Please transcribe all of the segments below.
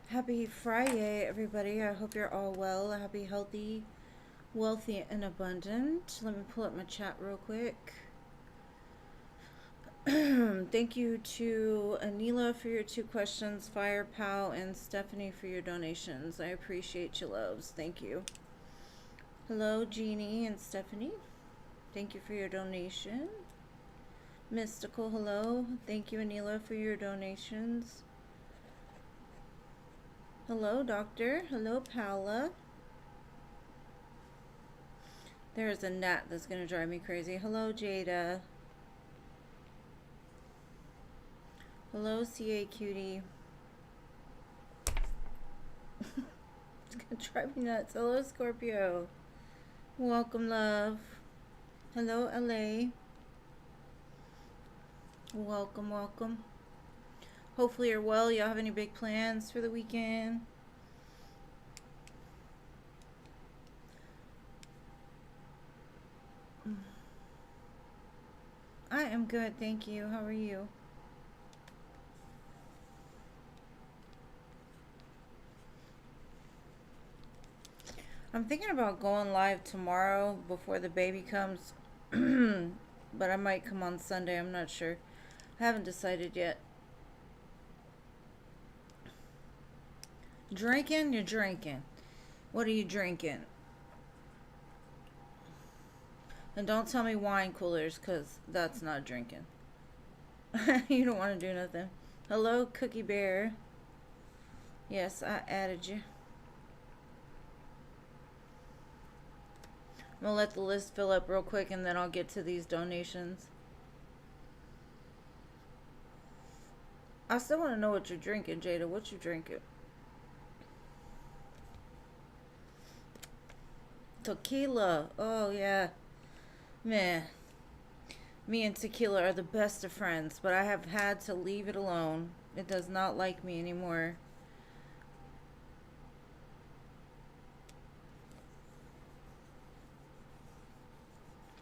Happy Friday, everybody. I hope you're all well. Happy, healthy, wealthy, and abundant. Let me pull up my chat real quick. Thank you to Anila for your 2 questions, Fire Pal, and Stephanie for your donations. I appreciate you, loves. Thank you. Hello, Jeannie and Stephanie. Thank you for your donation. Mystical, hello. Thank you, Anila, for your donations. Hello, Doctor. Hello, Paula. There's a gnat that's going to drive me crazy. Hello, Jada. Hello, CA Cutie. It's going to drive me nuts. Hello, Scorpio. Welcome, love. Hello, LA. Welcome, welcome. Hopefully you're well. Y'all have any big plans for the weekend? I am good, thank you. How are you? I'm thinking about going live tomorrow before the baby comes. But I might come on Sunday. I'm not sure. I haven't decided yet. Drinking? You're drinking. What are you drinking? And don't tell me wine coolers, because that's not drinking. You don't want to do nothing. Hello, Cookie Bear. Yes, I added you. I'm going to let the list fill up real quick, and then I'll get to these donations. I still want to know what you're drinking, Jada. What you drinking? Tequila. Oh, yeah. Man. Me and tequila are the best of friends, but I have had to leave it alone. It does not like me anymore.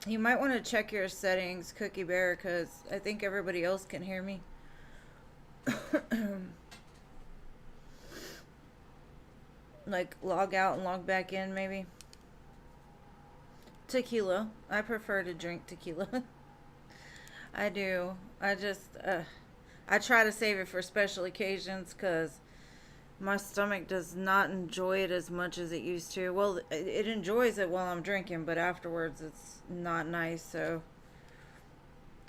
You might want to check your settings, Cookie Bear, because I think everybody else can hear me. Like, log out and log back in, maybe. Tequila. I prefer to drink tequila. I do. I try to save it for special occasions because my stomach does not enjoy it as much as it used to. Well, it enjoys it while I'm drinking, but afterwards it's not nice, so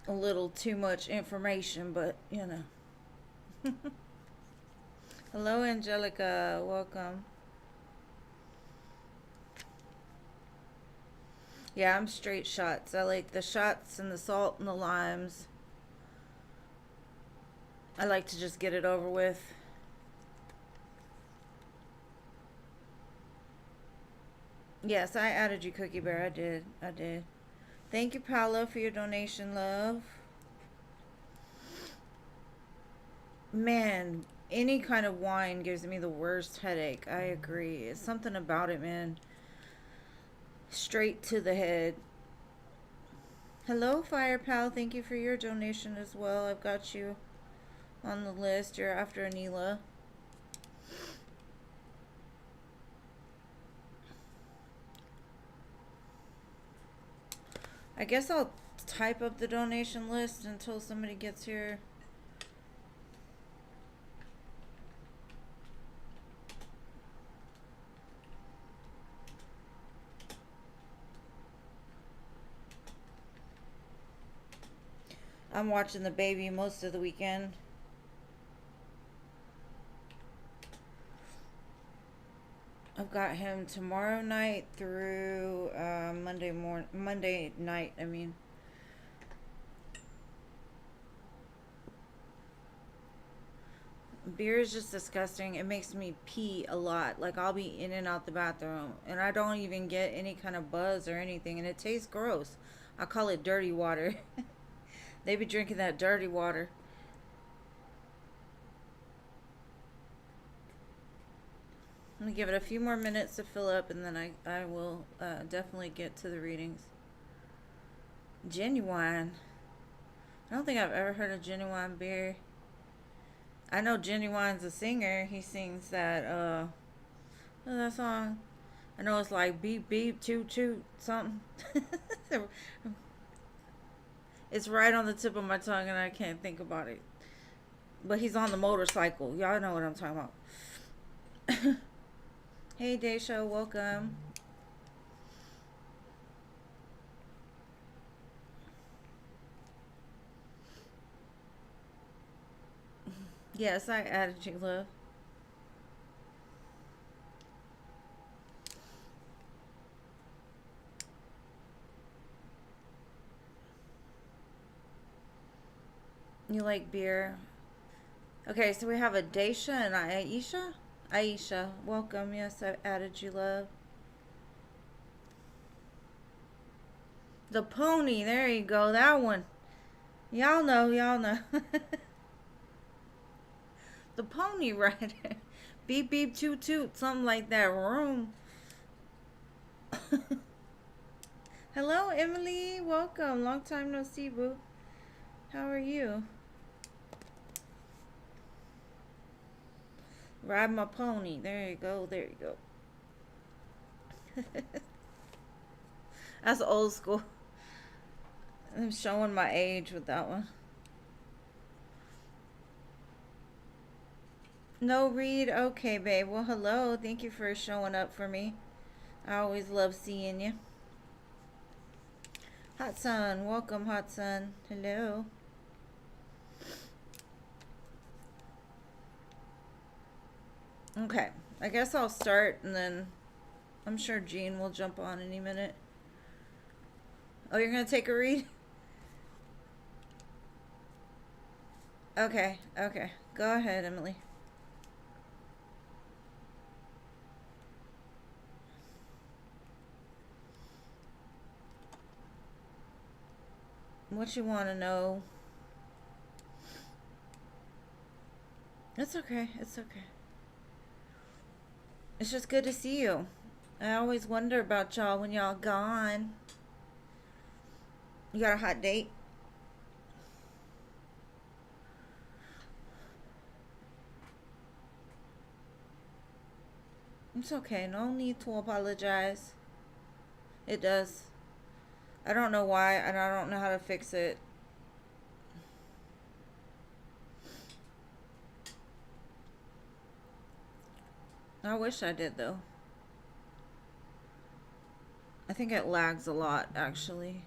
a little too much information, but you know. Hello, Angelica. Welcome. Yeah, I'm straight shots. I like the shots and the salt and the limes. I like to just get it over with. Yes, I added you, Cookie Bear. I did. Thank you, Paolo, for your donation, love. Man, any kind of wine gives me the worst headache. I agree. It's something about it, man. Straight to the head. Hello, Fire Pal. Thank you for your donation as well. I've got you on the list. You're after Anila. I guess I'll type up the donation list until somebody gets here. I'm watching the baby most of the weekend. I've got him tomorrow night through Monday night, I mean. Beer is just disgusting. It makes me pee a lot. Like, I'll be in and out the bathroom, and I don't even get any kind of buzz or anything, and it tastes gross. I call it dirty water. They be drinking that dirty water. I'm going to give it a few more minutes to fill up, and then I will definitely get to the readings. Genuine. I don't think I've ever heard of genuine beer. I know Genuine's a singer. He sings that what's that song? I know it's like beep beep toot toot something. It's right on the tip of my tongue and I can't think about it. But he's on the motorcycle. Y'all know what I'm talking about. Hey Daisha, welcome. Yes, I added you, love. You like beer? Okay, so we have a Daisha and Aisha. Aisha, welcome. Yes, I added you, love. The pony, there you go. That one. Y'all know, y'all know. The pony rider. Beep beep toot toot, something like that. Room. Hello, Emily. Welcome. Long time no see, boo. How are you? Ride my pony. There you go. There you go. That's old school. I'm showing my age with that one. No read? Okay, babe. Well, hello. Thank you for showing up for me. I always love seeing you. Hot Sun. Welcome, Hot Sun. Hello. Okay. I guess I'll start and then I'm sure Jean will jump on any minute. Oh, you're going to take a read? Okay. Okay. Go ahead, Emily. What you want to know? It's okay. It's okay. It's just good to see you. I always wonder about y'all when y'all gone. You got a hot date? It's okay. No need to apologize. It does. I don't know why, and I don't know how to fix it. I wish I did, though. I think it lags a lot, actually.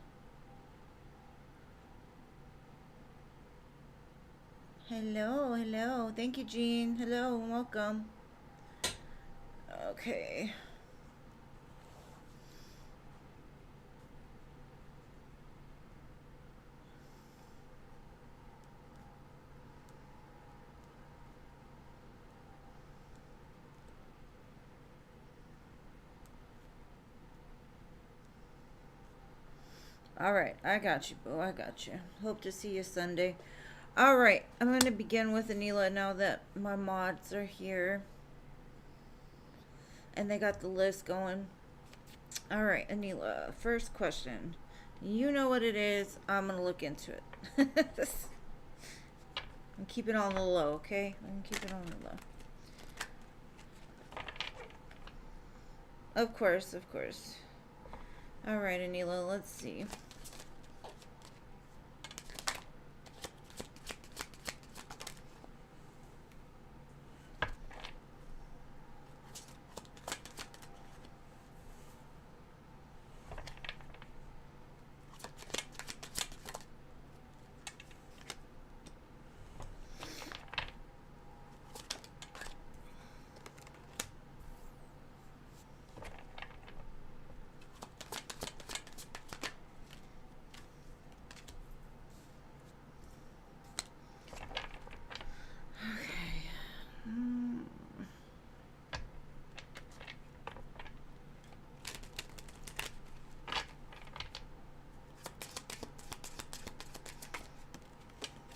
Hello, hello. Thank you, Jean. Hello, welcome. Okay. All right, I got you, boo. I got you. Hope to see you Sunday. All right, I'm going to begin with Anila now that my mods are here. And they got the list going. All right, Anila, first question. You know what it is. I'm going to look into it. And keep it on the low, okay? I'm going to keep it on the low. Of course, of course. All right, Anila, let's see.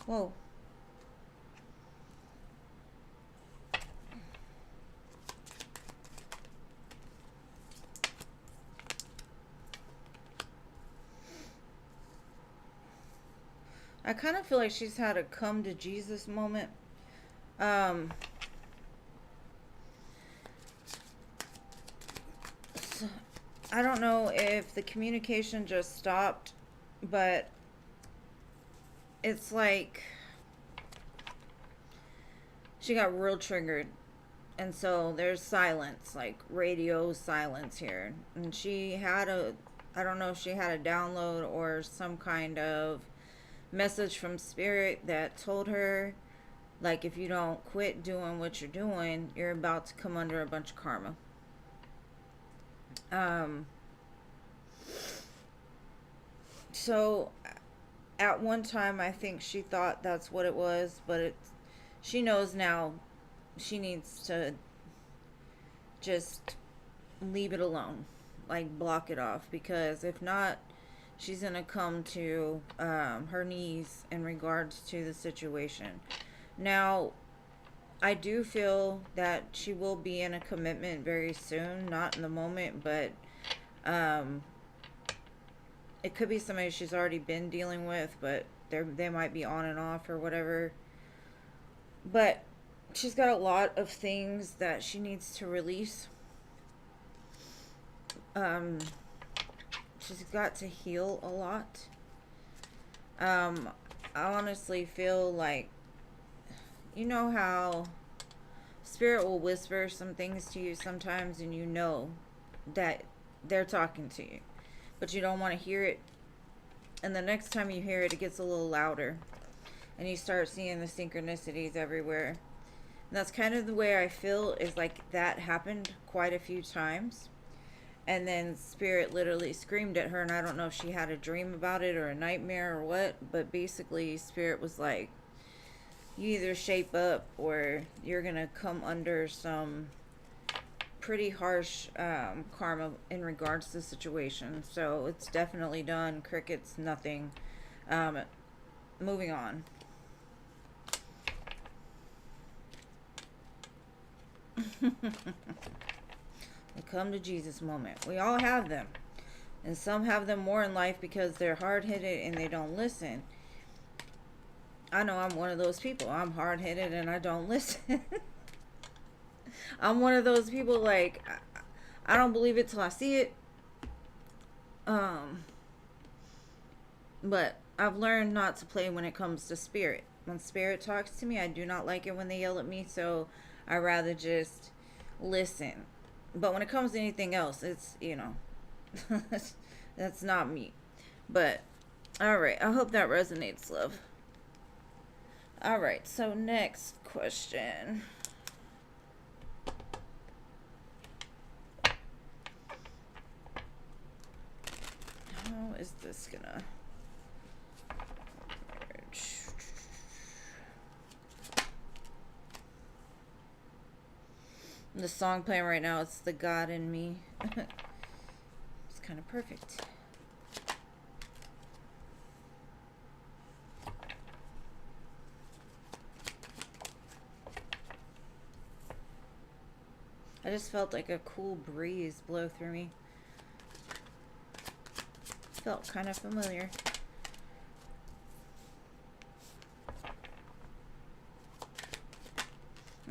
Whoa. I kind of feel like she's had a come to Jesus moment Um, so I don't know if the communication just stopped, but it's like she got real triggered. And so there's silence, like radio silence here. And she had I don't know if she had a download or some kind of message from spirit that told her, like, if you don't quit doing what you're doing, you're about to come under a bunch of karma. Um, so at one time, I think she thought that's what it was, but she knows now she needs to just leave it alone, like block it off, because if not, she's gonna come to her knees in regards to the situation. Now, I do feel that she will be in a commitment very soon, not in the moment, but um, it could be somebody she's already been dealing with, but they might be on and off or whatever. But she's got a lot of things that she needs to release. Um, she's got to heal a lot. I honestly feel like, you know how spirit will whisper some things to you sometimes, and you know that they're talking to you, but you don't want to hear it. And the next time you hear it, it gets a little louder, and you start seeing the synchronicities everywhere. And that's kind of the way I feel, is like that happened quite a few times. And then spirit literally screamed at her, and I don't know if she had a dream about it or a nightmare or what, but basically spirit was like, you either shape up or you're gonna come under some pretty harsh karma in regards to the situation. So it's definitely done. Crickets, nothing. Moving on. The come to Jesus moment. We all have them. And some have them more in life because they're hard-headed and they don't listen. I know I'm one of those people. I'm hard-headed and I don't listen. I'm one of those people, like, I don't believe it till I see it. But I've learned not to play when it comes to spirit. When spirit talks to me, I do not like it when they yell at me, so I rather just listen. But when it comes to anything else, it's, that's not me. But, alright, I hope that resonates, love. Alright, so next question. How is this gonna... The song playing right now, it's The God in Me. It's kind of perfect. I just felt like a cool breeze blow through me. Felt kind of familiar.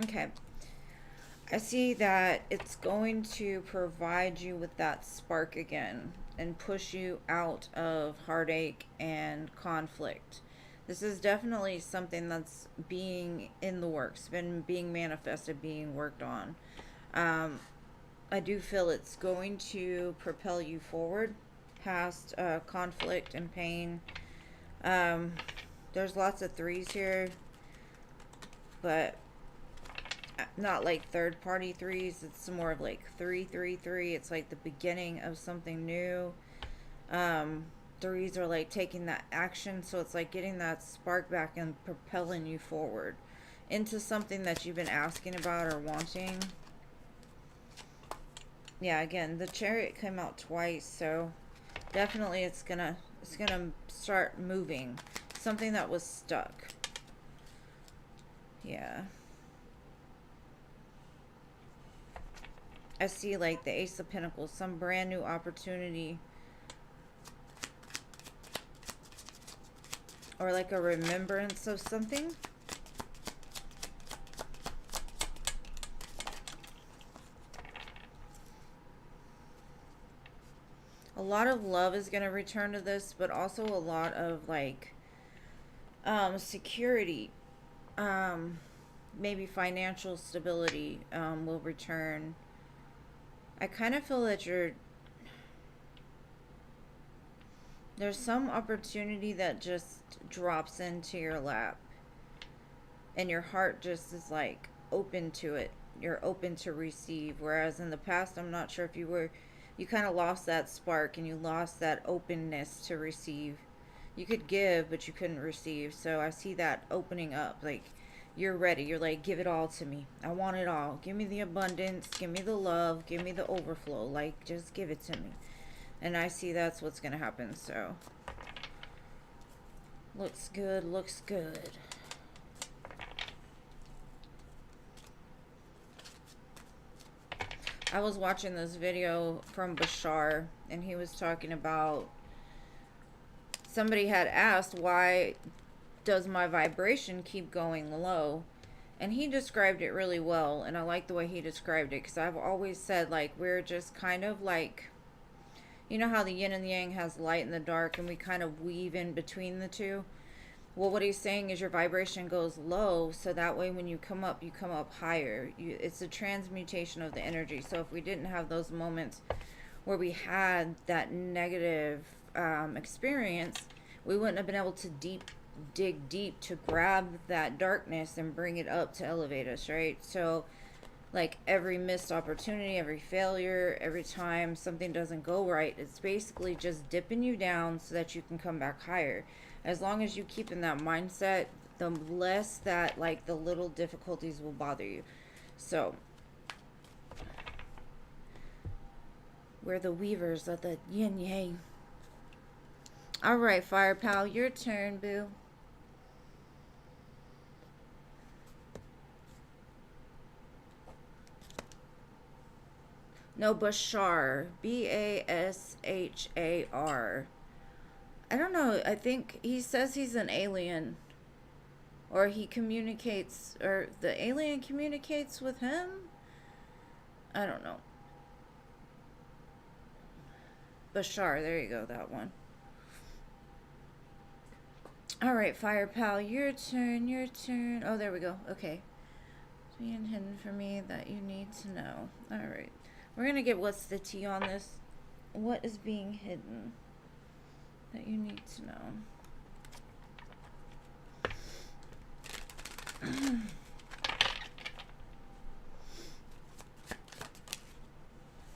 Okay. I see that it's going to provide you with that spark again and push you out of heartache and conflict. This is definitely something that's being in the works, been being manifested, being worked on. I do feel it's going to propel you forward past conflict and pain. There's lots of threes here, but not like third party threes. It's more of like 333. It's like the beginning of something new. Threes are like taking that action, so it's like getting that spark back and propelling you forward into something that you've been asking about or wanting. Yeah, again, the Chariot came out twice, so definitely it's gonna start moving. Something that was stuck. Yeah. I see like the Ace of Pentacles, some brand new opportunity. Or like a remembrance of something. A lot of love is going to return to this, but also a lot of like security, um, maybe financial stability will return. I kind of feel that there's some opportunity that just drops into your lap, and your heart just is like open to it. You're open to receive. Whereas in the past, I'm not sure if you kind of lost that spark and you lost that openness to receive. You could give, but you couldn't receive. So I see that opening up. Like, you're ready. You're like, give it all to me. I want it all. Give me the abundance. Give me the love. Give me the overflow. Like, just give it to me. And I see that's what's going to happen. So, looks good. Looks good. I was watching this video from Bashar, and he was talking about, somebody had asked, why does my vibration keep going low? And he described it really well, and I like the way he described it, because I've always said, like, we're just kind of like, you know how the yin and the yang has light and the dark, and we kind of weave in between the two? Well, what he's saying is your vibration goes low, so that way when you come up higher. It's a transmutation of the energy. So if we didn't have those moments where we had that negative experience, we wouldn't have been able to dig deep to grab that darkness and bring it up to elevate us, right? So like every missed opportunity, every failure, every time something doesn't go right, it's basically just dipping you down so that you can come back higher. As long as you keep in that mindset, the less that like the little difficulties will bother you. So we're the weavers of the yin yang. All right, Fire Pal, your turn, boo. No, Bashar. Bashar. I don't know. I think he says he's an alien. Or he communicates, or the alien communicates with him? I don't know. Bashar, there you go, that one. Alright, Fire Pal, your turn, your turn. Oh, there we go. Okay. It's being hidden for me that you need to know. Alright. We're going to get what's the tea on this. What is being hidden that you need to know?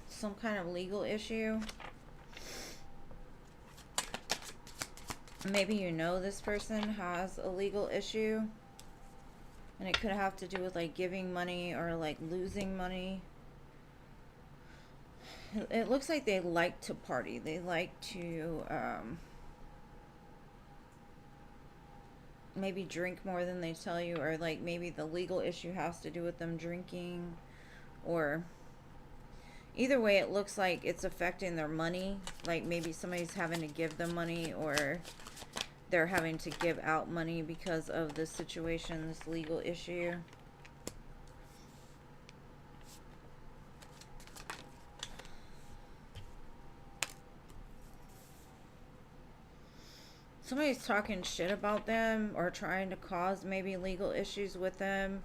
Some kind of legal issue. Maybe you know this person has a legal issue. And it could have to do with like giving money or like losing money. It looks like they like to party. They like to maybe drink more than they tell you, or like maybe the legal issue has to do with them drinking, or either way it looks like it's affecting their money. Like maybe somebody's having to give them money, or they're having to give out money because of this situation, this legal issue. Somebody's talking shit about them or trying to cause maybe legal issues with them.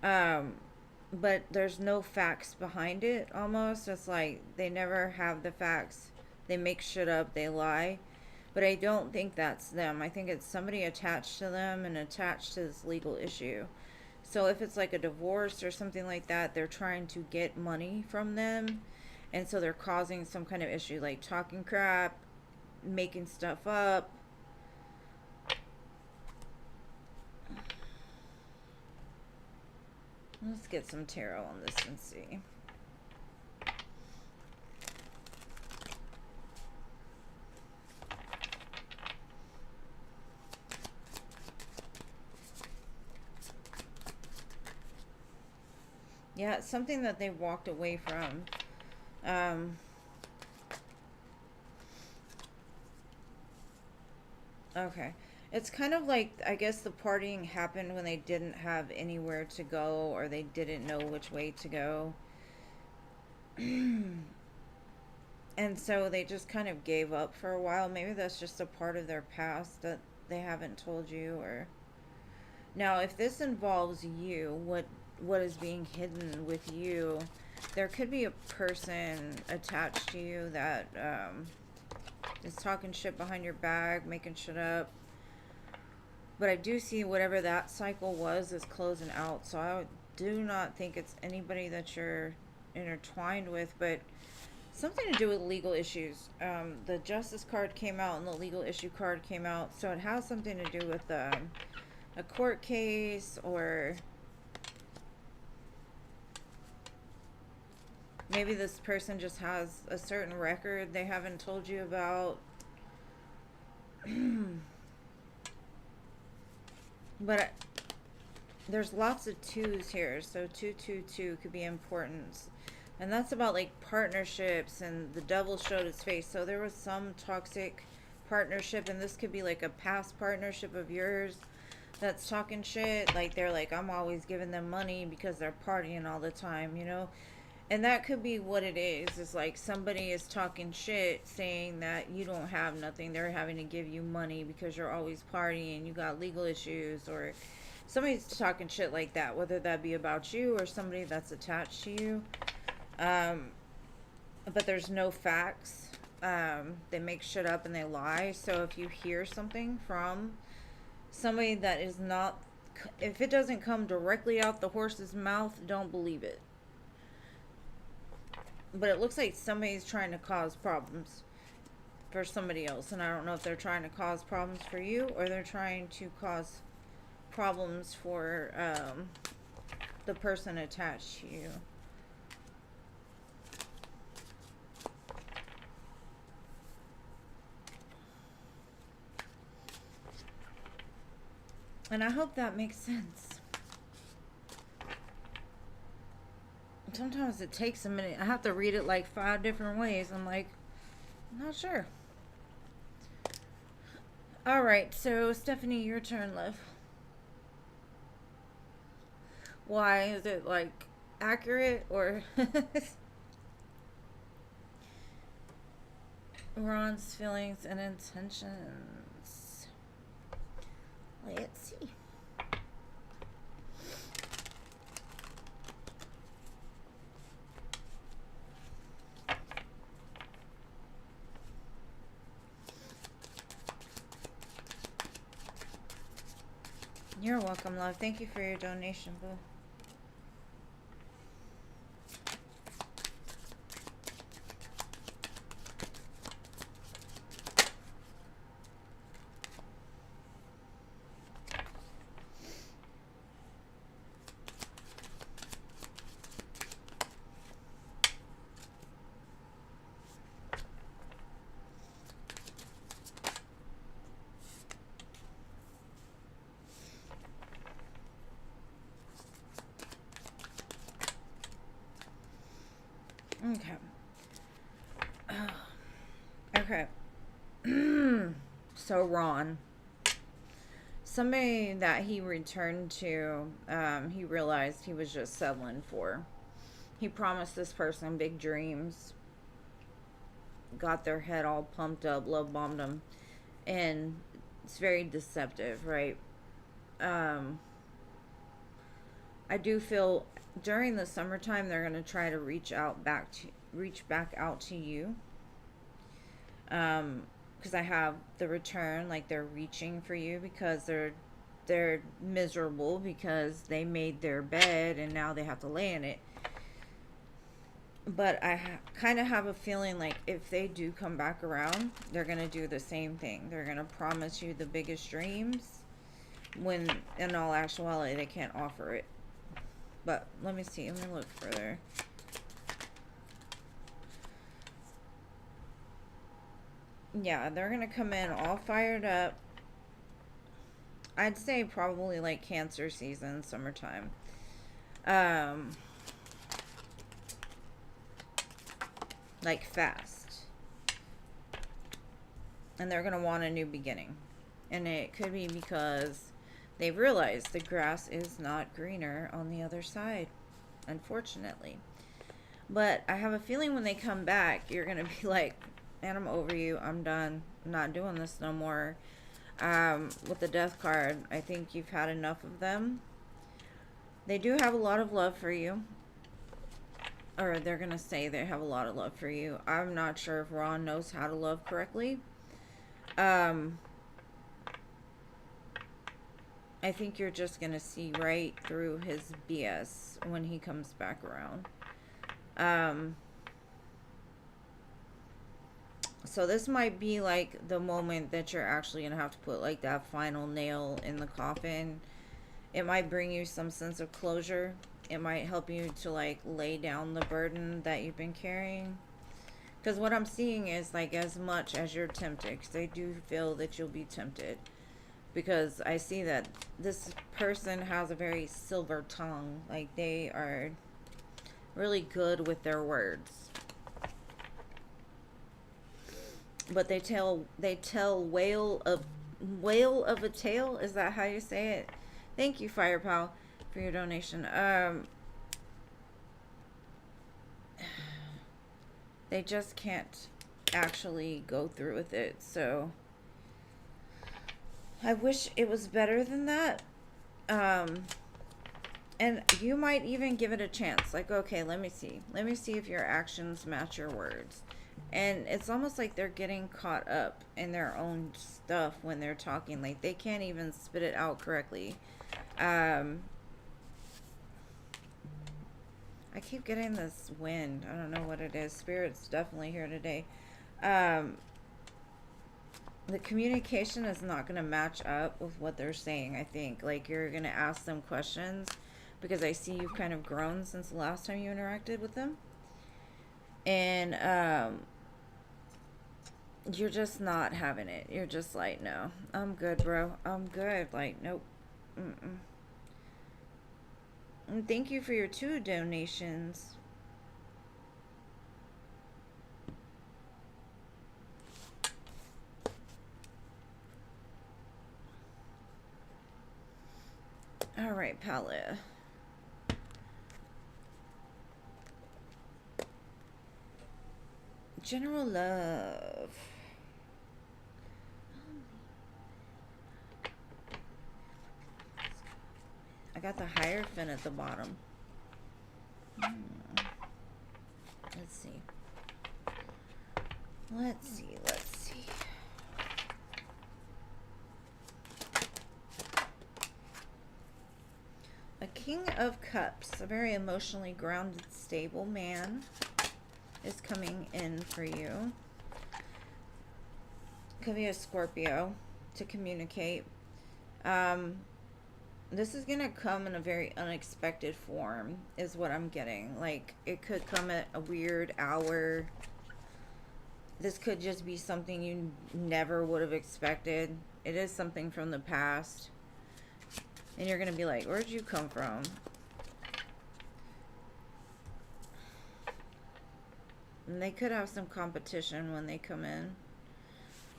But there's no facts behind it almost. It's like they never have the facts. They make shit up, they lie. But I don't think that's them. I think it's somebody attached to them and attached to this legal issue. So if it's like a divorce or something like that, they're trying to get money from them. And so they're causing some kind of issue, like talking crap, making stuff up. Let's get some tarot on this and see. Yeah, it's something that they walked away from. Okay. It's kind of like, I guess the partying happened when they didn't have anywhere to go, or they didn't know which way to go. And so they just kind of gave up for a while. Maybe that's just a part of their past that they haven't told you. Or now, if this involves you, what is being hidden with you, there could be a person attached to you that is talking shit behind your back, making shit up. But I do see whatever that cycle was is closing out. So I do not think it's anybody that you're intertwined with, but something to do with legal issues. The justice card came out and the legal issue card came out. So it has something to do with a court case, or maybe this person just has a certain record they haven't told you about. But there's lots of twos here, so 222 could be important. And that's about like partnerships, and the devil showed its face. So there was some toxic partnership, and this could be like a past partnership of yours that's talking shit. Like they're like, I'm always giving them money because they're partying all the time, you know? And that could be what it is. It's like somebody is talking shit saying that you don't have nothing. They're having to give you money because you're always partying. You got legal issues, or somebody's talking shit like that, whether that be about you or somebody that's attached to you. But there's no facts. They make shit up and they lie. So if you hear something from somebody that is not, if it doesn't come directly out the horse's mouth, don't believe it. But it looks like somebody's trying to cause problems for somebody else. And I don't know if they're trying to cause problems for you, or they're trying to cause problems for the person attached to you. And I hope that makes sense. Sometimes it takes a minute. I have to read it like 5 different ways. I'm like, I'm not sure. Alright, so Stephanie, your turn, love. Why? Is it like accurate, or Ron's feelings and intentions? Let's see. You're welcome, love. Thank you for your donation, boo. Okay. Okay. So Ron, somebody that he returned to, he realized he was just settling for. He promised this person big dreams, got their head all pumped up, love bombed them, and it's very deceptive, right? I do feel during the summertime they're going to try to reach back out to you, because I have the return, like they're reaching for you because they're miserable because they made their bed and now they have to lay in it. But I kind of have a feeling like if they do come back around, they're going to do the same thing. They're going to promise you the biggest dreams when in all actuality they can't offer it. But let me see. Let me look further. Yeah, they're going to come in all fired up. I'd say probably like Cancer season, summertime. Like fast. And they're going to want a new beginning. And it could be because they've realized the grass is not greener on the other side, unfortunately. But I have a feeling when they come back, you're going to be like, and I'm over you. I'm done. I'm not doing this no more. With the death card, I think you've had enough of them. They do have a lot of love for you. Or they're going to say they have a lot of love for you. I'm not sure if Ron knows how to love correctly. I think you're just going to see right through his BS when he comes back around. So this might be like the moment that you're actually going to have to put like that final nail in the coffin. It might bring you some sense of closure. It might help you to like lay down the burden that you've been carrying. Because what I'm seeing is like as much as you're tempted, because I do feel that you'll be tempted. Because I see that this person has a very silver tongue. Like they are really good with their words. But they tell whale of a tale. Is that how you say it? Thank you, Firepow, for your donation. They just can't actually go through with it. So I wish it was better than that. And you might even give it a chance. Like, okay, let me see. Let me see if your actions match your words. And it's almost like they're getting caught up in their own stuff when they're talking. Like, they can't even spit it out correctly. I keep getting this wind. I don't know what it is. Spirit's definitely here today. The communication is not going to match up with what they're saying, I think. Like, you're going to ask them questions because I see you've kind of grown since the last time you interacted with them. And, you're just not having it. You're just like, no, I'm good, bro. I'm good. Like, nope. Mm-mm. And thank you for your 2 donations. All right, Paula. General love. I got the Hierophant at the bottom. Let's see. Let's see. Let's see. A King of Cups, a very emotionally grounded, stable man, is coming in for you. Could be a Scorpio to communicate. This is going to come in a very unexpected form, is what I'm getting. Like, it could come at a weird hour. This could just be something you never would have expected. It is something from the past. And you're going to be like, where'd you come from? And they could have some competition when they come in.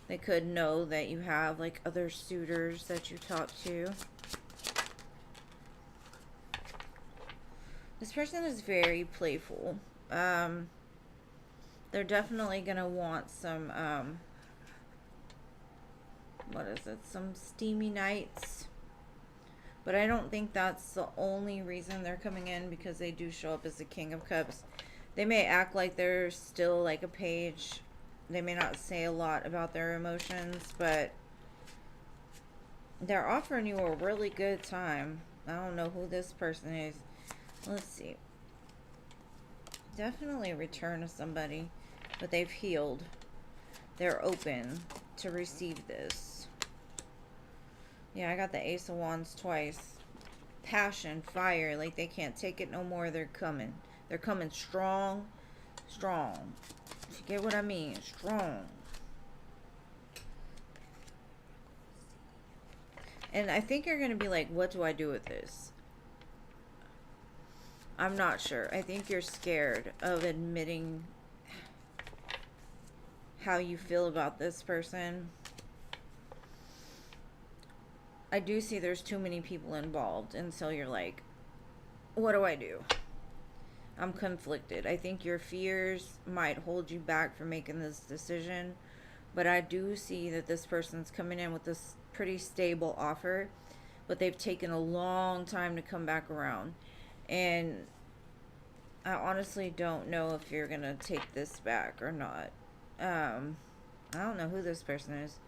They could know that you have, like, other suitors that you talk to. This person is very playful. They're definitely going to want some, what is it? Some steamy nights. But I don't think that's the only reason they're coming in, because they do show up as the King of Cups. They may act like they're still like a page. They may not say a lot about their emotions, but they're offering you a really good time. I don't know who this person is. Let's see. Definitely a return of somebody, but they've healed. They're open to receive this. Yeah, I got the Ace of Wands twice. Passion, fire, like they can't take it no more. They're coming. They're coming strong. Strong. You get what I mean? Strong. And I think you're going to be like, what do I do with this? I'm not sure. I think you're scared of admitting how you feel about this person. I do see there's too many people involved, and so you're like, what do I do? I'm conflicted. I think your fears might hold you back from making this decision, but I do see that this person's coming in with this pretty stable offer, but they've taken a long time to come back around. And I honestly don't know if you're going to take this back or not. I don't know who this person is.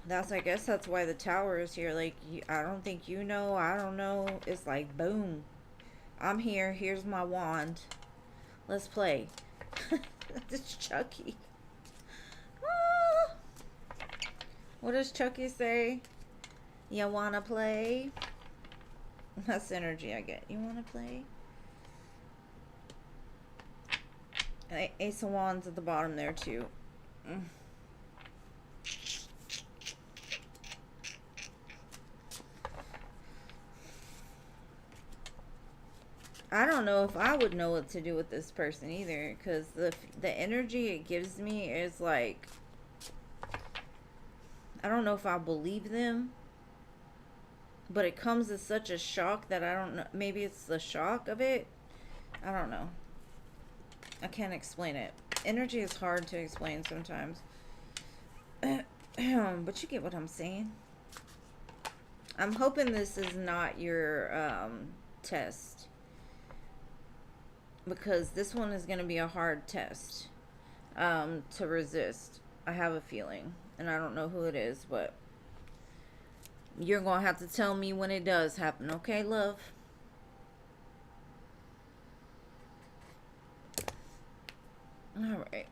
I guess that's why the tower is here. Like, I don't think you know. I don't know. It's like, boom. I'm here. Here's my wand. Let's play. It's Chucky. Ah. What does Chucky say? You wanna play? That's the energy I get. You wanna play? Ace of Wands at the bottom there too. I don't know if I would know what to do with this person either, because the energy it gives me is like, I don't know if I believe them, but it comes as such a shock that I don't know. Maybe it's the shock of it. I don't know. I can't explain it. Energy is hard to explain sometimes. But you get what I'm saying. I'm hoping this is not your test, because this one is going to be a hard test to resist. I have a feeling, and I don't know who it is, but you're going to have to tell me when it does happen, okay, love? All right.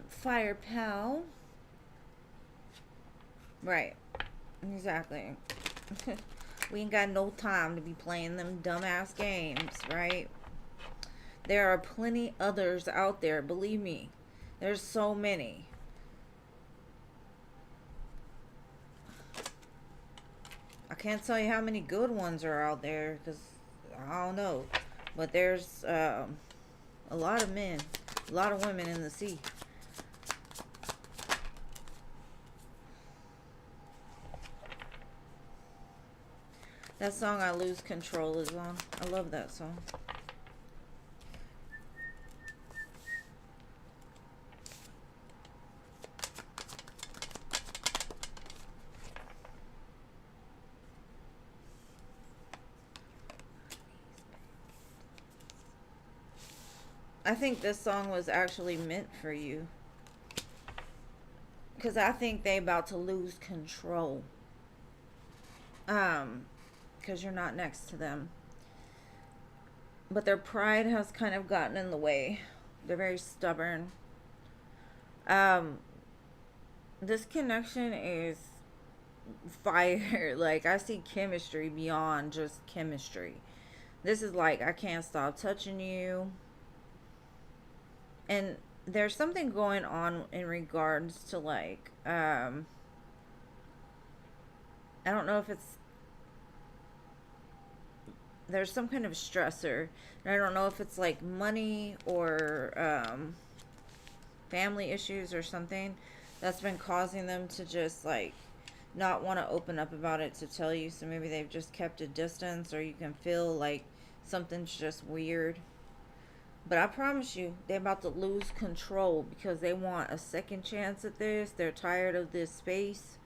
Fire pal. Right. Exactly. We ain't got no time to be playing them dumbass games, right? There are plenty others out there, believe me. There's so many. I can't tell you how many good ones are out there, because I don't know. But there's a lot of men, a lot of women in the sea. That song I Lose Control is on. I love that song. I think this song was actually meant for you, because I think they about to lose control. Because you're not next to them. But their pride has kind of gotten in the way. They're very stubborn. This connection is fire. Like, I see chemistry beyond just chemistry. This is like, I can't stop touching you. And there's something going on in regards to, like, I don't know if it's, there's some kind of stressor. And I don't know if it's like money or family issues or something that's been causing them to just like not want to open up about it to tell you. So maybe they've just kept a distance, or you can feel like something's just weird. But I promise you, they're about to lose control because they want a second chance at this. They're tired of this space.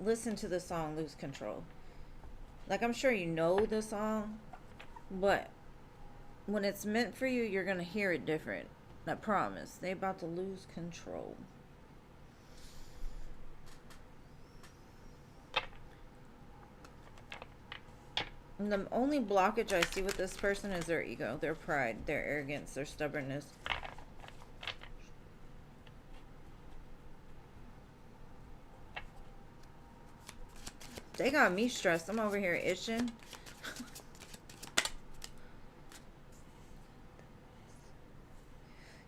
Listen to the song Lose Control. Like, I'm sure you know the song, but when it's meant for you, you're going to hear it different. I promise. They about to lose control. And the only blockage I see with this person is their ego, their pride, their arrogance, their stubbornness. They got me stressed. I'm over here itching.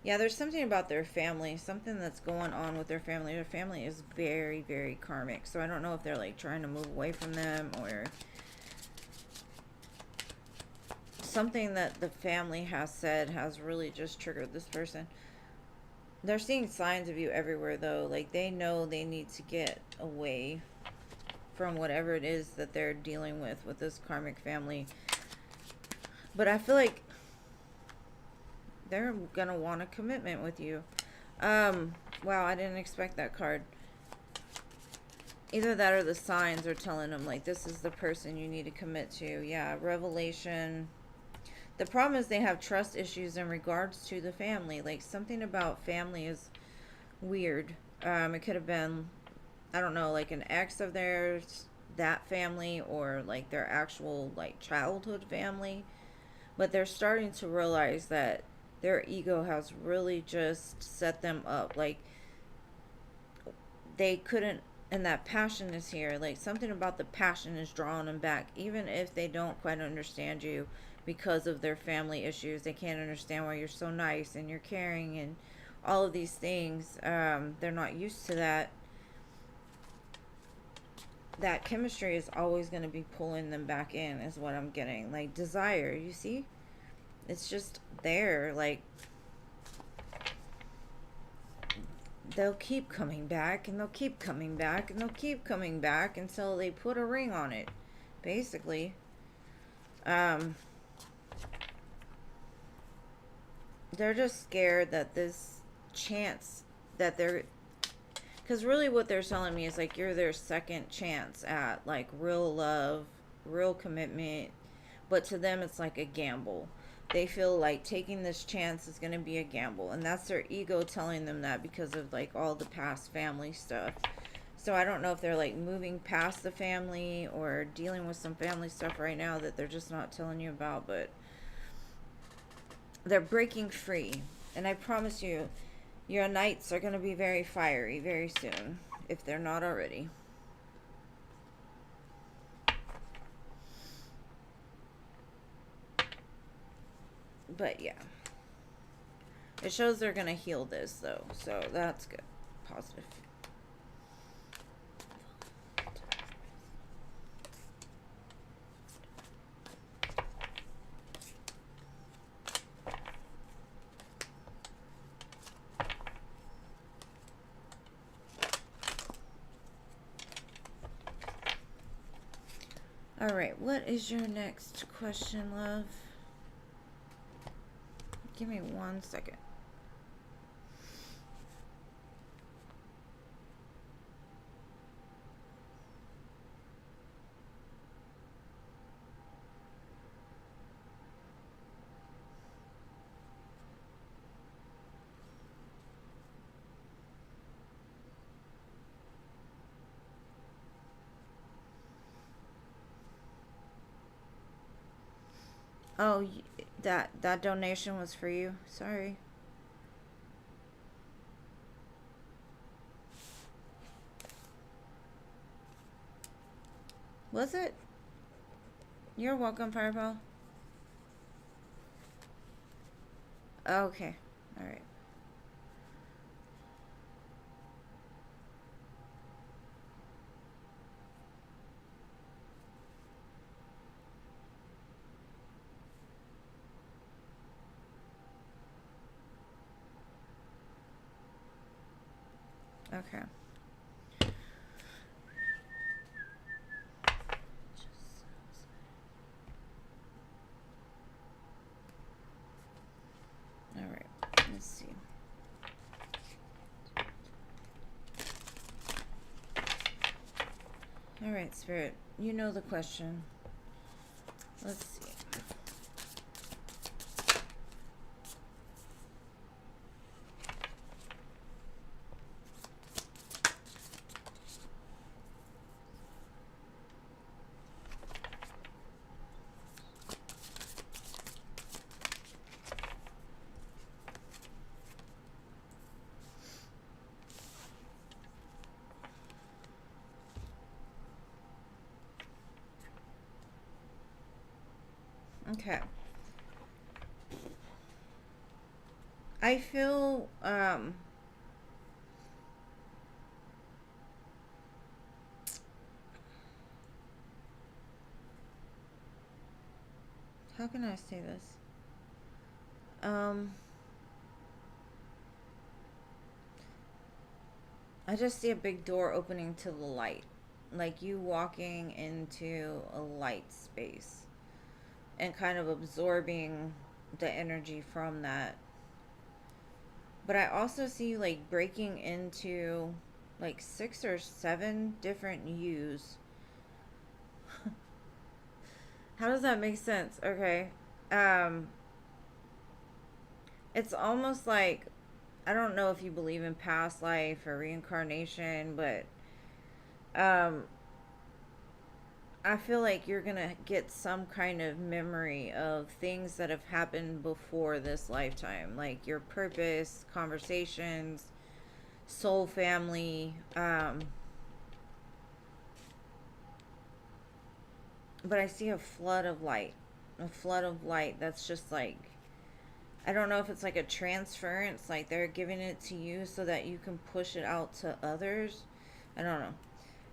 Yeah, there's something about their family, something that's going on with their family. Their family is very, very karmic. So I don't know if they're like trying to move away from them, or something that the family has said has really just triggered this person. They're seeing signs of you everywhere though. Like, they know they need to get away. from whatever it is that they're dealing with this karmic family. But I feel like they're gonna want a commitment with you. Wow, I didn't expect that card. Either that or the signs are telling them, like, this is the person you need to commit to. Yeah, revelation. The problem is they have trust issues in regards to the family. Like, something about family is weird. It could have been, I don't know, like an ex of theirs, that family, or like their actual, like, childhood family. But they're starting to realize that their ego has really just set them up. Like, they couldn't, and that passion is here. Like, something about the passion is drawing them back, even if they don't quite understand you because of their family issues. They can't understand why you're so nice and you're caring and all of these things. They're not used to that. That chemistry is always going to be pulling them back in, is what I'm getting. Like, desire, you see? It's just there. Like, they'll keep coming back, and they'll keep coming back, and they'll keep coming back until they put a ring on it, basically. They're just scared that this chance that they're, because really what they're telling me is, like, you're their second chance at, like, real love, real commitment. But to them, it's like a gamble. They feel like taking this chance is going to be a gamble. And that's their ego telling them that, because of, like, all the past family stuff. So I don't know if they're, like, moving past the family or dealing with some family stuff right now that they're just not telling you about. But they're breaking free. And I promise you, your nights are going to be very fiery very soon, if they're not already. But yeah, it shows they're going to heal this, though, so that's good. Positive. All right, what is your next question, love? Give me 1 second. Oh, that donation was for you. Sorry. Was it? You're welcome, Fireball. Okay. All right. Okay. All right. Let's see. All right, Spirit. You know the question. Let's see. Okay. I feel, how can I say this? I just see a big door opening to the light. like you walking into a light space and kind of absorbing the energy from that. But I also see you like breaking into like 6 or 7 different yous. How does that make sense? Okay. Um it's almost like, I don't know if you believe in past life or reincarnation, but um I feel like you're going to get some kind of memory of things that have happened before this lifetime, like your purpose, conversations, soul family. But I see a flood of light. A flood of light that's just like, I don't know if it's like a transference, like they're giving it to you so that you can push it out to others. I don't know.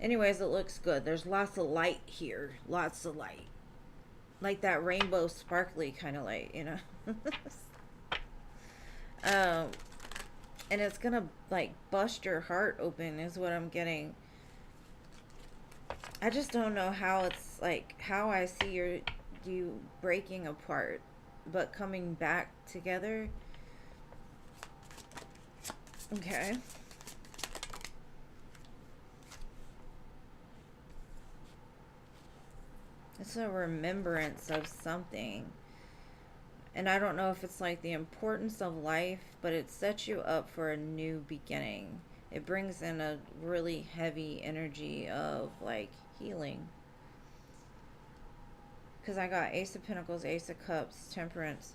Anyways, it looks good. There's lots of light here. Lots of light. Like that rainbow sparkly kind of light, you know? um, and it's gonna like bust your heart open, is what I'm getting. I just don't know how it's like, how I see you breaking apart but coming back together. Okay. It's a remembrance of something. And I don't know if it's like the importance of life, but it sets you up for a new beginning. It brings in a really heavy energy of like healing. Because I got Ace of Pentacles, Ace of Cups, Temperance.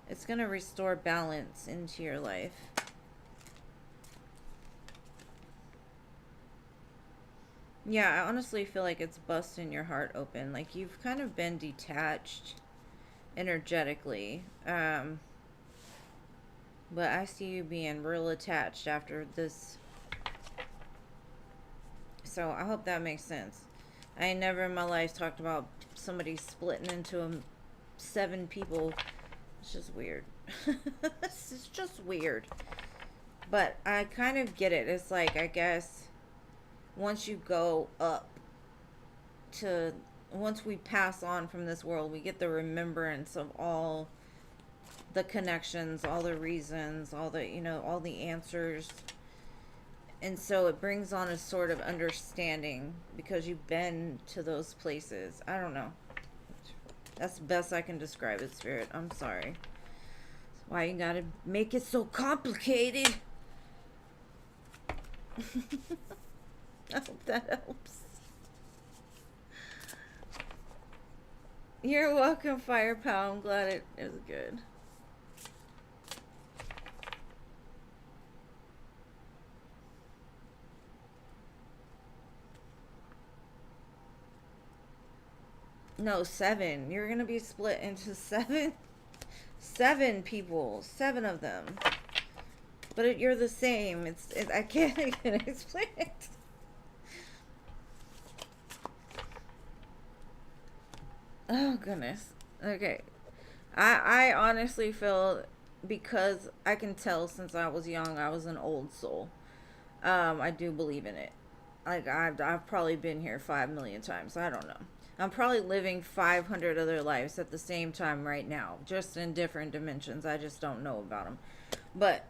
It's going to restore balance into your life. Yeah, I honestly feel like it's busting your heart open. Like you've kind of been detached energetically. But I see you being real attached after this. So I hope that makes sense. I ain't never in my life talked about somebody splitting into 7 people. It's just weird. It's just weird. But I kind of get it. It's like, I guess, once you go up to, once we pass on from this world, we get the remembrance of all the connections, all the reasons, all the, you know, all the answers. And so it brings on a sort of understanding because you've been to those places. I don't know. That's the best I can describe it, Spirit. I'm sorry. That's why you gotta make it so complicated. I hope that helps. You're welcome, Fire Pal. I'm glad it was good. No, 7. You're gonna be split into 7. 7 people. 7 of them. But you're the same. I can't even explain it. Oh, goodness. Okay. I honestly feel, because I can tell since I was young, I was an old soul. I do believe in it. Like, I've probably been here 5 million times. I don't know. I'm probably living 500 other lives at the same time right now, just in different dimensions. I just don't know about them. But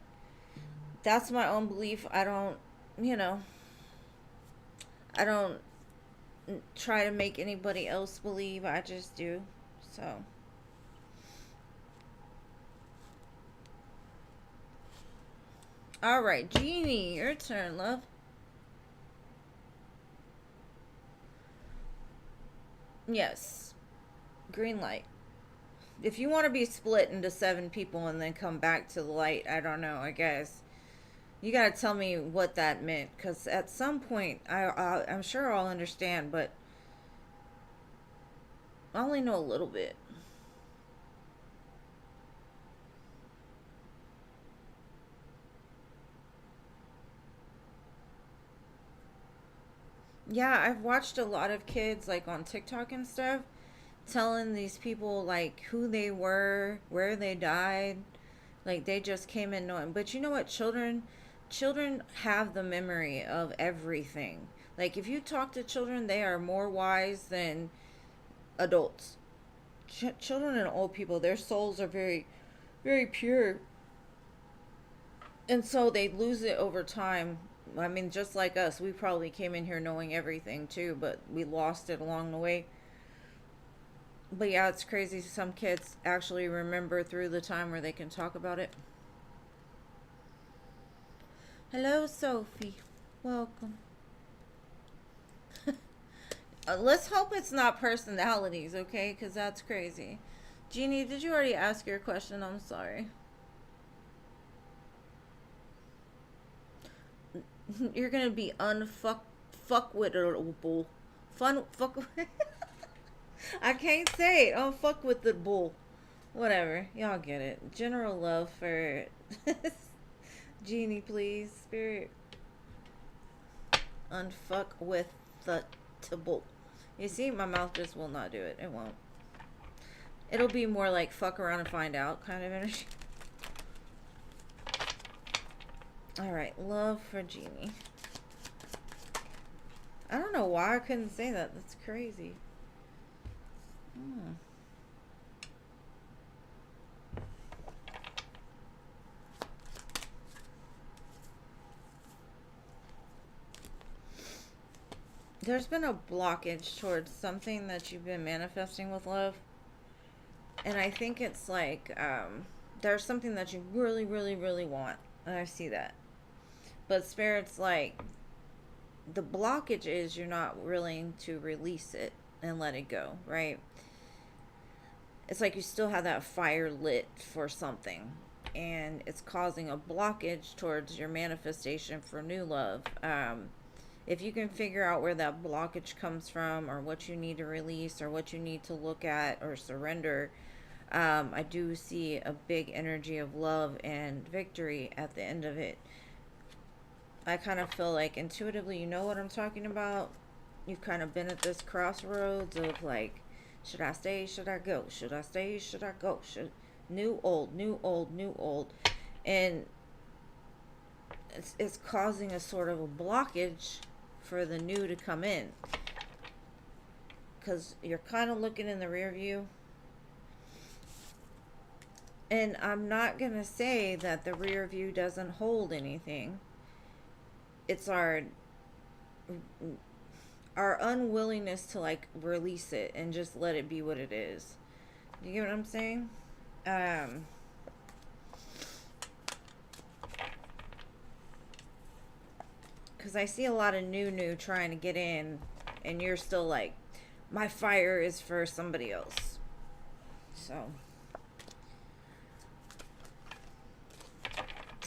that's my own belief. I don't, you know, I don't try to make anybody else believe. I just do. So. All right, Jeannie, your turn, love. Yes. Green light. If you want to be split into 7 people and then come back to the light, I don't know, I guess. You gotta tell me what that meant, because at some point, I'm sure I'll understand, but I only know a little bit. Yeah, I've watched a lot of kids, like, on TikTok and stuff, telling these people, like, who they were, where they died, Like they just came in knowing. But you know what? Children have the memory of everything. Like if you talk to children, they are more wise than adults. Children and old people, their souls are very, very pure, and so they lose it over time. I mean, just like us, we probably came in here knowing everything too, but we lost it along the way. But yeah, it's crazy. Some kids actually remember through the time where they can talk about it. Hello, Sophie. Welcome. Let's hope it's not personalities, okay? Because that's crazy. Jeannie, did you already ask your question? I'm sorry. You're gonna be unfuckwittable. Fun fuck. I can't say it. Fuck with the bull. Whatever. Y'all get it. General love for Jeannie, please. Spirit. Unfuck with the bull. You see, my mouth just will not do it. It won't. It'll be more like fuck around and find out kind of energy. Alright, love for Jeannie. I don't know why I couldn't say that. That's crazy. There's been a blockage towards something that you've been manifesting with love. And I think it's like, there's something that you really, really, really want. And I see that. But Spirit's like, the blockage is you're not willing to release it and let it go, right? It's like you still have that fire lit for something. And it's causing a blockage towards your manifestation for new love. If you can figure out where that blockage comes from, or what you need to release, or what you need to look at or surrender, I do see a big energy of love and victory at the end of it. I kind of feel like intuitively you know what I'm talking about. You've kind of been at this crossroads of like, should I stay? Should I go? Should I stay? Should I go? New, old, new, old, new, old. And it's causing a sort of a blockage for the new to come in, because you're kind of looking in the rear view. And I'm not gonna say that the rear view doesn't hold anything. It's our unwillingness to like release it and just let it be what it is. You get what I'm saying? Because I see a lot of new trying to get in, and you're still like, my fire is for somebody else. So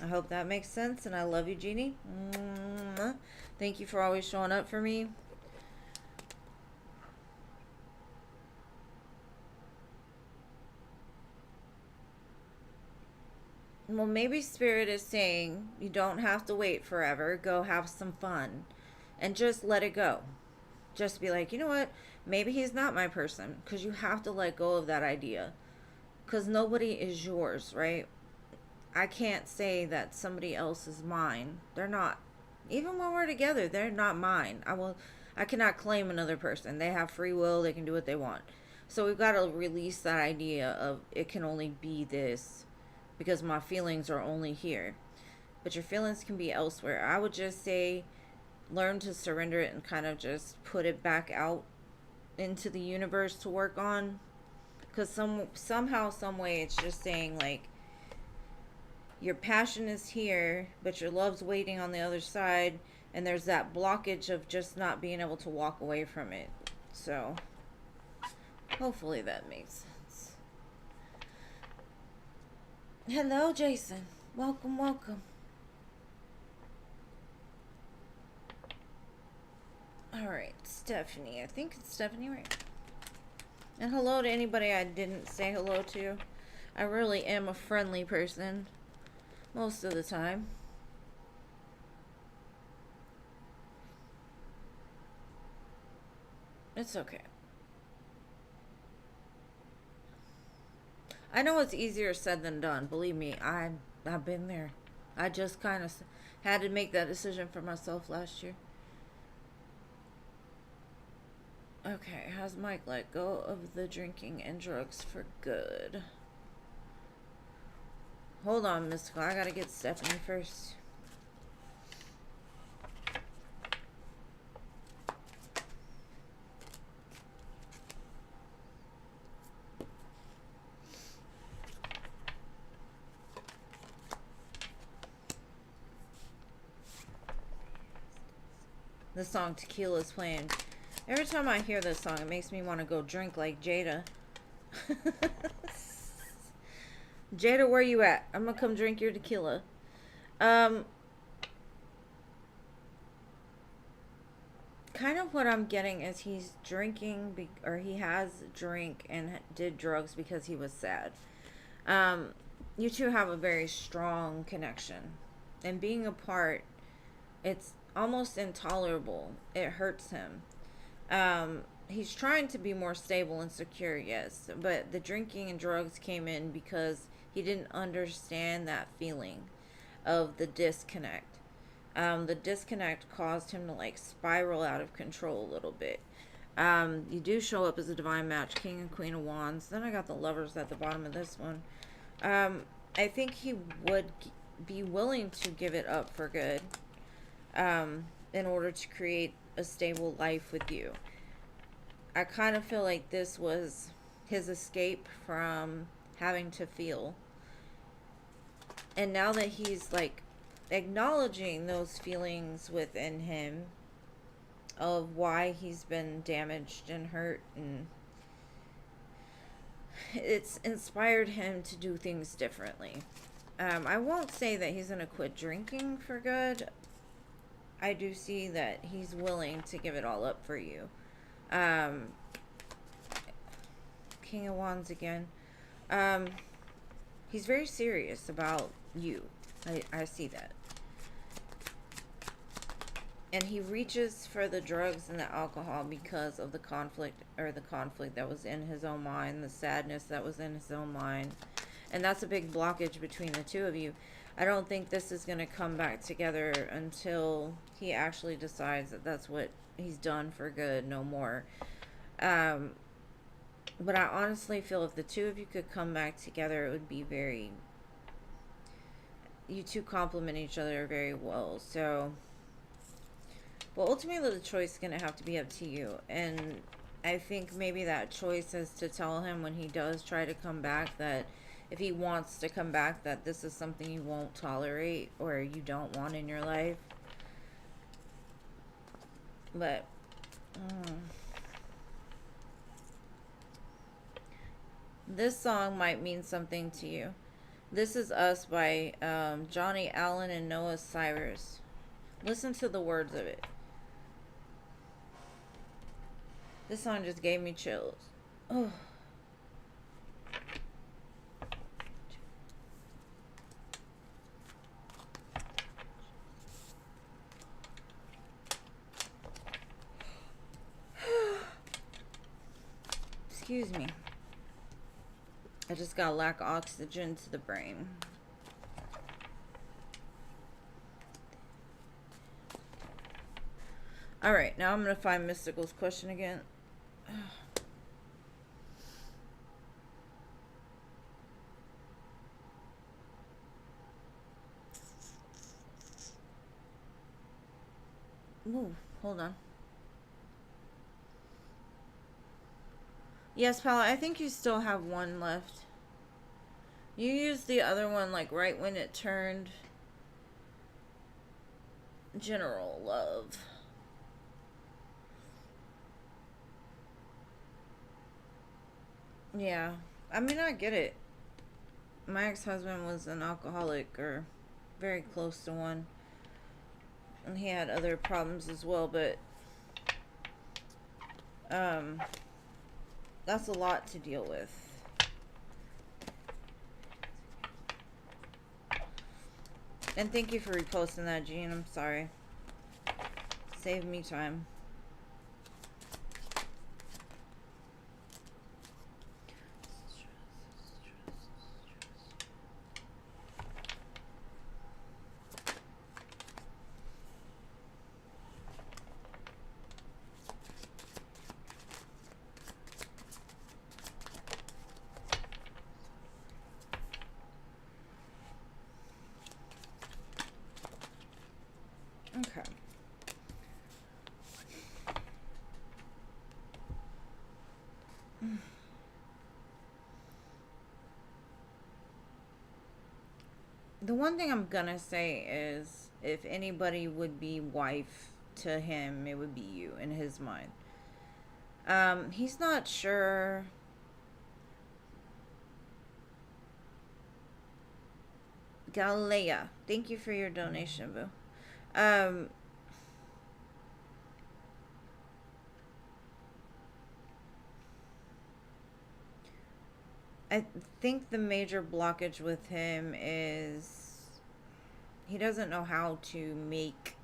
I hope that makes sense, and I love you, Jeannie. Thank you for always showing up for me. Well, maybe Spirit is saying you don't have to wait forever. Go have some fun and just let it go. Just be like, you know what? Maybe he's not my person, because you have to let go of that idea, because nobody is yours, right? I can't say that somebody else is mine. They're not. Even when we're together, they're not mine. I cannot claim another person. They have free will. They can do what they want. So we've got to release that idea of it can only be this, because my feelings are only here. But your feelings can be elsewhere. I would just say learn to surrender it and kind of just put it back out into the universe to work on. Because somehow, some way, it's just saying like, your passion is here, but your love's waiting on the other side, and there's that blockage of just not being able to walk away from it. So hopefully that makes sense. Hello, Jason. Welcome, welcome. Alright, Stephanie. I think it's Stephanie, right? And hello to anybody I didn't say hello to. I really am a friendly person most of the time. It's okay. I know it's easier said than done. Believe me, I've been there. I just kind of had to make that decision for myself last year. Okay, has Mike let go of the drinking and drugs for good? Hold on, Mystical. I gotta get Stephanie first. The song Tequila is playing. Every time I hear this song, it makes me want to go drink like Jada. Jada, where you at? I'm gonna come drink your tequila. Kind of what I'm getting is he's drinking, or he has drink and did drugs because he was sad. You two have a very strong connection, and being apart, it's almost intolerable. It hurts him. He's trying to be more stable and secure, yes, but the drinking and drugs came in because he didn't understand that feeling of the disconnect. The disconnect caused him to like spiral out of control a little bit. You do show up as a divine match, King and Queen of Wands. Then I got the Lovers at the bottom of this one. I think he would be willing to give it up for good, in order to create a stable life with you. I kind of feel like this was his escape from having to feel. And now that he's like acknowledging those feelings within him of why he's been damaged and hurt, and it's inspired him to do things differently. I won't say that he's going to quit drinking for good. I do see that he's willing to give it all up for you. King of Wands again. He's very serious about you. I see that. And he reaches for the drugs and the alcohol because of the conflict that was in his own mind, the sadness that was in his own mind. And that's a big blockage between the two of you. I don't think this is going to come back together until he actually decides that that's what he's done for good, no more. But I honestly feel if the two of you could come back together, it would be very... You two complement each other very well. So, but ultimately the choice is going to have to be up to you. And I think maybe that choice is to tell him when he does try to come back that if he wants to come back, that this is something you won't tolerate or you don't want in your life. But this song might mean something to you. This is Us by Johnny Allen and Noah Cyrus. Listen to the words of it. This song just gave me chills. Oh. Excuse me. I just got lack oxygen to the brain. Alright, now I'm going to find Mystical's question again. Ooh, hold on. Yes, Paula, I think you still have one left. You used the other one like right when it turned general love. Yeah, I mean, I get it. My ex-husband was an alcoholic, or very close to one. And he had other problems as well, but that's a lot to deal with. And thank you for reposting that, Jean. I'm sorry. Saved me time. Okay. The one thing I'm gonna say is if anybody would be wife to him, it would be you in his mind. He's not sure. Galilea, thank you for your donation, boo. Um, I think the major blockage with him is he doesn't know how to make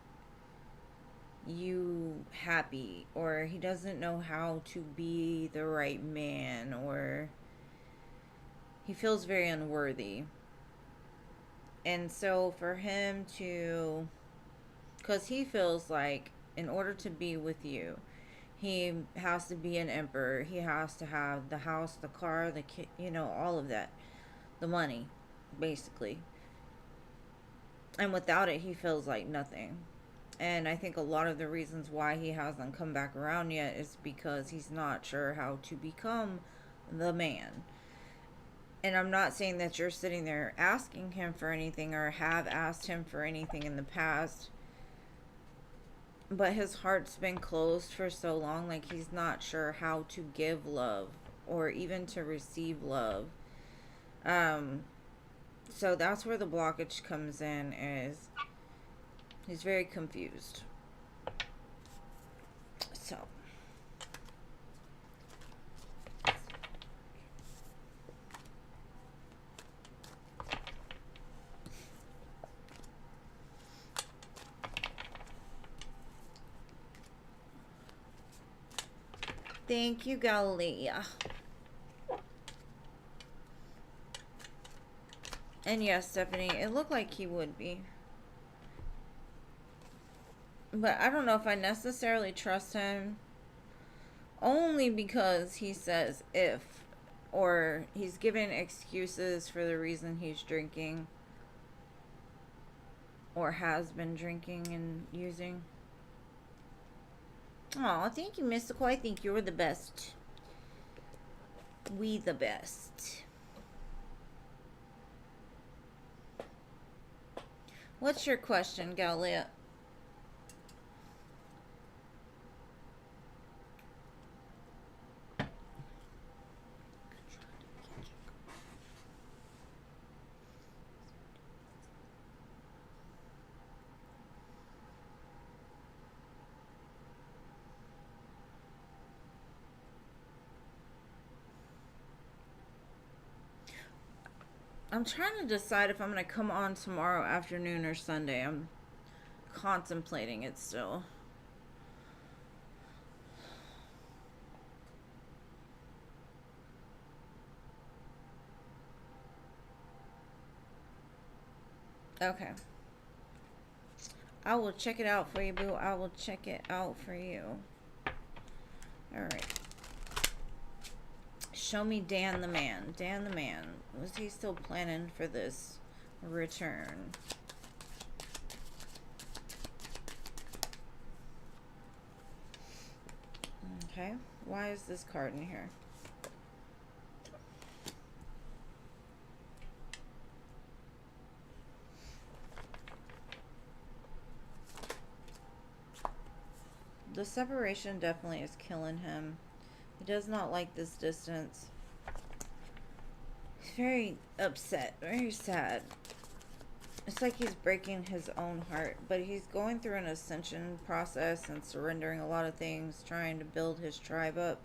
you happy, or he doesn't know how to be the right man, or he feels very unworthy. And so for him to, because he feels like in order to be with you, he has to be an emperor. He has to have the house, the car, the kid, all of that, the money, basically. And without it, he feels like nothing. And I think a lot of the reasons why he hasn't come back around yet is because he's not sure how to become the man. And I'm not saying that you're sitting there asking him for anything or have asked him for anything in the past, but his heart's been closed for so long, like he's not sure how to give love or even to receive love. So that's where the blockage comes in, is he's very confused. So thank you, Galilea. And yes, Stephanie, it looked like he would be. But I don't know if I necessarily trust him. Only because he says if. Or he's giving excuses for the reason he's drinking. Or has been drinking and using. Aw, thank you, Mystical. I think you're the best. We the best. What's your question, Galilea? I'm trying to decide if I'm going to come on tomorrow afternoon or Sunday. I'm contemplating it still. Okay. I will check it out for you, boo. I will check it out for you. Alright. Show me Dan the man. Dan the man. Was he still planning for this return? Okay. Why is this card in here? The separation definitely is killing him. He does not like this distance. He's very upset, very sad. It's like he's breaking his own heart, but he's going through an ascension process and surrendering a lot of things, trying to build his tribe up.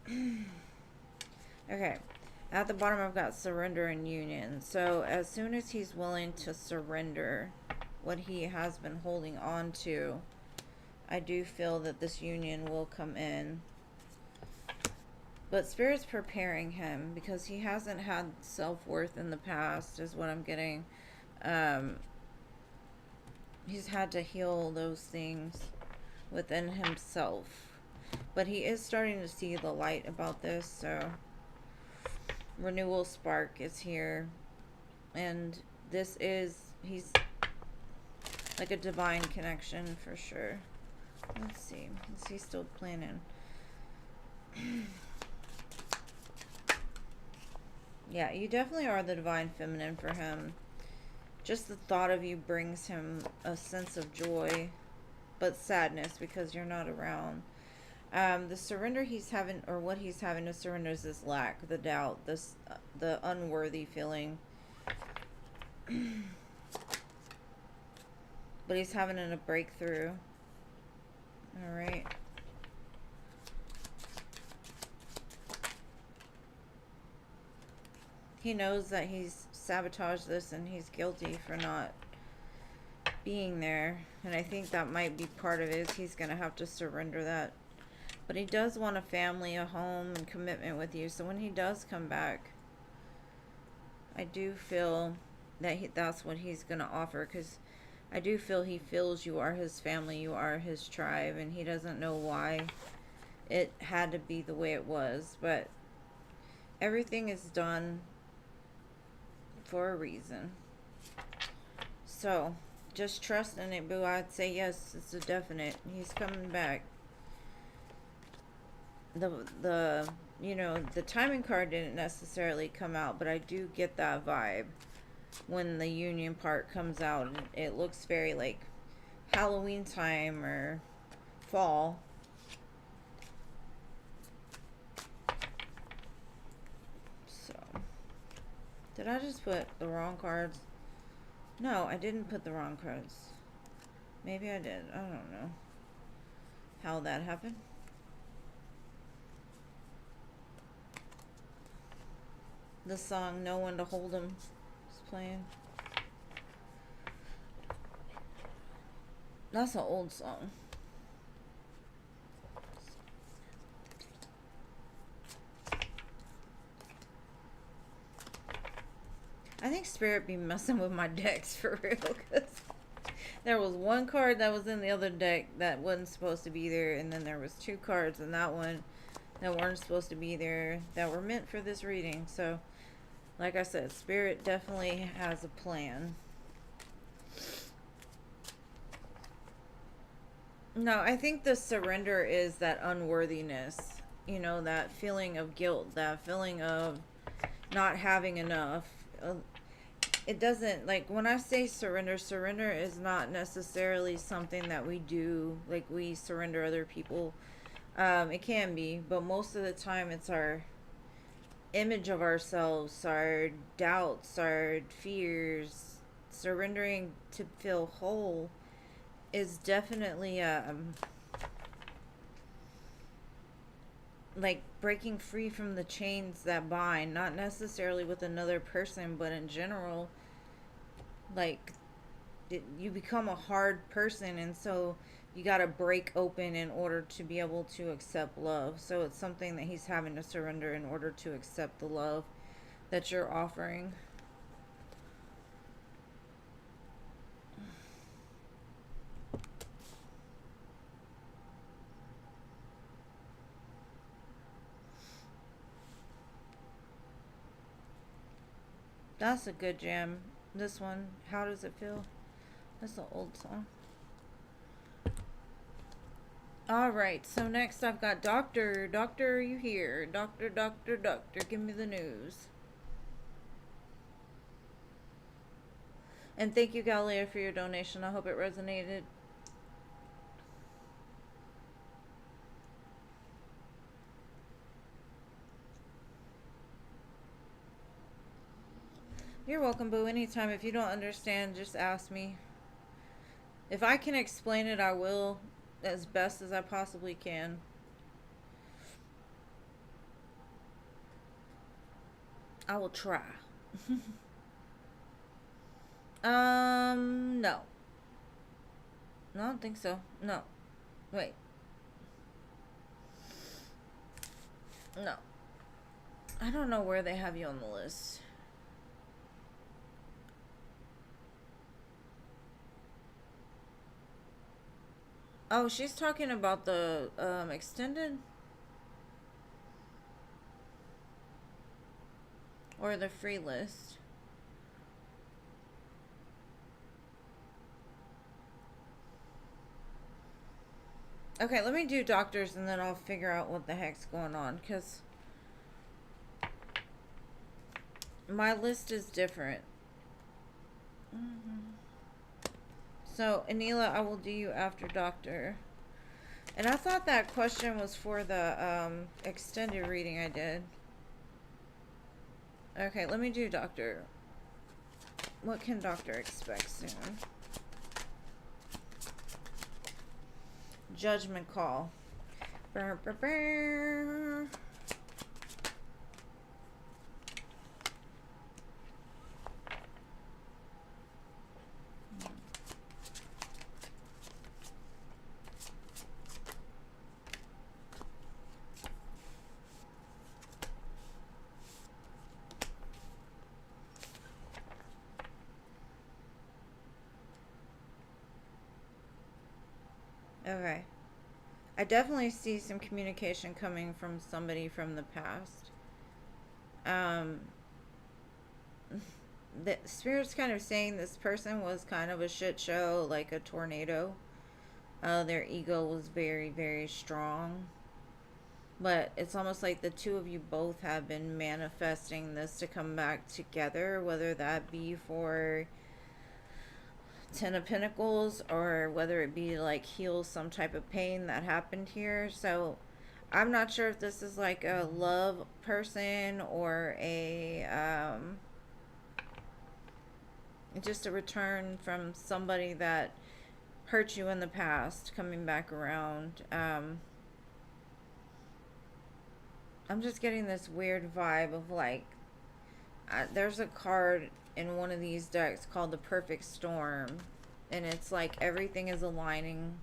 Okay. At the bottom, I've got surrender and union. So as soon as he's willing to surrender what he has been holding on to, I do feel that this union will come in. But Spirit's preparing him because he hasn't had self-worth in the past, is what I'm getting. He's had to heal those things within himself. But he is starting to see the light about this, so renewal spark is here. And this is, he's Like a divine connection for sure. Let's see. Is he still planning? Yeah, you definitely are the divine feminine for him. Just the thought of you brings him a sense of joy, but sadness because you're not around. The surrender he's having, or what he's having to surrender, is this lack, the doubt, this the unworthy feeling. But he's having a breakthrough. All right. He knows that he's sabotaged this and he's guilty for not being there. And I think that might be part of it. He's going to have to surrender that. But he does want a family, a home, and commitment with you. So when he does come back, I do feel that that's what he's going to offer. Because I do feel he feels you are his family, you are his tribe. And he doesn't know why it had to be the way it was. But everything is done for a reason. So just trust in it, boo. I'd say yes, it's a definite. He's coming back. The you know, the timing card didn't necessarily come out, but I do get that vibe when the union part comes out. It looks very like Halloween time or fall. So did I just put the wrong cards? No, I didn't put the wrong cards. Maybe I did. I don't know how that happened. The song "No One to Hold 'Em" is playing. That's an old song. I think Spirit be messing with my decks for real, because there was one card that was in the other deck that wasn't supposed to be there, and then there was two cards in that one that weren't supposed to be there that were meant for this reading. So like I said, Spirit definitely has a plan. No, I think the surrender is that unworthiness. You know, that feeling of guilt, that feeling of not having enough. It doesn't, like, when I say surrender, surrender is not necessarily something that we do, like we surrender other people. It can be, but most of the time it's our image of ourselves, our doubts, our fears. Surrendering to feel whole is definitely like breaking free from the chains that bind, not necessarily with another person, but in general. Like, you become a hard person, and so you got to break open in order to be able to accept love. So it's something that he's having to surrender in order to accept the love that you're offering. That's a good jam. This one, How Does It Feel? That's an old song. Alright, so next I've got Doctor. Doctor, are you here? Doctor, doctor, doctor, give me the news. And thank you, Galileo, for your donation. I hope it resonated. You're welcome, boo. Anytime. If you don't understand, just ask me. If I can explain it, I will, as best as I possibly can. I will try. No. No, I don't think so. No. Wait. No. I don't know where they have you on the list. Oh, she's talking about the extended? Or the free list? Okay, let me do doctors and then I'll figure out what the heck's going on, because my list is different. So, Anila, I will do you after doctor. And I thought that question was for the extended reading I did. Okay, let me do doctor. What can doctor expect soon? Judgment call. Burr, burr, burr. Okay. I definitely see some communication coming from somebody from the past. Um, the spirit's kind of saying this person was kind of a shit show, like a tornado. Their ego was very, very strong. But it's almost like the two of you both have been manifesting this to come back together, whether that be for Ten of Pentacles or whether it be like heal some type of pain that happened here. So I'm not sure if this is like a love person or a just a return from somebody that hurt you in the past coming back around. I'm just getting this weird vibe of like there's a card in one of these decks called the Perfect Storm, and it's like everything is aligning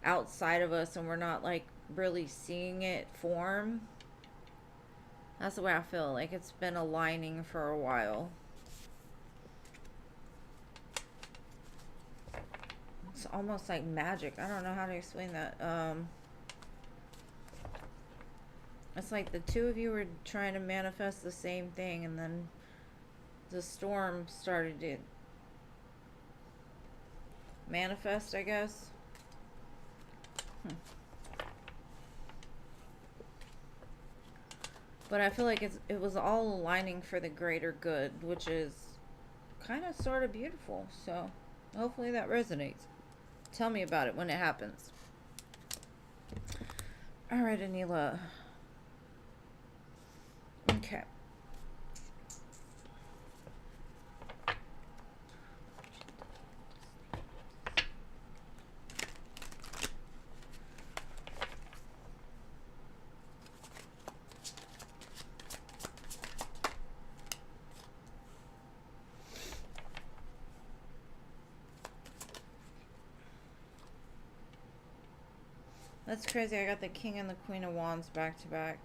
outside of us and we're not like really seeing it form. That's the way I feel, like it's been aligning for a while. It's almost like magic. I don't know how to explain that. It's like the two of you were trying to manifest the same thing, and then the storm started to manifest, I guess. But I feel like it was all aligning for the greater good, which is kind of sort of beautiful. So hopefully that resonates. Tell me about it when it happens. All right, Anila. Okay. That's crazy. I got the King and the Queen of Wands back to back.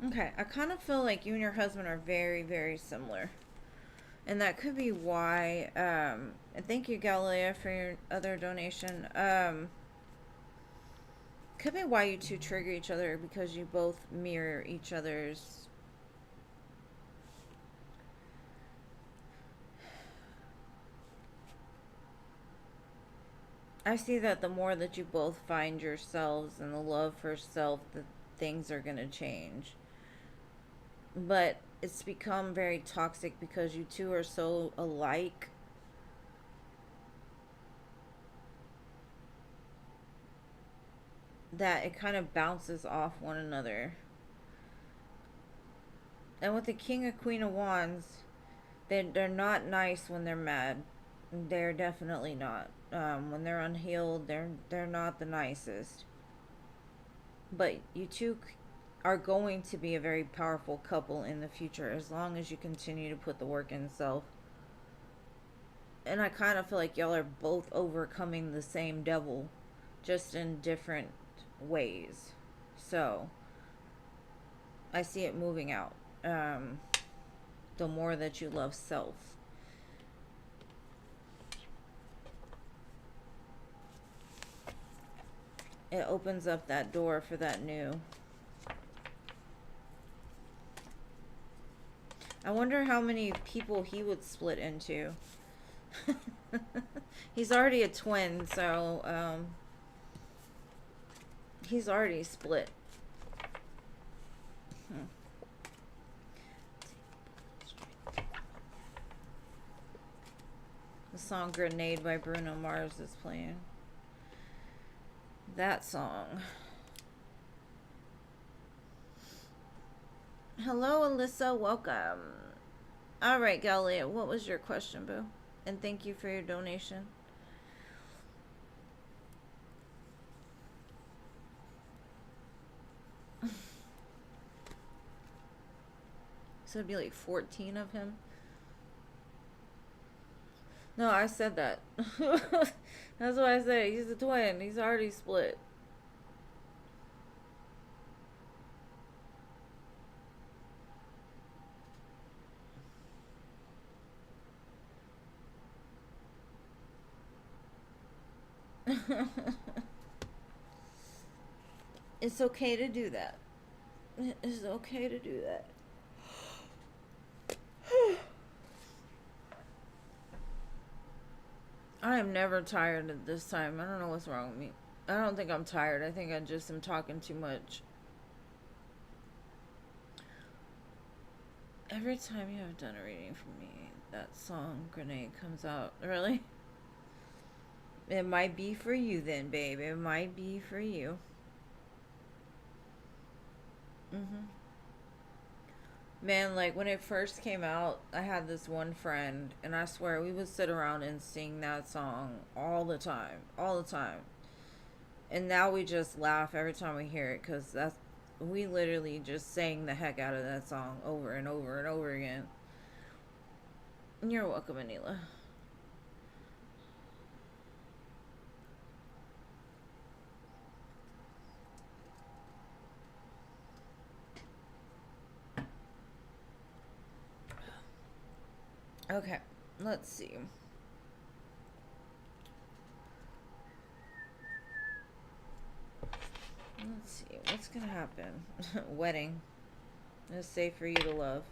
Okay, I kind of feel like you and your husband are very, very similar. And that could be why, and thank you, Galilea, for your other donation. Could be why you two trigger each other, because you both mirror each other's. I see that the more that you both find yourselves and the love for self, the things are going to change. But it's become very toxic because you two are so alike. That it kind of bounces off one another. And with the King and Queen of Wands, they're not nice when they're mad. They're definitely not. When they're unhealed, they're not the nicest. But you two are going to be a very powerful couple in the future as long as you continue to put the work in self. And I kind of feel like y'all are both overcoming the same devil, just in different ways. So I see it moving out. The more that you love self. It opens up that door for that new. I wonder how many people he would split into. He's already a twin, so he's already split. The song Grenade by Bruno Mars is playing. That song. Hello, Alyssa. Welcome. All right, Galia, what was your question, boo? And thank you for your donation. So it'd be like 14 of him. No, I said that. That's what I said. He's a twin. He's already split. It's okay to do that. It's okay to do that. I am never tired at this time. I don't know what's wrong with me. I don't think I'm tired. I think I just am talking too much. Every time you have done a reading for me, that song Grenade comes out. Really? It might be for you then, babe. It might be for you. Man, like when it first came out, I had this one friend, and I swear we would sit around and sing that song all the time. All the time. And now we just laugh every time we hear it, because we literally just sang the heck out of that song over and over and over again. You're welcome, Anila. Okay, let's see. Let's see, what's gonna happen? Wedding. It's safe for you to love.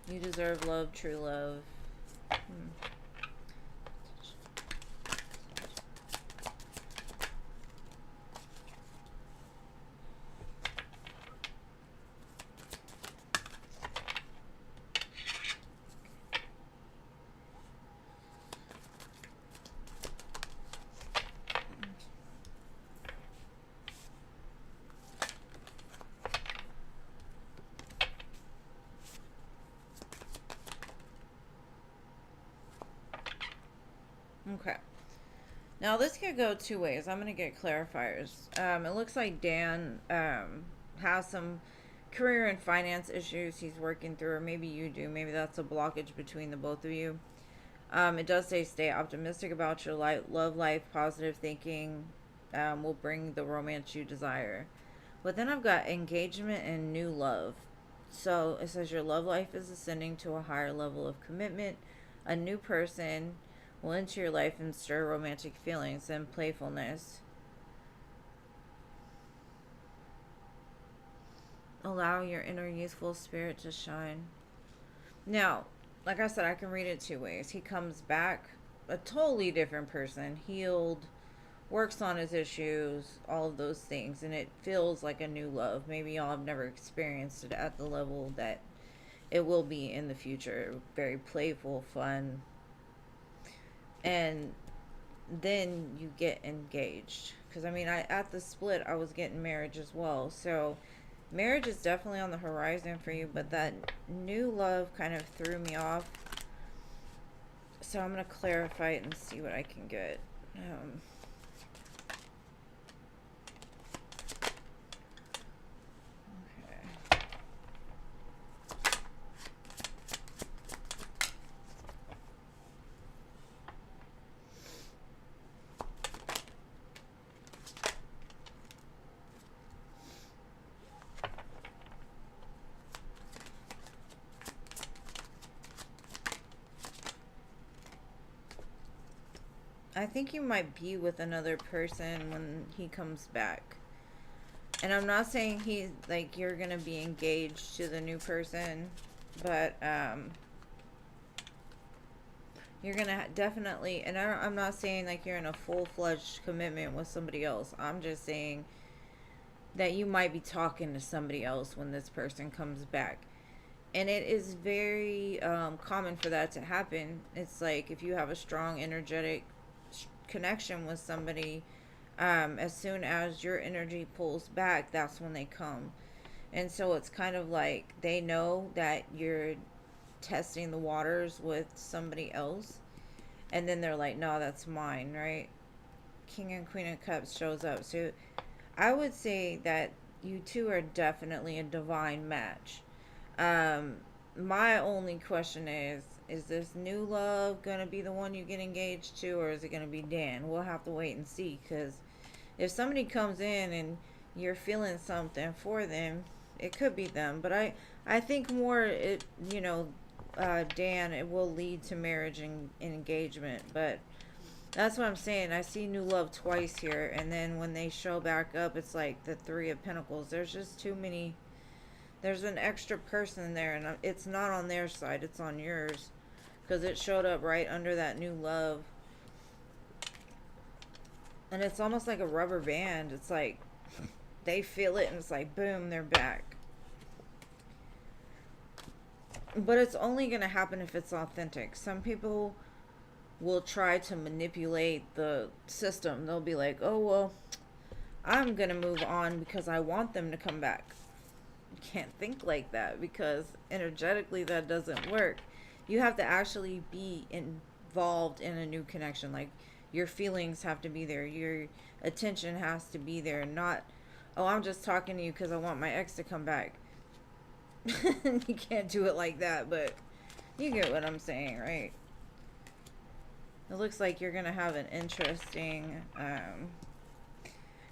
You deserve love, true love. Okay. Now this could go two ways. I'm going to get clarifiers. It looks like Dan has some career and finance issues he's working through, or maybe you do. Maybe that's a blockage between the both of you. It does say stay optimistic about your love life. Positive thinking will bring the romance you desire. But then I've got engagement and new love. So it says your love life is ascending to a higher level of commitment. A new person will enter your life and stir romantic feelings and playfulness. Allow your inner youthful spirit to shine. Now, like I said, I can read it two ways. He comes back a totally different person, healed, works on his issues, all of those things, and it feels like a new love. Maybe y'all have never experienced it at the level that it will be in the future. Very playful, fun. And then you get engaged. Because, I mean, at the split, I was getting marriage as well. So, marriage is definitely on the horizon for you. But that new love kind of threw me off. So, I'm going to clarify it and see what I can get. I think you might be with another person when he comes back. And I'm not saying he's like you're gonna be engaged to the new person, but you're gonna definitely. And I'm not saying like you're in a full-fledged commitment with somebody else. I'm just saying that you might be talking to somebody else when this person comes back. And it is very common for that to happen. It's like if you have a strong energetic connection with somebody, as soon as your energy pulls back, that's when they come. And so it's kind of like they know that you're testing the waters with somebody else, and then they're like, no, that's mine, right? King and Queen of Cups shows up. So I would say that you two are definitely a divine match. Um, my only question is this new love going to be the one you get engaged to, or is it going to be Dan? We'll have to wait and see, because if somebody comes in and you're feeling something for them, it could be them. But I think more, Dan, it will lead to marriage and engagement. But that's what I'm saying. I see new love twice here, and then when they show back up, it's like the Three of Pentacles. There's just too many. There's an extra person there, and it's not on their side, it's on yours, because it showed up right under that new love. And it's almost like a rubber band. It's like they feel it, and it's like boom, they're back. But it's only going to happen if it's authentic. Some people will try to manipulate the system. They'll be like, oh, well, I'm going to move on because I want them to come back. You can't think like that, because energetically that doesn't work. You have to actually be involved in a new connection. Like, your feelings have to be there. Your attention has to be there. Not, oh, I'm just talking to you because I want my ex to come back. You can't do it like that, but you get what I'm saying, right? It looks like you're going to have an interesting,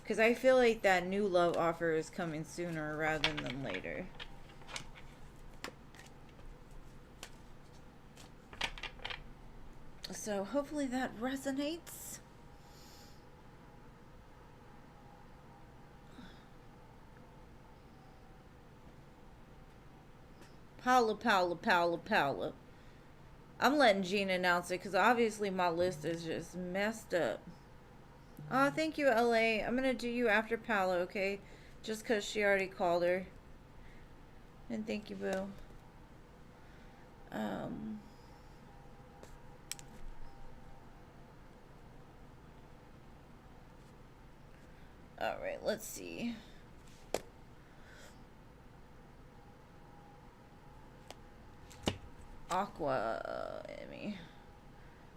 because I feel like that new love offer is coming sooner rather than later. So hopefully that resonates. Paula, Paula, Paula, Paula. I'm letting Jean announce it because obviously my list is just messed up. Oh, thank you, LA. I'm going to do you after Paula, okay? Just because she already called her. And thank you, Boo. Alright, let's see. Aqua, Emmy.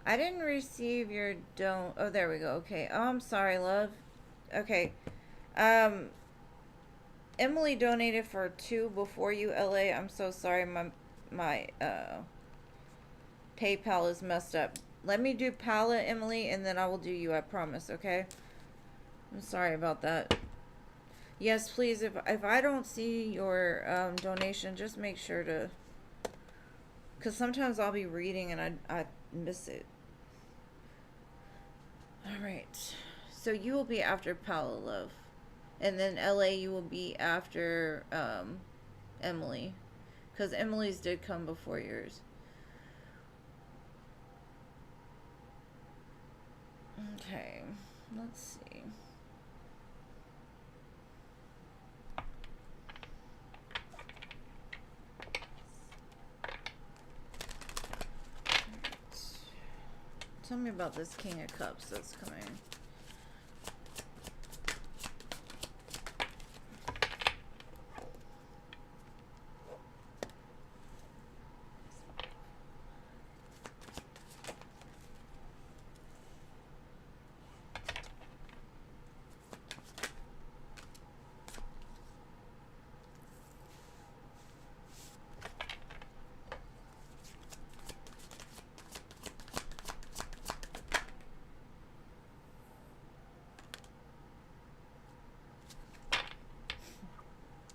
I didn't receive your don't. Oh, there we go. Okay. Oh, I'm sorry, love. Okay. Emily donated for 2 before you, LA. I'm so sorry. My PayPal is messed up. Let me do Paula, Emily, and then I will do you. I promise. Okay. I'm sorry about that. Yes, please. If I don't see your donation, just make sure to. Because sometimes I'll be reading and I miss it. Alright. So you will be after Paula, love. And then LA, you will be after Emily. Because Emily's did come before yours. Okay. Let's see. Tell me about this King of Cups that's coming.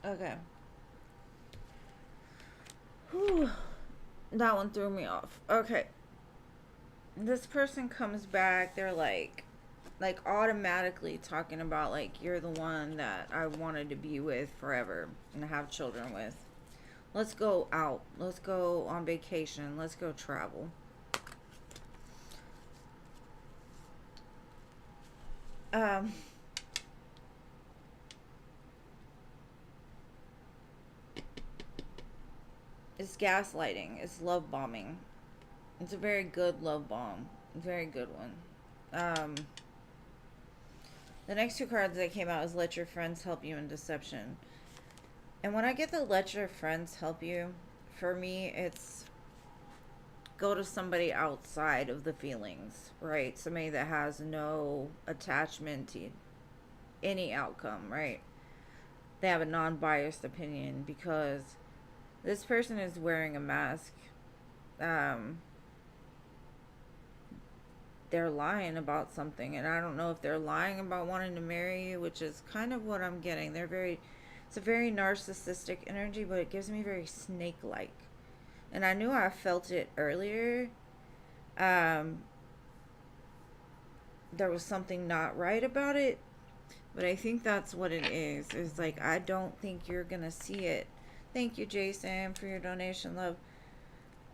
Okay. Whew. That one threw me off. Okay. This person comes back, they're like automatically talking about like you're the one that I wanted to be with forever and have children with. Let's go out. Let's go on vacation. Let's go travel. Um it's gaslighting. It's love bombing. It's a very good love bomb. Very good one. The next two cards that came out is let your friends help you in deception. And when I get the let your friends help you, for me, it's go to somebody outside of the feelings, right? Somebody that has no attachment to any outcome, right? They have a non biased opinion because this person is wearing a mask. Um, they're lying about something, and I don't know if they're lying about wanting to marry you, which is kind of what I'm getting. It's a very narcissistic energy, but it gives me very snake like. And I knew I felt it earlier. Um, there was something not right about it, but I think that's what it is. Is like, I don't think you're gonna see it. Thank you, Jason, for your donation, love.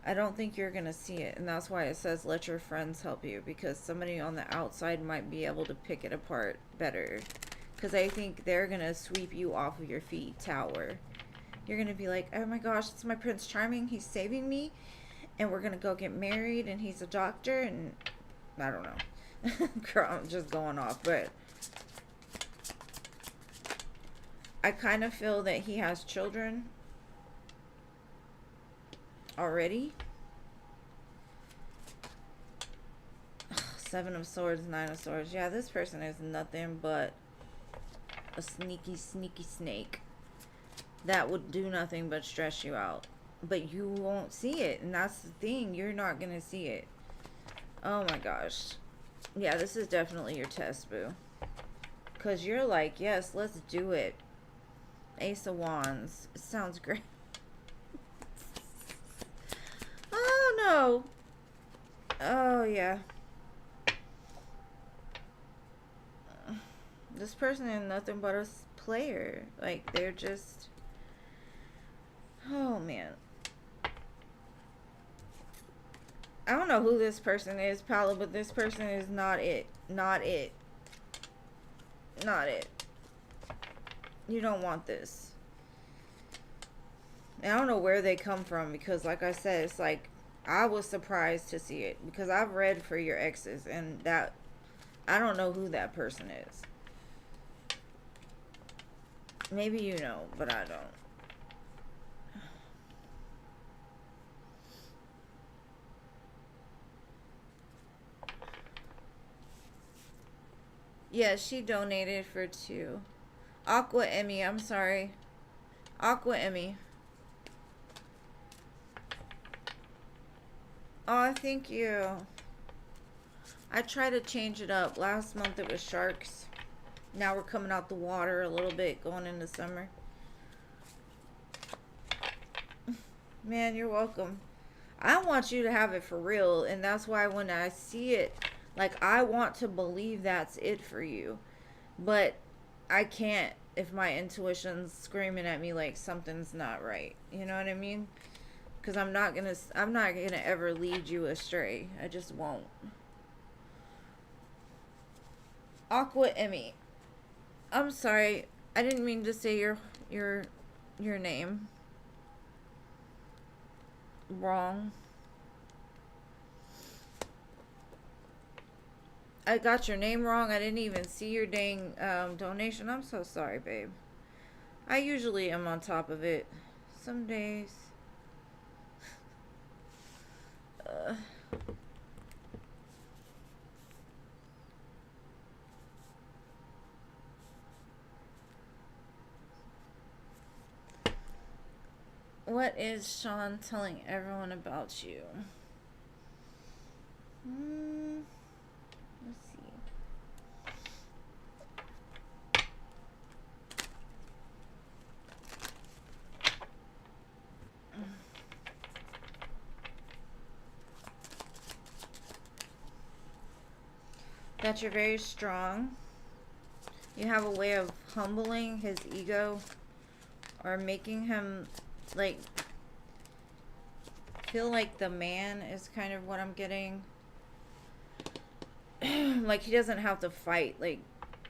I don't think you're gonna see it, and that's why it says let your friends help you, because somebody on the outside might be able to pick it apart better. Because I think they're gonna sweep you off of your feet tower. You're gonna be like, oh my gosh, it's my Prince Charming, he's saving me, and we're gonna go get married, and he's a doctor, and I don't know. Girl, I'm just going off, but I kind of feel that he has children already. Seven of Swords, Nine of Swords. Yeah, this person is nothing but a sneaky, sneaky snake that would do nothing but stress you out. But you won't see it, and that's the thing. You're not going to see it. Oh my gosh. Yeah, this is definitely your test, boo. Because you're like, yes, let's do it. Ace of Wands. It sounds great. Oh, no. Oh, yeah. This person is nothing but a player. Like, they're just... Oh, man. I don't know who this person is, Paula, but this person is not it. Not it. Not it. You don't want this. And I don't know where they come from, because like I said, it's like I was surprised to see it, because I've read for your exes, and that I don't know who that person is. Maybe you know, but I don't. Yeah, she donated for 2. Aqua Emmy, I'm sorry. Aqua Emmy. Oh, thank you. I try to change it up. Last month it was sharks. Now we're coming out the water a little bit, going into summer. Man, you're welcome. I want you to have it for real, and that's why when I see it, like, I want to believe that's it for you. But I can't if my intuition's screaming at me like something's not right. You know what I mean? Because I'm not gonna ever lead you astray. I just won't. Aqua Emmy. I'm sorry. I didn't mean to say your name wrong. I got your name wrong. I didn't even see your dang donation. I'm so sorry, babe. I usually am on top of it. Some days. What is Sean telling everyone about you? Let's see. that you're very strong. You have a way of humbling his ego or making him like feel like the man is kind of what I'm getting. Like he doesn't have to fight. Like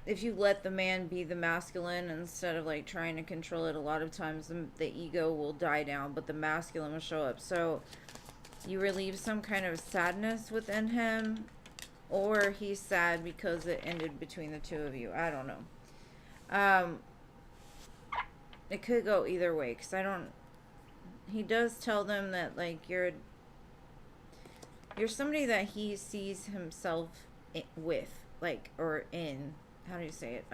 if you let the man be the masculine instead of like trying to control it, a lot of times the ego will die down, but the masculine will show up. So you relieve some kind of sadness within him, or he's sad because it ended between the two of you. I don't know. It could go either way, because I don't. He does tell them that like you're somebody that he sees himself with, like, or in. How do you say it?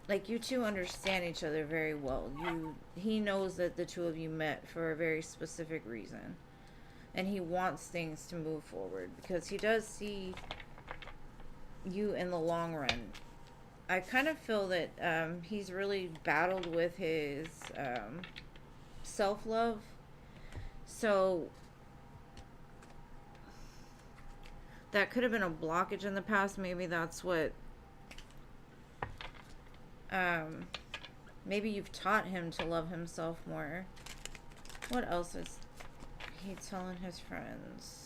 Like you two understand each other very well. He knows that the two of you met for a very specific reason, and he wants things to move forward because he does see you in the long run. I kind of feel that he's really battled with his self-love. So that could have been a blockage in the past. Maybe that's what maybe you've taught him to love himself more. What else is he telling his friends?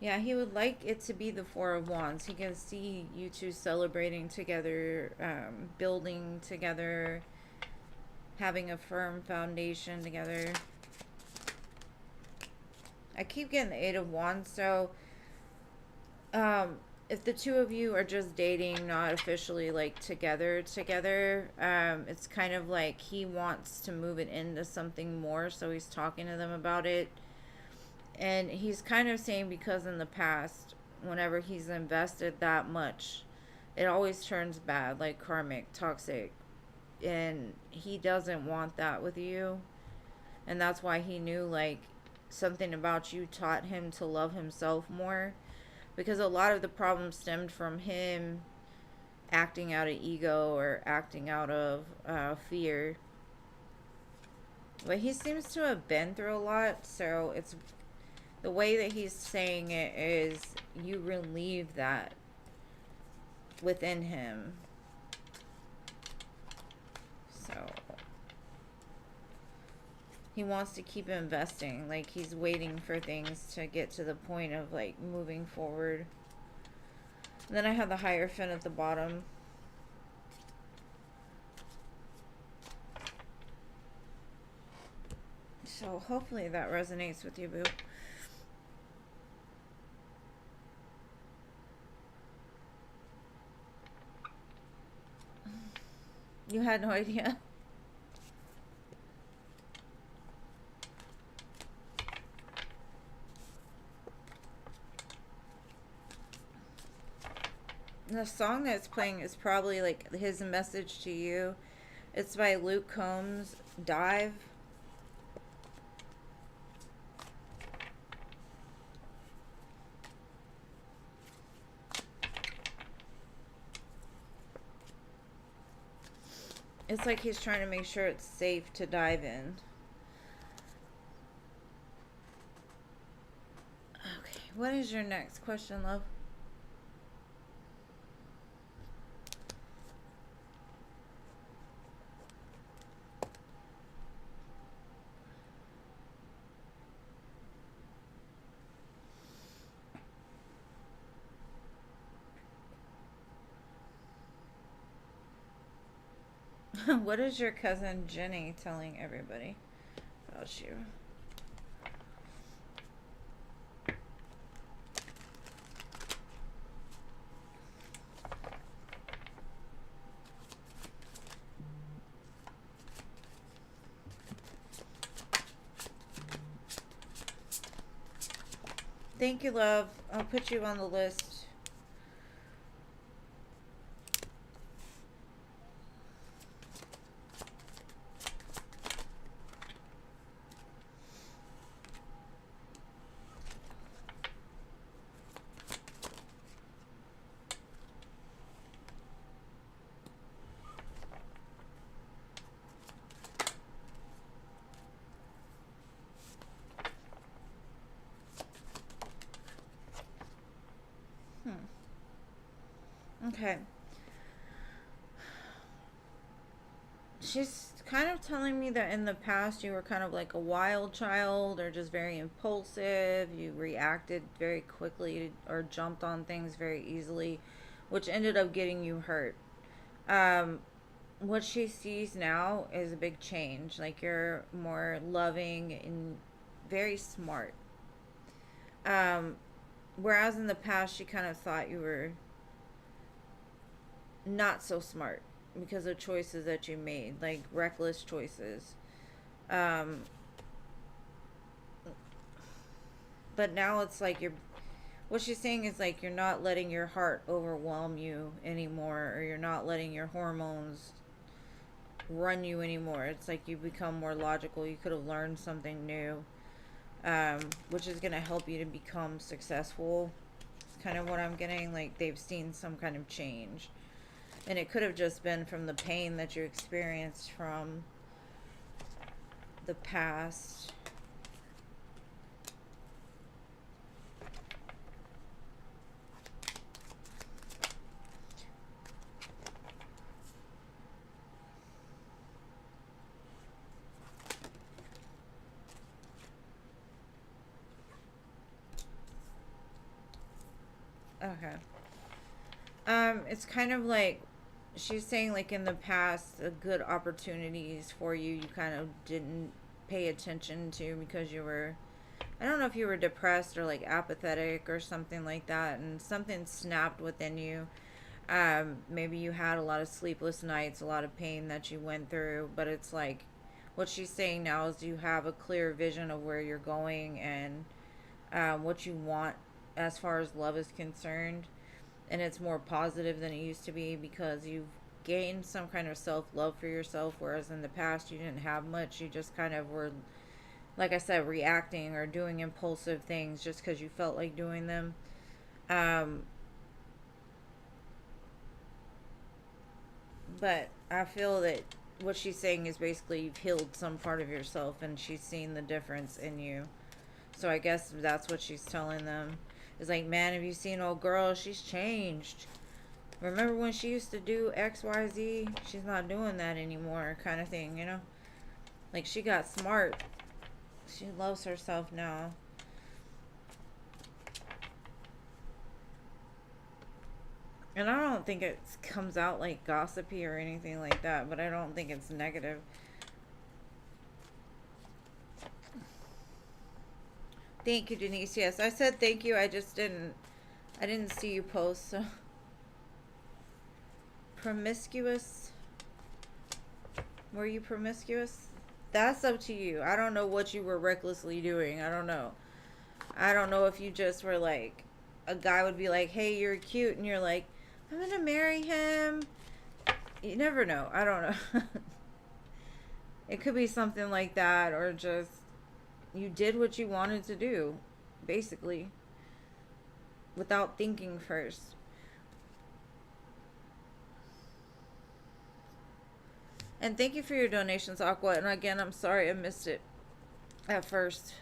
Yeah, he would like it to be the Four of Wands. He can see you two celebrating together, building together, having a firm foundation together. I keep getting the Eight of Wands, so if the two of you are just dating, not officially like together, it's kind of like he wants to move it into something more, so he's talking to them about it. And he's kind of saying because in the past, whenever he's invested that much, it always turns bad, like karmic, toxic. And he doesn't want that with you. And that's why he knew, like, something about you taught him to love himself more. Because a lot of the problems stemmed from him acting out of ego or acting out of fear. But he seems to have been through a lot, so it's the way that he's saying it is you relieve that within him. So he wants to keep investing. Like he's waiting for things to get to the point of like moving forward. And then I have the Hierophant at the bottom. So hopefully that resonates with you, boo. You had no idea? The song that's playing is probably like his message to you. It's by Luke Combs, Dive. It's like he's trying to make sure it's safe to dive in. Okay, what is your next question, love? What is your cousin Jenny telling everybody about you? Thank you, love. I'll put you on the list. Okay. She's kind of telling me that in the past you were kind of like a wild child or just very impulsive. You reacted very quickly or jumped on things very easily, which ended up getting you hurt. Um, what she sees now is a big change. Like you're more loving and very smart. Um, whereas in the past she kind of thought you were not so smart because of choices that you made, like reckless choices. Um, but now it's like you're, what she's saying is like you're not letting your heart overwhelm you anymore, or you're not letting your hormones run you anymore. It's like you become more logical. You could have learned something new, which is going to help you to become successful. It's kind of what I'm getting. Like they've seen some kind of change. And it could have just been from the pain that you experienced from the past. Okay. It's kind of like she's saying like in the past, the good opportunities for you, you kind of didn't pay attention to because you were, I don't know if you were depressed or like apathetic or something like that, and something snapped within you. Maybe you had a lot of sleepless nights, a lot of pain that you went through, but it's like what she's saying now is you have a clear vision of where you're going and what you want as far as love is concerned, and it's more positive than it used to be because you've gained some kind of self love for yourself, whereas in the past you didn't have much. You just kind of were, like I said, reacting or doing impulsive things just because you felt like doing them. Um, but I feel that what she's saying is basically you've healed some part of yourself and she's seen the difference in you. So I guess that's what she's telling them. It's like, man, have you seen old girl? She's changed. Remember when she used to do XYZ? She's not doing that anymore, kind of thing, you know? Like, she got smart. She loves herself now. And I don't think it comes out like gossipy or anything like that, but I don't think it's negative. Thank you, Denise. Yes, I said thank you. I didn't see you post. So promiscuous. Were you promiscuous? That's up to you. I don't know what you were recklessly doing. I don't know. I don't know if you just were like, a guy would be like, hey, you're cute. And you're like, I'm going to marry him. You never know. I don't know. It could be something like that, or just you did what you wanted to do, basically, without thinking first. And thank you for your donations, Aqua. And again, I'm sorry I missed it at first.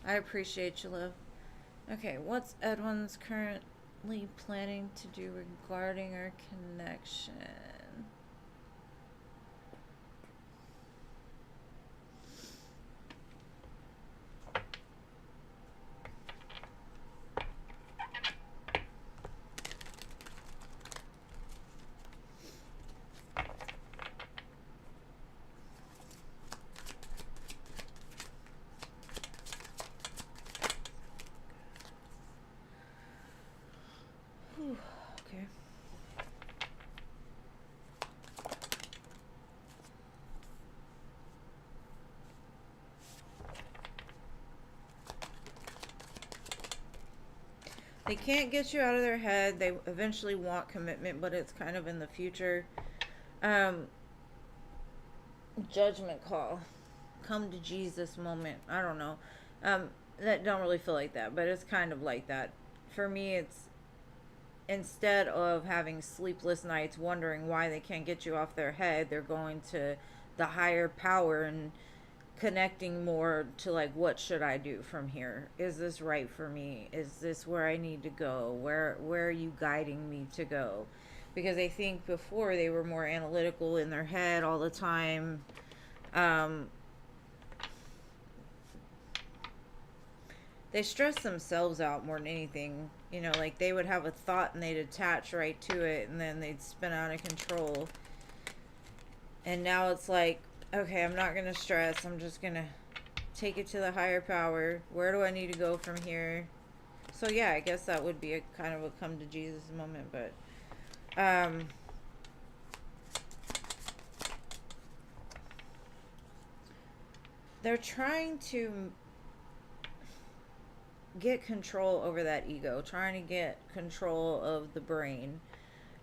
I appreciate you, love. Okay, what's Edwin's currently planning to do regarding our connection? Okay. They can't get you out of their head. They eventually want commitment, but it's kind of in the future. Um, Judgment call. Come to Jesus moment. I don't know. That don't really feel like that, but it's kind of like that. For me, it's instead of having sleepless nights wondering why they can't get you off their head, they're going to the higher power and connecting more to like, what should I do from here? Is this right for me? Is this where I need to go? Where are you guiding me to go? Because I think before they were more analytical in their head all the time. um they stress themselves out more than anything. You know, like they would have a thought and they'd attach right to it, and then they'd spin out of control. And now it's like, okay, I'm not gonna stress. I'm just gonna take it to the higher power. Where do I need to go from here? So yeah, I guess that would be a kind of a come to Jesus moment. But they're trying to get control over that ego, trying to get control of the brain.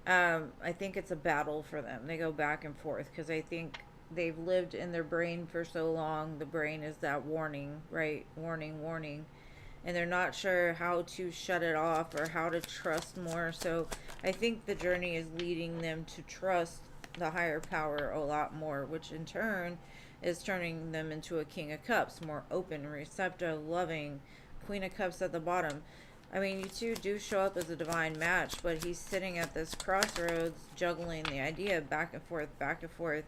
I think it's a battle for them. They go back and forth because I think they've lived in their brain for so long. The brain is that warning, right? Warning, warning. And they're not sure how to shut it off or how to trust more. So I think the journey is leading them to trust the higher power a lot more, which in turn is turning them into a King of Cups, more open, receptive, loving. Queen of Cups at the bottom. I mean, you two do show up as a divine match, but he's sitting at this crossroads, juggling the idea back and forth, back and forth.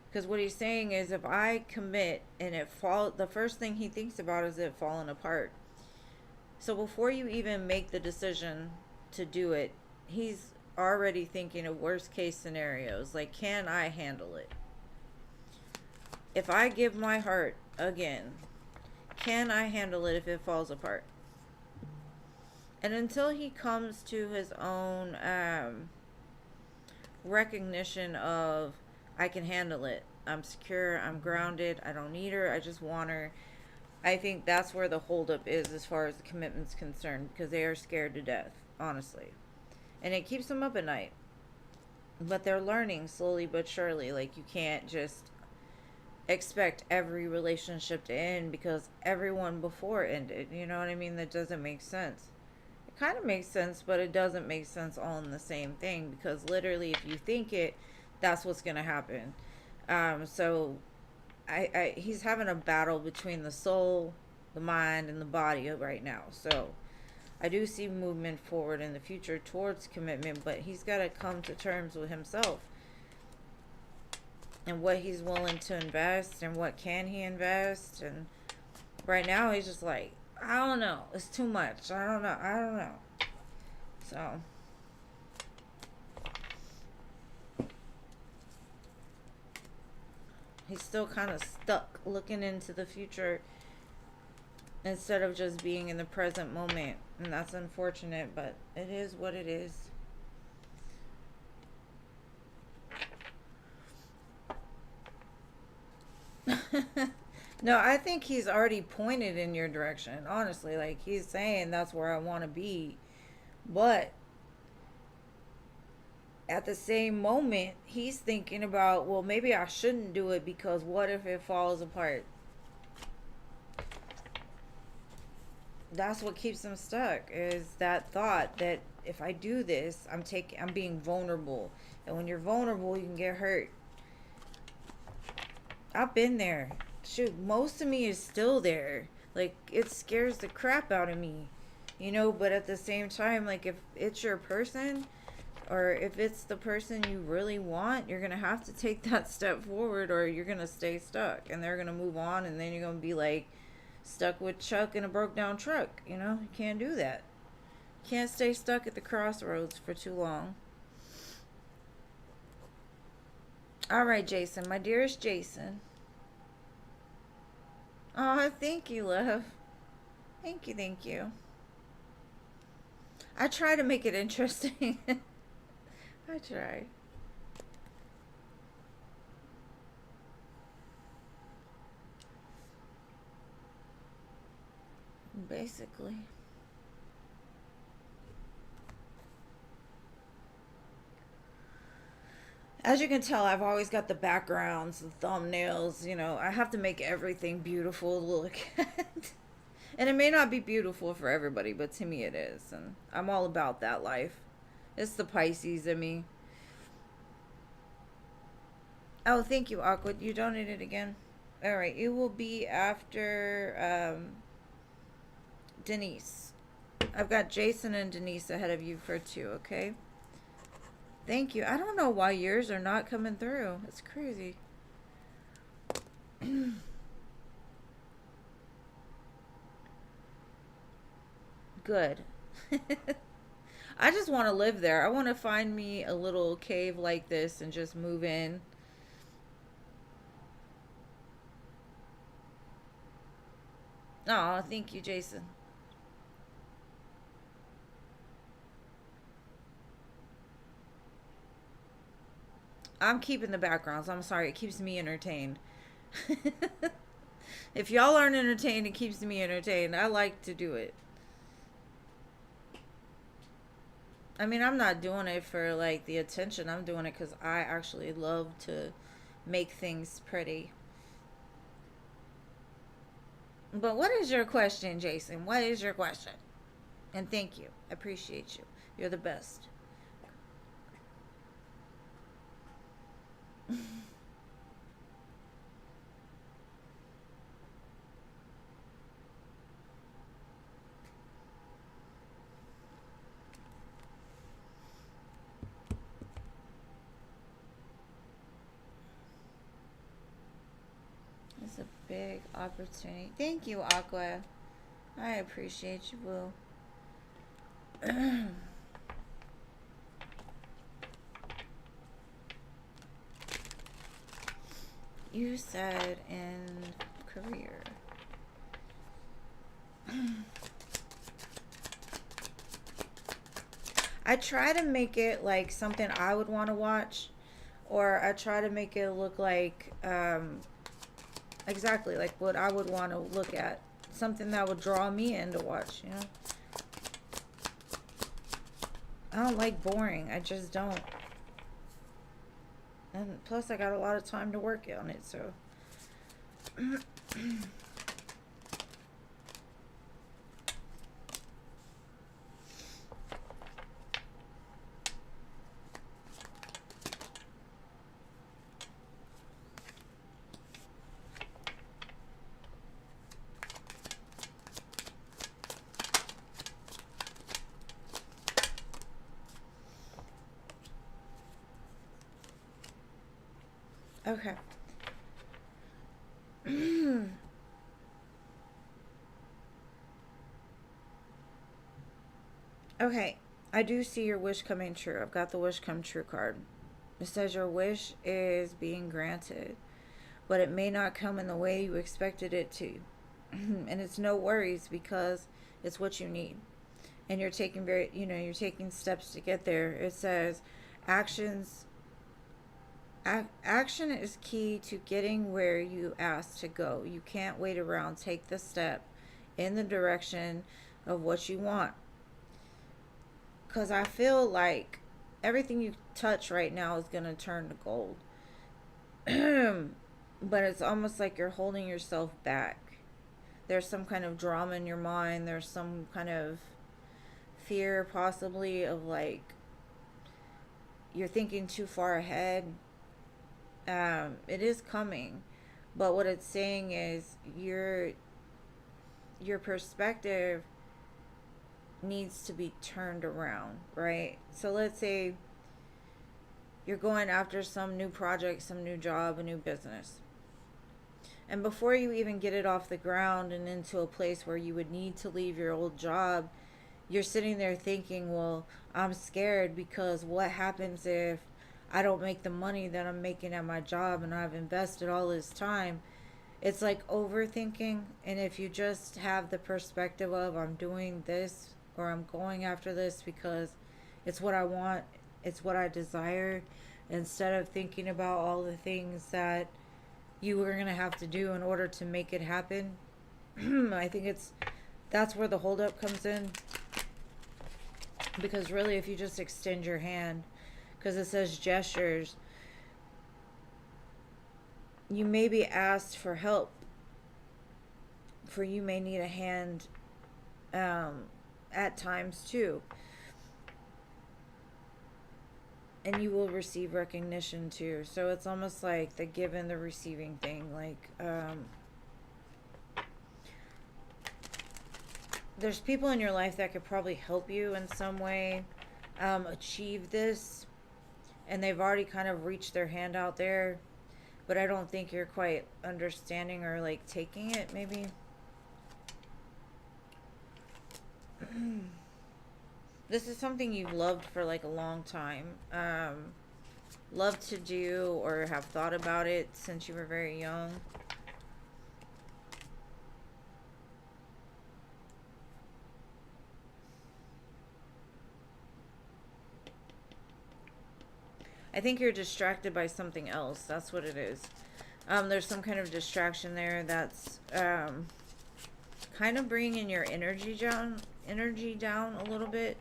Because what he's saying is, if I commit and it fall, the first thing he thinks about is it falling apart. So before you even make the decision to do it, he's already thinking of worst case scenarios. Like, can I handle it? If I give my heart again, can I handle it if it falls apart? And until he comes to his own recognition of, I can handle it, I'm secure, I'm grounded, I don't need her, I just want her, I think that's where the holdup is as far as the commitment's concerned, because they are scared to death, honestly. And it keeps them up at night. But they're learning slowly but surely. Like, you can't just expect every relationship to end because everyone before ended. You know what I mean? That doesn't make sense. It kind of makes sense, but it doesn't make sense all in the same thing, because literally if you think it, that's what's going to happen. So he's having a battle between the soul, the mind, and the body right now. So I do see movement forward in the future towards commitment, but he's got to come to terms with himself and what he's willing to invest and what can he invest. And right now he's just like, I don't know, it's too much, I don't know. So he's still kind of stuck looking into the future instead of just being in the present moment, and that's unfortunate, but it is what it is. No, I think he's already pointed in your direction, honestly. Like, he's saying that's where I want to be. But at the same moment, he's thinking about, well, maybe I shouldn't do it because what if it falls apart? That's what keeps him stuck, is that thought that if I do this, I'm being vulnerable. And when you're vulnerable, you can get hurt. I've been there. Shoot, most of me is still there. Like, it scares the crap out of me, you know. But at the same time, like, if it's your person, or if it's the person you really want, you're gonna have to take that step forward, or you're gonna stay stuck and they're gonna move on, and then you're gonna be like stuck with Chuck in a broke down truck. You know, you can't do that. You can't stay stuck at the crossroads for too long. All right, Jason, my dearest Jason. Oh, thank you, love. Thank you, thank you. I try to make it interesting. I try. Basically. As you can tell, I've always got the backgrounds, the thumbnails, you know, I have to make everything beautiful to look at. And it may not be beautiful for everybody, but to me it is. And I'm all about that life. It's the Pisces in me. Oh, thank you, Aqua. You donated again. All right, it will be after Denise. I've got Jason and Denise ahead of you for 2, okay? Thank you. I don't know why yours are not coming through. It's crazy. Good. I just want to live there. I want to find me a little cave like this and just move in. Oh, thank you, Jason. I'm keeping the backgrounds. I'm sorry. It keeps me entertained. If y'all aren't entertained, it keeps me entertained. I like to do it. I mean, I'm not doing it for like the attention. I'm doing it because I actually love to make things pretty. But what is your question, Jason? What is your question? And thank you. I appreciate you. You're the best. It's a big opportunity. Thank you, Aqua. I appreciate you, Boo. You said in career. I try to make it like something I would want to watch, or I try to make it look like exactly like what I would want to look at. Something that would draw me in to watch, you know? I don't like boring. I just don't. And plus, I got a lot of time to work on it, so. Okay. Okay. I do see your wish coming true. I've got the wish come true card. It says your wish is being granted, but it may not come in the way you expected it to. And it's no worries because it's what you need. And you're taking you're taking steps to get there. It says actions action is key to getting where you ask to go. You can't wait around. Take the step in the direction of what you want. Because I feel like everything you touch right now is going to turn to gold. But it's almost like you're holding yourself back. There's some kind of drama in your mind. There's some kind of fear, possibly, of like you're thinking too far ahead. It is coming, but what it's saying is your perspective needs to be turned around, right? So let's say you're going after some new project, some new job, a new business. And before you even get it off the ground and into a place where you would need to leave your old job, you're sitting there thinking, well, I'm scared because what happens if I don't make the money that I'm making at my job and I've invested all this time? It's like overthinking. And if you just have the perspective of I'm doing this or I'm going after this because it's what I want, it's what I desire, instead of thinking about all the things that you were going to have to do in order to make it happen. I think that's where the holdup comes in. Because really, if you just extend your hand, because it says gestures, you may be asked for help, for you may need a hand at times too. and you will receive recognition too. So it's almost like the give and the receiving thing. Like, there's people in your life that could probably help you in some way achieve this, and they've already kind of reached their hand out there, but I don't think you're quite understanding or like taking it, maybe. This is something you've loved for like a long time. Loved to do or have thought about it since you were very young. I think you're distracted by something else. That's what it is. There's some kind of distraction there that's kind of bringing your energy down a little bit.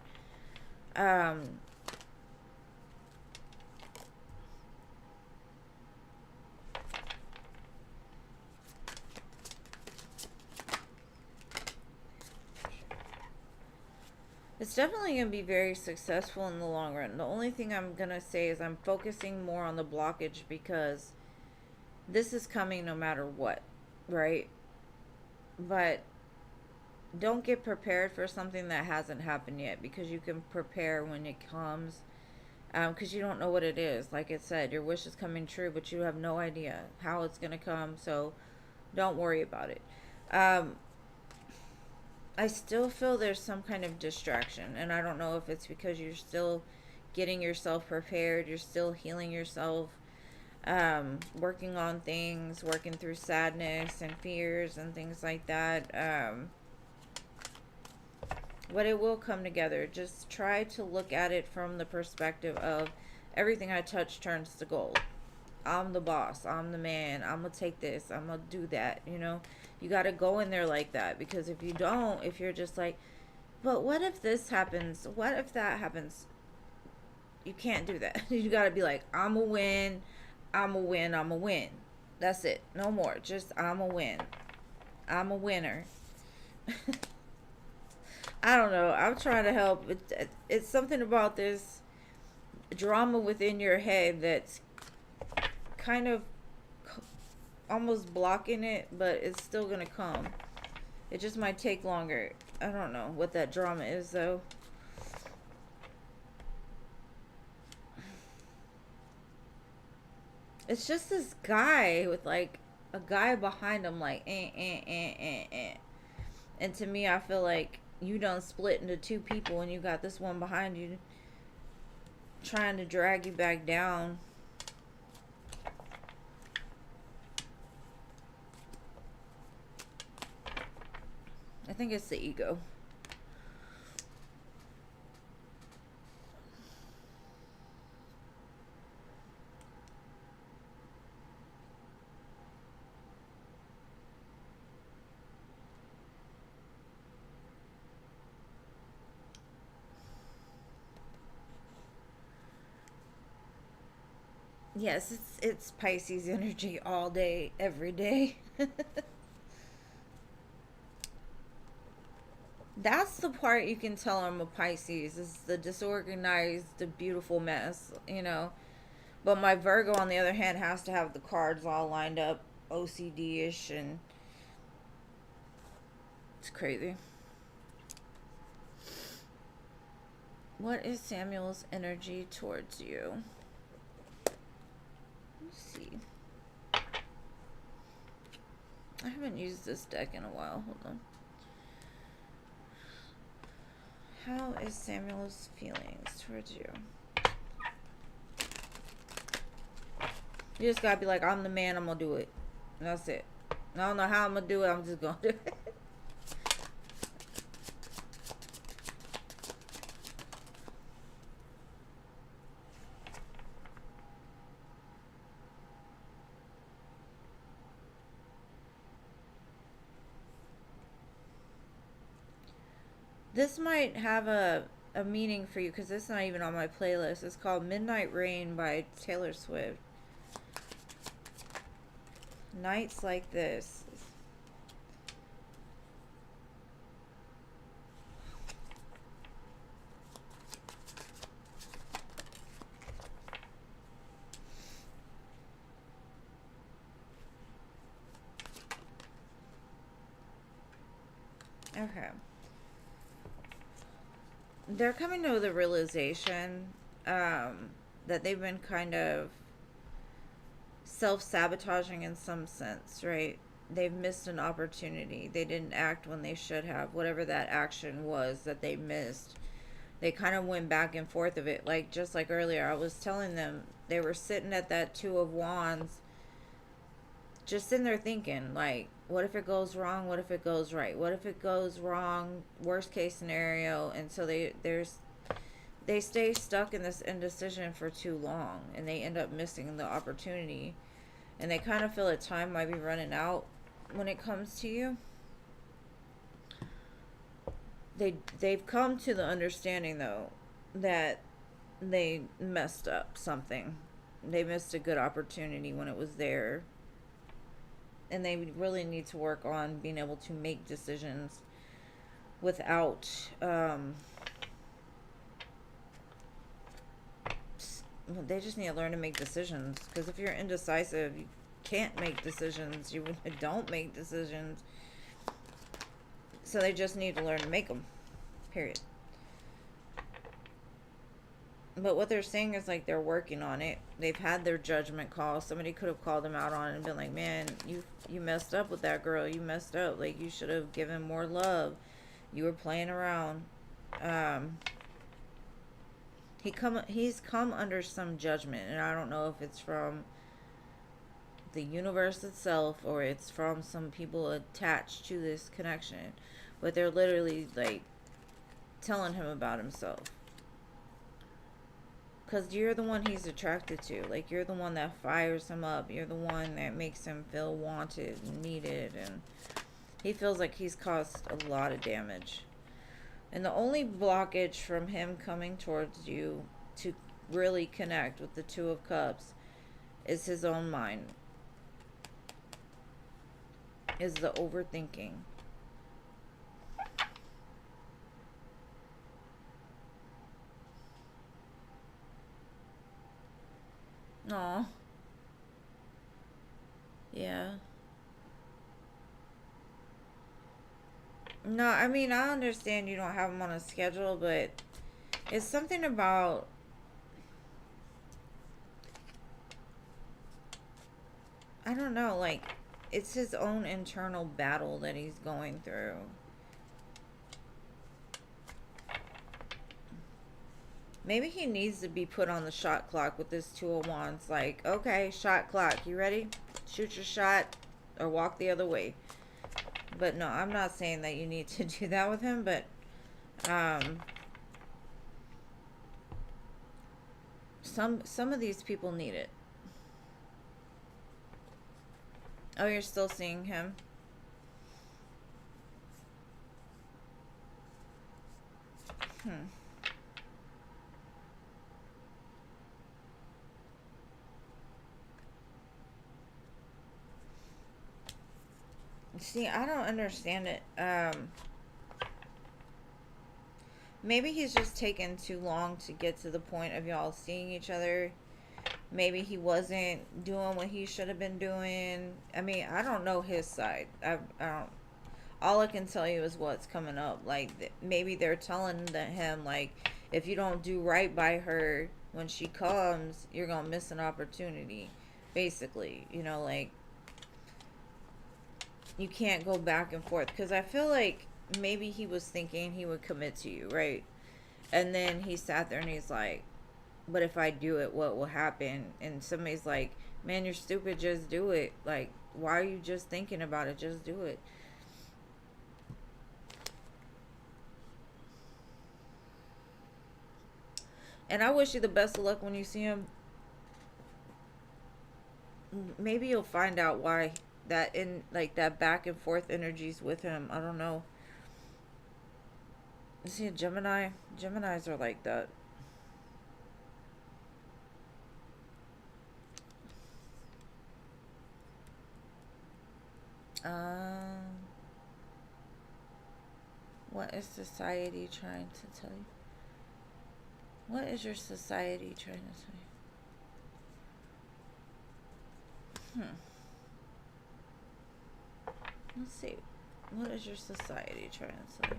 It's definitely going to be very successful in the long run. The only thing I'm going to say is I'm focusing more on the blockage because this is coming no matter what, right? But don't get prepared for something that hasn't happened yet, because you can prepare when it comes, because you don't know what it is. Like it said, your wish is coming true, but you have no idea how it's going to come, so don't worry about it. I still feel there's some kind of distraction, and I don't know if it's because you're still getting yourself prepared, you're still healing yourself, working on things, working through sadness and fears and things like that. But it will come together. Just try to look at it from the perspective of everything I touch turns to gold. I'm the boss. I'm the man. I'm going to take this. I'm going to do that. You know, you got to go in there like that, because if you don't, if you're just like, but what if this happens? What if that happens? You can't do that. You got to be like, I'm a win. I'm a win. I'm a win. That's it. No more. Just, I'm a win. I'm a winner. I don't know. I'm trying to help. It's something about this drama within your head that's kind of almost blocking it, but it's still going to come. It just might take longer. I don't know what that drama is, though. It's just this guy with, like, a guy behind him, like, And to me, I feel like you done split into two people, and you got this one behind you trying to drag you back down. I think it's the ego. Yes, it's Pisces energy all day, every day. That's the part you can tell I'm a Pisces, is the disorganized, the beautiful mess, you know. But my Virgo, on the other hand, has to have the cards all lined up, OCD-ish, and it's crazy. What is Samuel's energy towards you? Let's see. I haven't used this deck in a while. Hold on. How is Samuel's feelings towards you? You just gotta be like, I'm the man, I'm gonna do it. And that's it. I don't know how I'm gonna do it, I'm just gonna do it. This might have a meaning for you, because this is not even on my playlist. It's called Midnight Rain by Taylor Swift. Nights like this. Okay. They're coming to the realization that they've been kind of self-sabotaging in some sense, right? They've missed an opportunity. They didn't act when they should have. Whatever that action was that they missed, they kind of went back and forth of it. Like, just like earlier, I was telling them, they were sitting at that Two of Wands, just sitting there thinking, like, what if it goes wrong? What if it goes right? What if it goes wrong? Worst case scenario. And so they stay stuck in this indecision for too long, and they end up missing the opportunity, and they kind of feel that time might be running out when it comes to you. They've come to the understanding, though, that they messed up something. They missed a good opportunity when it was there, and they really need to work on being able to make decisions without they just need to learn to make decisions, because if you're indecisive, you can't make decisions. You don't make decisions. So they just need to learn to make them, period. But what they're saying is, like, they're working on it. They've had their judgment call. Somebody could have called them out on it and been like, man, you messed up with that girl. You messed up. Like, you should have given more love. You were playing around. He's come under some judgment, and I don't know if it's from the universe itself or it's from some people attached to this connection, but they're literally, like, telling him about himself, because you're the one he's attracted to. Like, you're the one that fires him up. You're the one that makes him feel wanted and needed, and he feels like he's caused a lot of damage. And the only blockage from him coming towards you to really connect with the Two of Cups is his own mind. Is the overthinking. Aw. Yeah. No, I mean, I understand you don't have him on a schedule, but it's something about, I don't know, like, it's his own internal battle that he's going through. Maybe he needs to be put on the shot clock with this Two of Wands. Like, okay, shot clock, you ready? Shoot your shot or walk the other way. But no, I'm not saying that you need to do that with him, but some of these people need it. Oh, you're still seeing him? See, I don't understand it. Maybe he's just taken too long to get to the point of y'all seeing each other. Maybe he wasn't doing what he should have been doing. I mean, I don't know his side. I don't. All I can tell you is what's coming up. Like, maybe they're telling him, like, if you don't do right by her when she comes, you're gonna miss an opportunity. Basically, you know, like, you can't go back and forth. Because I feel like maybe he was thinking he would commit to you, right? And then he sat there and he's like, but if I do it, what will happen? And somebody's like, man, you're stupid, just do it. Like, why are you just thinking about it? Just do it. And I wish you the best of luck when you see him. Maybe you'll find out why that, in like, that back and forth energies with him. I don't know. Is he a Gemini? Geminis are like that. What is society trying to tell you? What is your society trying to tell you? Let's see. What is your society trying to say?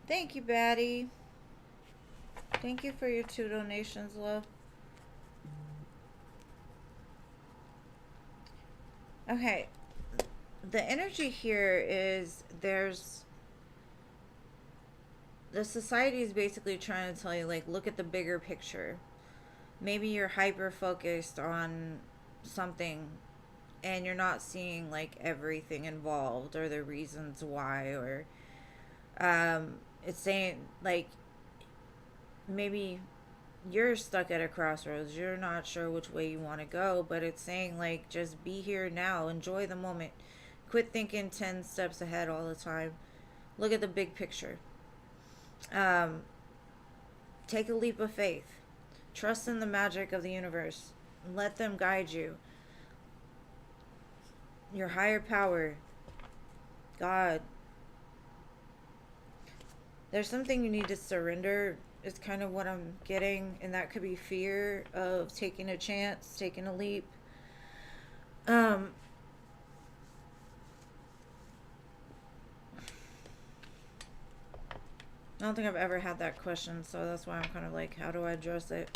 Thank you, Batty. Thank you for your 2 donations, love. Okay. The energy here is there's... The society is basically trying to tell you, like, look at the bigger picture. Maybe you're hyper focused on something and you're not seeing, like, everything involved or the reasons why, or it's saying, like, maybe you're stuck at a crossroads, you're not sure which way you want to go, but it's saying, like, just be here now, enjoy the moment, quit thinking 10 steps ahead all the time, look at the big picture. Take a leap of faith, trust in the magic of the universe, let them guide you, your higher power, God. There's something you need to surrender, is kind of what I'm getting, and that could be fear of taking a chance, taking a leap. I don't think I've ever had that question, so that's why I'm kind of like, how do I address it?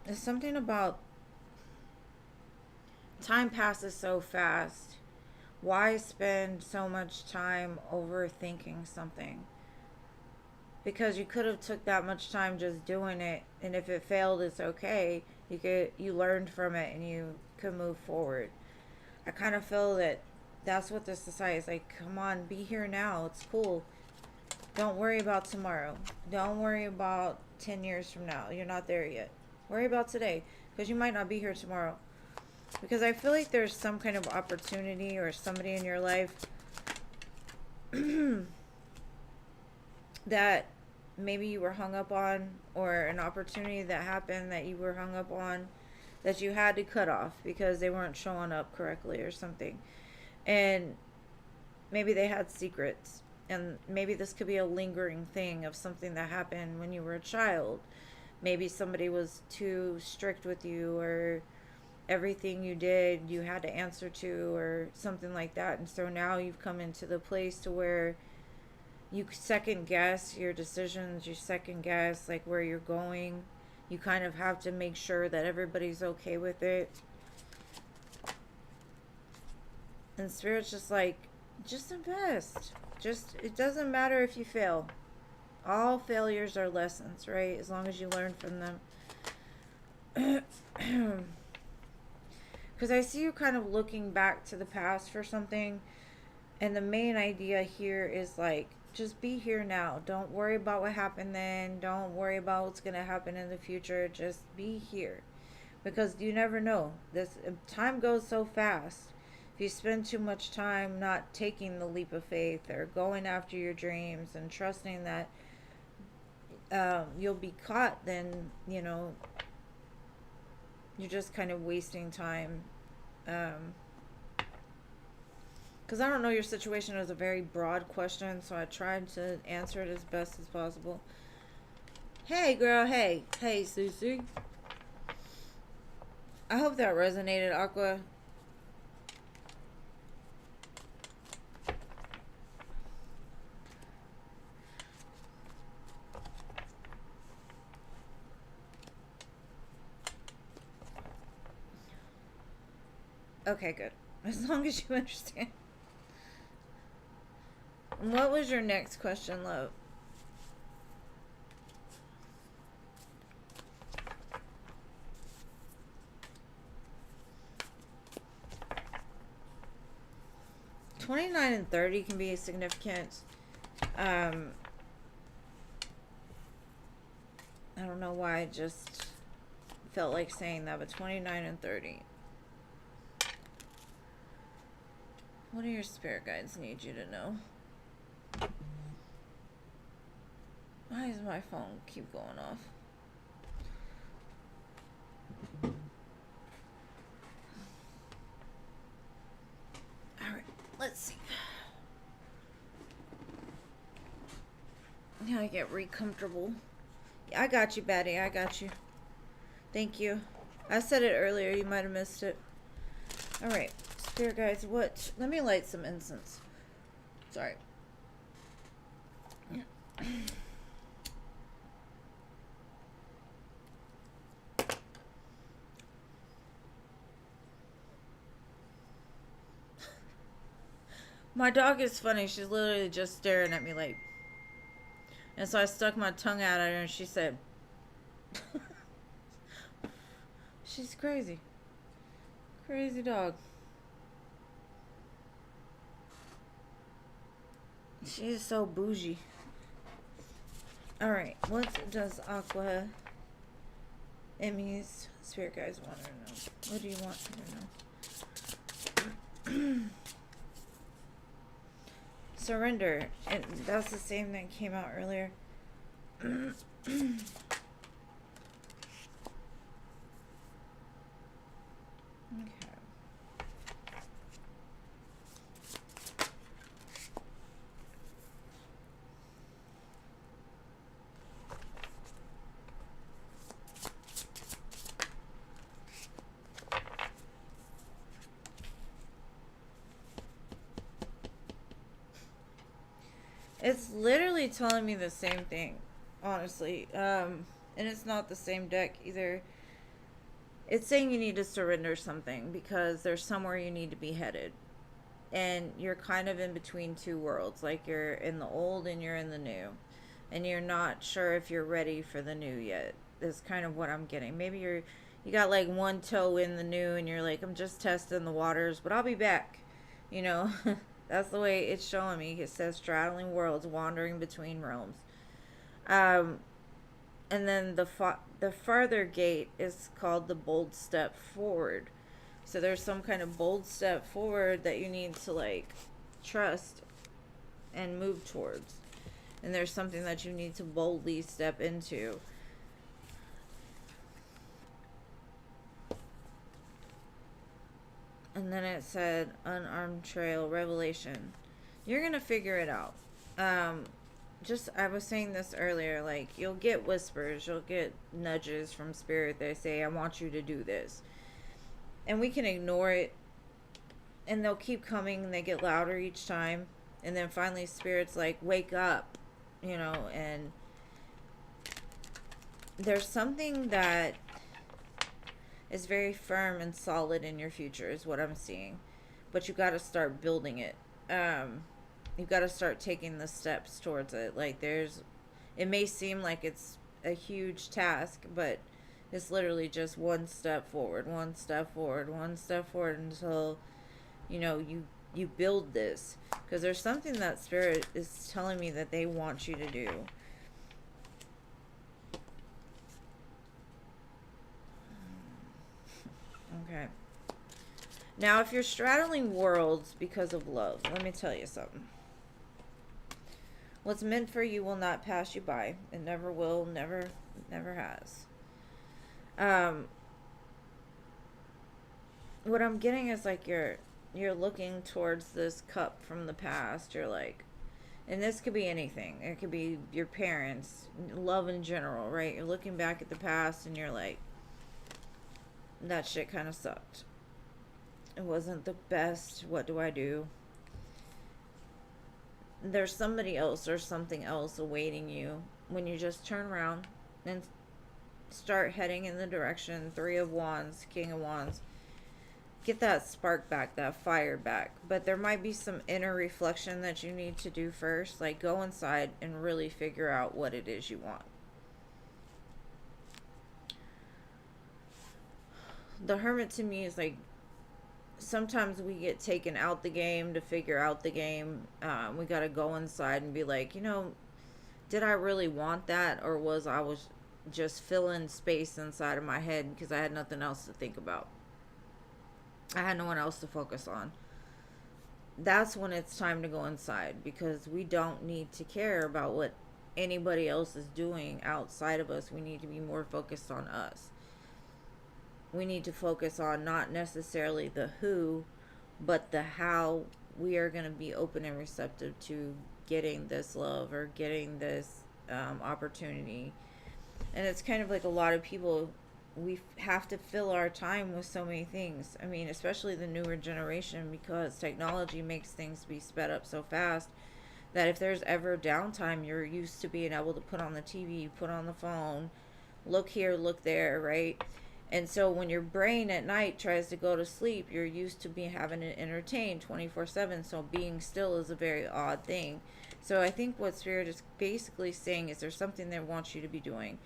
It's something about time passes so fast. Why spend so much time overthinking something? Because you could have took that much time just doing it, and if it failed, it's okay. You learned from it and you could move forward. I kind of feel that that's what this society is like. Come on, be here now. It's cool. Don't worry about tomorrow. Don't worry about 10 years from now. You're not there yet. Worry about today, because you might not be here tomorrow. Because I feel like there's some kind of opportunity or somebody in your life that maybe you were hung up on, or an opportunity that happened that you were hung up on, that you had to cut off because they weren't showing up correctly or something. And maybe they had secrets, and maybe this could be a lingering thing of something that happened when you were a child. Maybe somebody was too strict with you, or everything you did you had to answer to, or something like that. And so now you've come into the place to where you second guess your decisions, you second guess like where you're going. You kind of have to make sure that everybody's okay with it. And Spirit's just like, just invest. Just, it doesn't matter if you fail. All failures are lessons, right? As long as you learn from them. Because I see you kind of looking back to the past for something. And the main idea here is like, just be here now. Don't worry about what happened then. Don't worry about what's going to happen in the future. Just be here. Because you never know. This time goes so fast. If you spend too much time not taking the leap of faith or going after your dreams and trusting that you'll be caught, then, you know, you're just kind of wasting time. Because I don't know, your situation is a very broad question, so I tried to answer it as best as possible. Hey, girl, hey. Hey, Susie. I hope that resonated, Aqua. Okay, good. As long as you understand. What was your next question, love? $29 and $30 can be significant. I don't know why I just felt like saying that, but 29 and 30. What do your spirit guides need you to know? Why does my phone keep going off? Alright, let's see. Now I get re-comfortable. I got you, Betty. I got you. Thank you. I said it earlier. You might have missed it. Alright. Spirit guides, what? Let me light some incense. Sorry. My dog is funny. She's literally just staring at me like... And so I stuck my tongue out at her and she said... She's crazy. Crazy dog. She is so bougie. Alright, what does Aqua Emmy's spirit guides want her to know? What do you want her to know? Surrender. And that's the same that came out earlier. Okay. It's literally telling me the same thing, honestly. And it's not the same deck either. It's saying you need to surrender something because there's somewhere you need to be headed. And you're kind of in between two worlds. Like you're in the old and you're in the new. And you're not sure if you're ready for the new yet. That's kind of what I'm getting. Maybe you got like one toe in the new and you're like, I'm just testing the waters, but I'll be back. You know? That's the way it's showing me. It says straddling worlds, wandering between realms. And then the farther gate is called the bold step forward. So there's some kind of bold step forward that you need to like trust and move towards. And there's something that you need to boldly step into. And then it said, unarmed trail, revelation. You're going to figure it out. I was saying this earlier, like, you'll get whispers, you'll get nudges from spirit. They say, I want you to do this. And we can ignore it. And they'll keep coming, and they get louder each time. And then finally, spirit's like, wake up, you know, and there's something that is very firm and solid in your future is what I'm seeing. But you got to start building it. You've got to start taking the steps towards it. Like it may seem like it's a huge task, but it's literally just one step forward, one step forward, one step forward until, you know, you build this. Because there's something that spirit is telling me that they want you to do. Okay. Now, if you're straddling worlds because of love, let me tell you something. What's meant for you will not pass you by. It never will, never has. What I'm getting is like you're looking towards this cup from the past. You're like, and this could be anything. It could be your parents, love in general, right? You're looking back at the past and you're like, that shit kind of sucked. It wasn't the best. What do I do? There's somebody else or something else awaiting you when you just turn around and start heading in the direction. 3 of Wands, King of Wands. Get that spark back, that fire back. But there might be some inner reflection that you need to do first. Like go inside and really figure out what it is you want. The Hermit to me is like sometimes we get taken out the game to figure out the game. We got to go inside and be like, did I really want that, or was just filling space inside of my head because I had nothing else to think about. I had no one else to focus on. That's when it's time to go inside, because we don't need to care about what anybody else is doing outside of us. We need to be more focused on us. We need to focus on not necessarily the who, but the how we are going to be open and receptive to getting this love or getting this opportunity. And it's kind of like a lot of people, we have to fill our time with so many things. I mean, especially the newer generation, because technology makes things be sped up so fast that if there's ever downtime, you're used to being able to put on the TV, put on the phone, look here, look there, right? And so when your brain at night tries to go to sleep, you're used to having it entertained 24/7. So being still is a very odd thing. So I think what Spirit is basically saying is there's something they want you to be doing,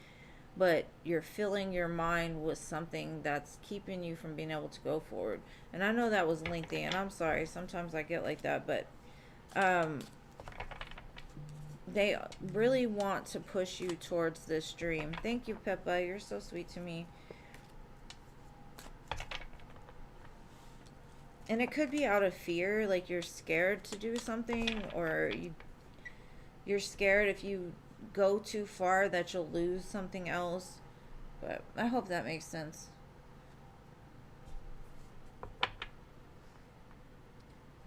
but you're filling your mind with something that's keeping you from being able to go forward. And I know that was lengthy, and I'm sorry. Sometimes I get like that, but they really want to push you towards this dream. Thank you, Peppa. You're so sweet to me. And it could be out of fear, like you're scared to do something, or you're scared if you go too far that you'll lose something else. But I hope that makes sense.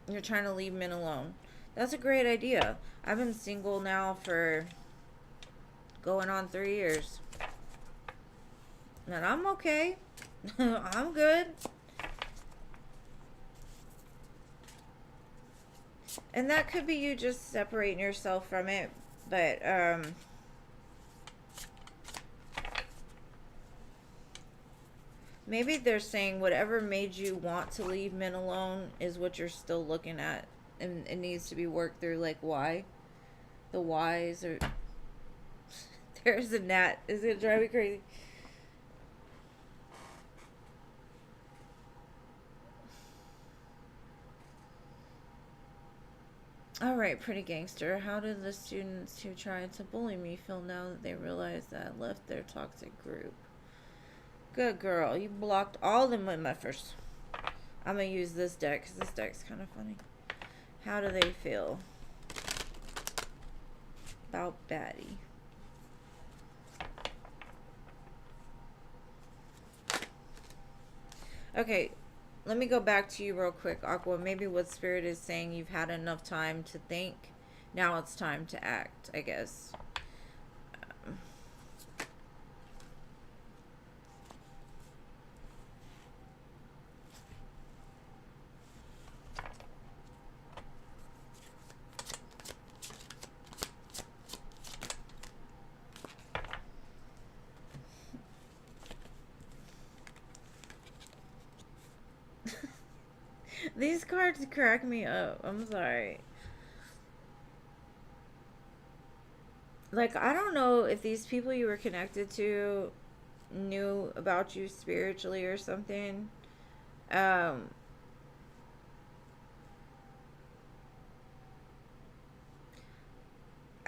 You're trying to leave men alone. That's a great idea. I've been single now for going on 3 years. And I'm okay. I'm good. And that could be you just separating yourself from it. But, maybe they're saying whatever made you want to leave men alone is what you're still looking at. And it needs to be worked through, like, why? The whys are... There's a gnat. Is it drive me crazy? Alright, pretty gangster. How did the students who tried to bully me feel now that they realized that I left their toxic group? Good girl. You blocked all the MFers. I'm going to use this deck because this deck's kind of funny. How do they feel about Batty? Okay, let me go back to you real quick, Aqua. Maybe what Spirit is saying, you've had enough time to think. Now it's time to act, I guess. These cards crack me up. I'm sorry. Like, I don't know if these people you were connected to knew about you spiritually or something. I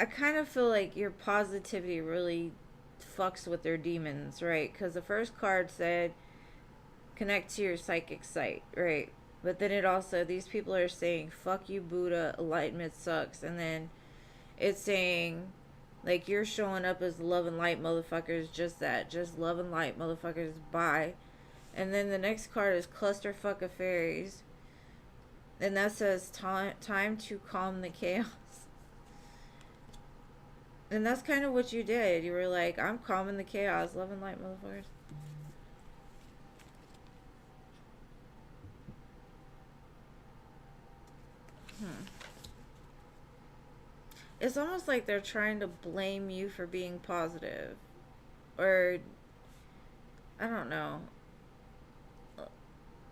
kind of feel like your positivity really fucks with their demons, right? Because the first card said connect to your psychic sight, right? But then it also, these people are saying, fuck you, Buddha, enlightenment sucks. And then it's saying, like, you're showing up as love and light, motherfuckers. Just that. Just love and light, motherfuckers. Bye. And then the next card is clusterfuck of fairies. And that says, time to calm the chaos. And that's kind of what you did. You were like, I'm calming the chaos. Love and light, motherfuckers. It's almost like they're trying to blame you for being positive. Or, I don't know.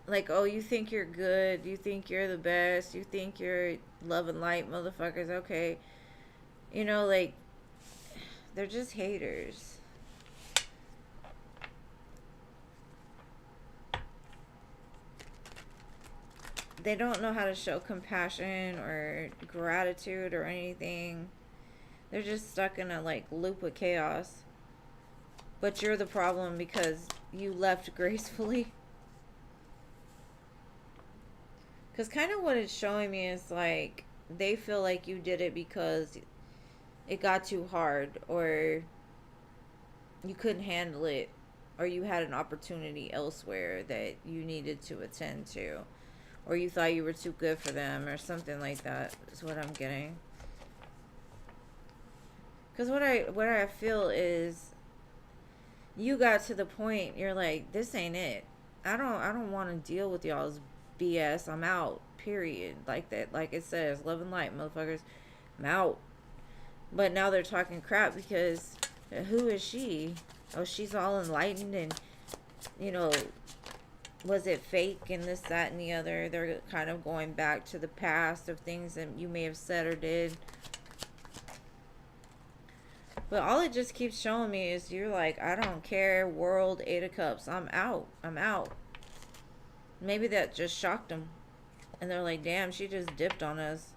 Like, oh, you think you're good. You think you're the best. You think you're love and light, motherfuckers. Okay. You know, like, they're just haters. they don't know how to show compassion or gratitude or anything. They're just stuck in a like loop of chaos. But you're the problem because you left gracefully. Because kind of what it's showing me is like they feel like you did it because it got too hard, or you couldn't handle it, or you had an opportunity elsewhere that you needed to attend to, or you thought you were too good for them, or something like that is what I'm getting. Because what I feel is you got to the point you're like, this ain't it. I don't want to deal with y'all's BS. I'm out. Period. Like that. Like it says, love and light, motherfuckers. I'm out. But now they're talking crap because who is she? Oh, she's all enlightened and, you know, was it fake and this, that, and the other. They're kind of going back to the past of things that you may have said or did. But all it just keeps showing me is you're like, I don't care, world, 8 of Cups. I'm out. I'm out. Maybe that just shocked them. And they're like, damn, she just dipped on us.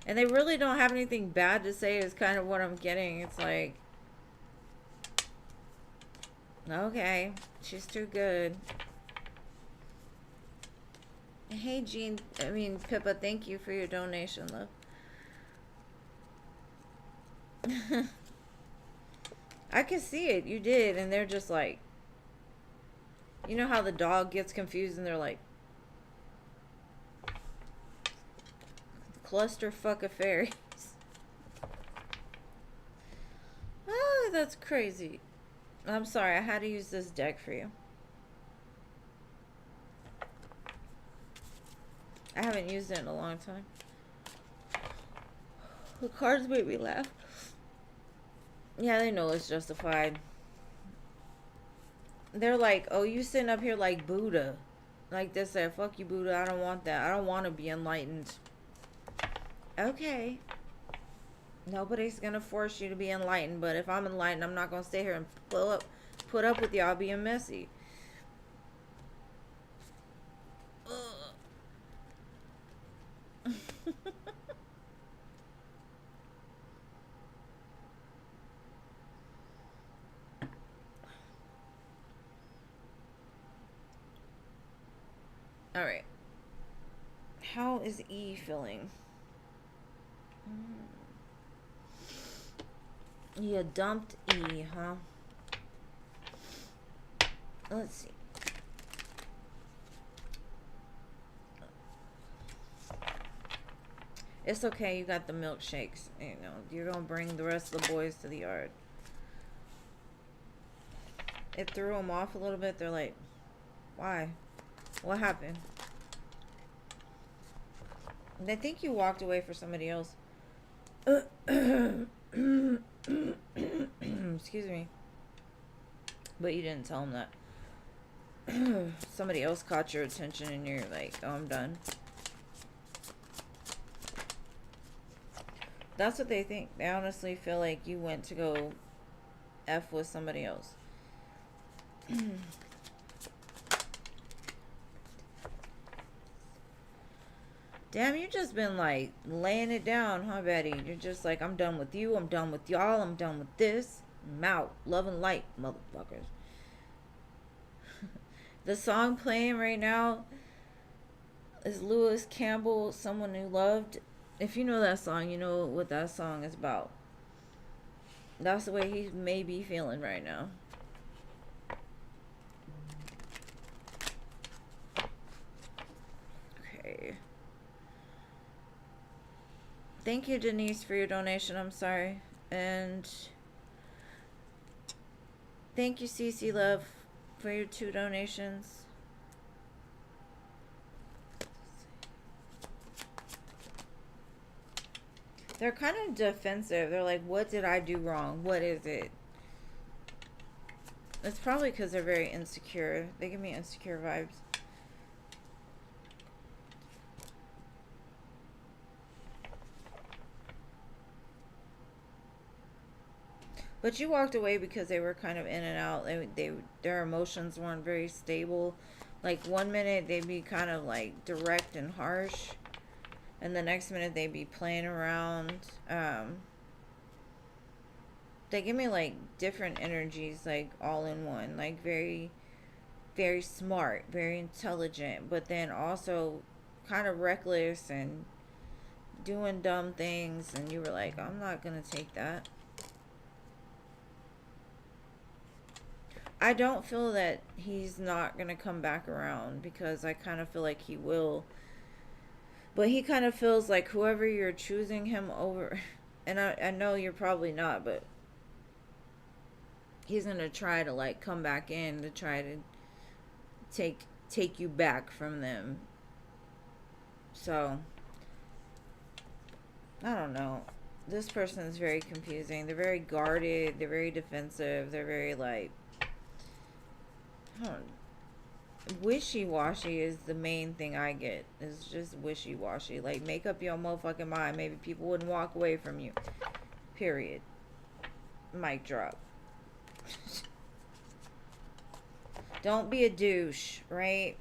And they really don't have anything bad to say is kind of what I'm getting. It's like, okay, she's too good. Hey, Pippa, thank you for your donation, love. I can see it. You did. And they're just like, you know how the dog gets confused and they're like, clusterfuck of fairies. Oh, that's crazy. I'm sorry. I had to use this deck for you. I haven't used it in a long time. The cards made me laugh. Yeah, they know it's justified. They're like, oh, you sitting up here like Buddha. Like this, that, fuck you, Buddha. I don't want that. I don't want to be enlightened. Okay. Nobody's going to force you to be enlightened. But if I'm enlightened, I'm not going to stay here and put up with y'all being messy. All right. How is E feeling? You dumped E, huh? Let's see. It's okay, you got the milkshakes. You know, you're gonna bring the rest of the boys to the yard. It threw them off a little bit. They're like, why? What happened? They think you walked away for somebody else. Excuse me. But you didn't tell them that. Somebody else caught your attention and you're like, oh, I'm done. That's what they think. They honestly feel like you went to go F with somebody else. Damn, you just been like laying it down, huh, Betty? You're just like, I'm done with you. I'm done with y'all. I'm done with this. I'm out. Love and light, motherfuckers. The song playing right now is Lewis Campbell, Someone Who Loved. If you know that song, you know what that song is about. That's the way he may be feeling right now. Okay. Thank you, Denise, for your donation. I'm sorry. And thank you, Cece Love, for your 2 donations. They're kind of defensive. They're like, what did I do wrong? What is it? It's probably because they're very insecure. They give me insecure vibes. But you walked away because they were kind of in and out. Their emotions weren't very stable. Like one minute they'd be kind of like direct and harsh, and the next minute they'd be playing around. They give me like different energies, like all in one. Like very, very smart, very intelligent, but then also kind of reckless and doing dumb things. And you were like, I'm not gonna take that. I don't feel that he's not going to come back around, because I kind of feel like he will. But he kind of feels like whoever you're choosing him over, and I know you're probably not, but he's going to try to like come back in to try to take you back from them. So, I don't know. This person is very confusing. They're very guarded. They're very defensive. They're very like, I don't know, wishy-washy is the main thing I get. It's just wishy-washy. Like, make up your motherfucking mind. Maybe people wouldn't walk away from you. Period. Mic drop. Don't be a douche, right?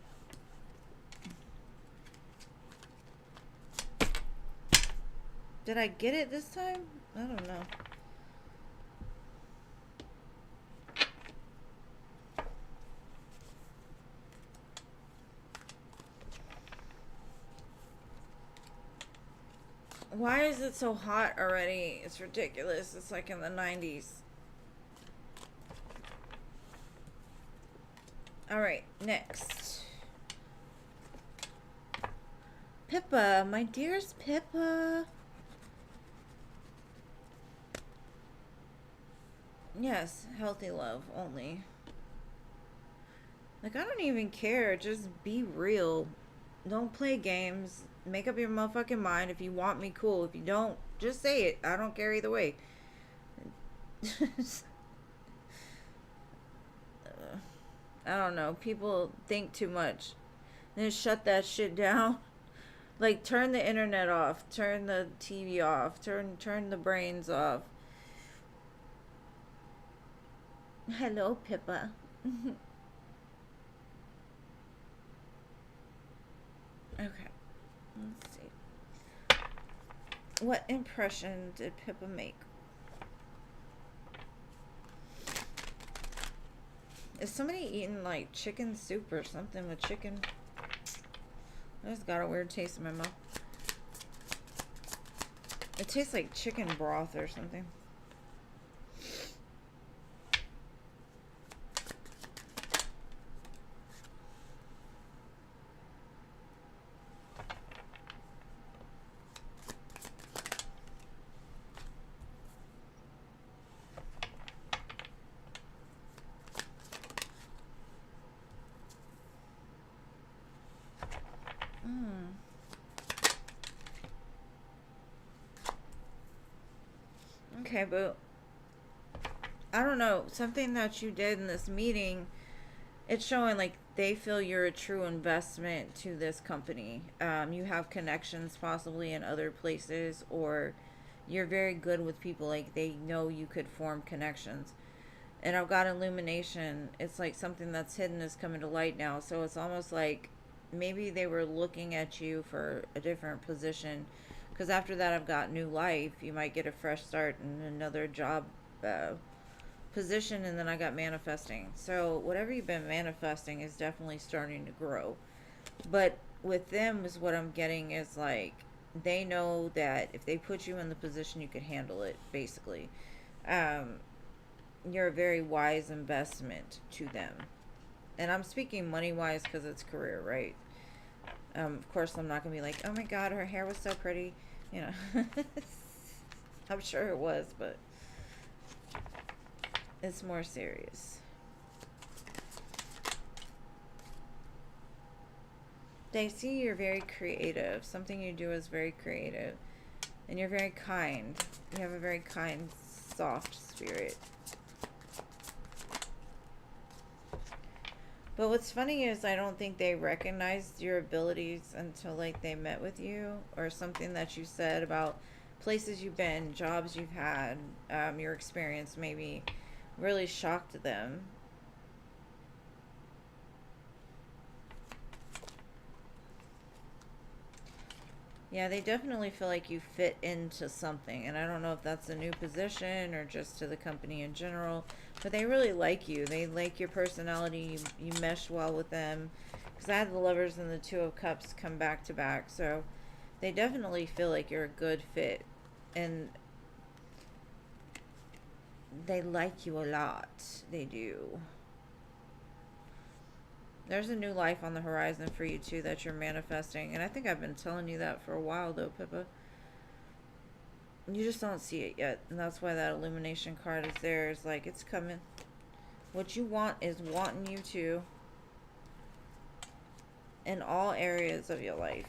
Did I get it this time? I don't know. Why is it so hot already? It's ridiculous. It's like in the 90s. Alright, next. Pippa, my dearest Pippa. Yes, healthy love only. Like, I don't even care. Just be real. Don't play games. Make up your motherfucking mind. If you want me, cool. If you don't, just say it. I don't care either way. I don't know. People think too much. Then shut that shit down. Like, turn the internet off. Turn the TV off. Turn the brains off. Hello, Pippa. Okay. Let's see. What impression did Pippa make? Is somebody eating like chicken soup or something with chicken? I just got a weird taste in my mouth. It tastes like chicken broth or something. Okay, but I don't know, something that you did in this meeting, it's showing like they feel you're a true investment to this company. You have connections possibly in other places, or you're very good with people. Like, they know you could form connections. And I've got illumination. It's like something that's hidden is coming to light now. So it's almost like maybe they were looking at you for a different position. Because after that, I've got new life. You might get a fresh start in another job position. And then I got manifesting. So whatever you've been manifesting is definitely starting to grow. But with them is what I'm getting is like, they know that if they put you in the position, you could handle it, basically. You're a very wise investment to them. And I'm speaking money-wise because it's career, right? Of course, I'm not going to be like, oh my God, her hair was so pretty. You know, I'm sure it was, but it's more serious. They see you're very creative. Something you do is very creative. And you're very kind. You have a very kind, soft spirit. But what's funny is I don't think they recognized your abilities until like they met with you, or something that you said about places you've been, jobs you've had, your experience maybe really shocked them. Yeah, they definitely feel like you fit into something. And I don't know if that's a new position or just to the company in general. But they really like you. They like your personality. You mesh well with them. Because I had the Lovers and the Two of Cups come back to back. So they definitely feel like you're a good fit. And they like you a lot. They do. There's a new life on the horizon for you too that you're manifesting. And I think I've been telling you that for a while though, Pippa. You just don't see it yet. And that's why that illumination card is there. It's like, it's coming. What you want is wanting you to. In all areas of your life.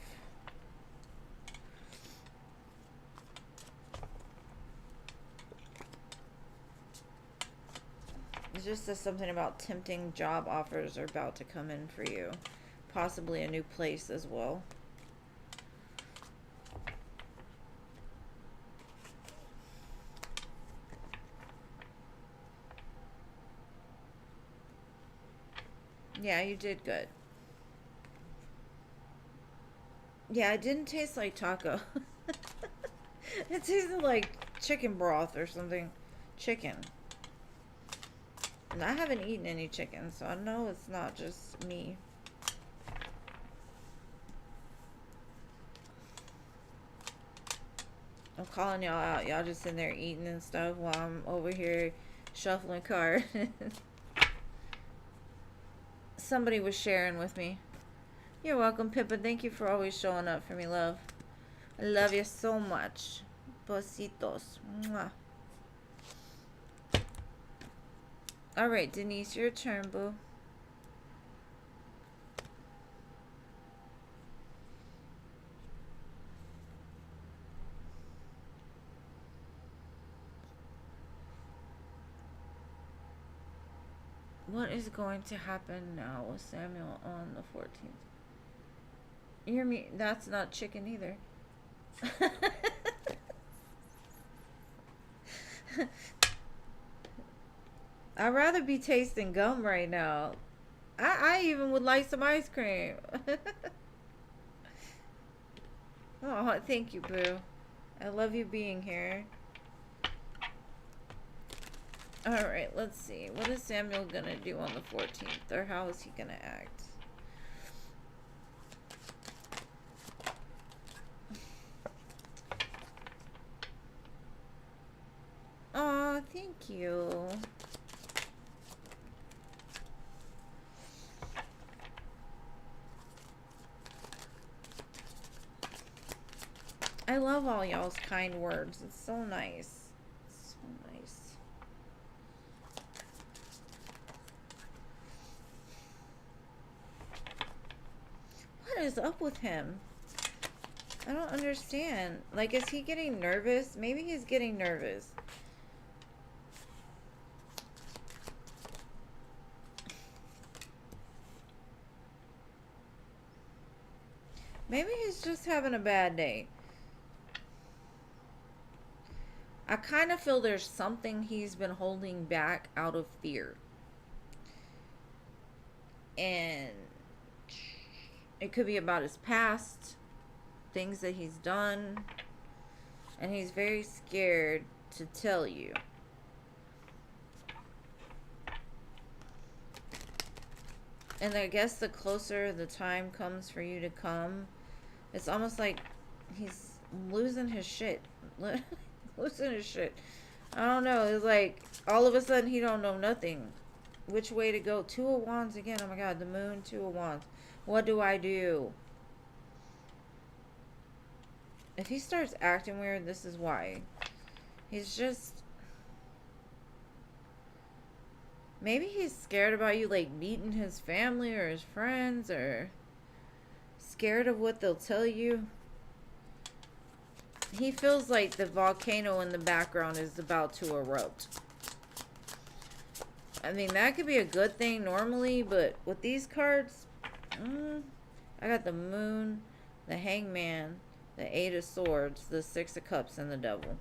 It just says something about tempting job offers are about to come in for you. Possibly a new place as well. Yeah, you did good. Yeah, it didn't taste like taco. It tasted like chicken broth or something. Chicken. And I haven't eaten any chicken, so I know it's not just me. I'm calling y'all out. Y'all just in there eating and stuff while I'm over here shuffling cards. Somebody was sharing with me. You're welcome, Pippa. Thank you for always showing up for me, love. I love you so much. Besitos. Mwah. Alright, Denise, your turn, boo. What is going to happen now with Samuel on the 14th? You hear me? That's not chicken either. I'd rather be tasting gum right now. I even would like some ice cream. Oh, thank you, boo. I love you being here. Alright, let's see. What is Samuel gonna do on the 14th? Or how is he gonna act? Oh, thank you. I love all y'all's kind words. It's so nice. It's so nice. What is up with him? I don't understand. Like, is he getting nervous? Maybe he's getting nervous. Maybe he's just having a bad day. I kind of feel there's something he's been holding back out of fear. And it could be about his past, things that he's done. And he's very scared to tell you. And I guess the closer the time comes for you to come, it's almost like he's losing his shit. Losing his shit. I don't know. It's like all of a sudden he don't know nothing. Which way to go? Two of Wands again. Oh my god, the moon, Two of Wands. What do I do? If he starts acting weird, this is why. He's just... Maybe he's scared about you, like, meeting his family or his friends, or scared of what they'll tell you. He feels like the volcano in the background is about to erupt. I mean, that could be a good thing normally, but with these cards, I got the moon, the hangman, The Eight of Swords, the Six of Cups, and the Devil.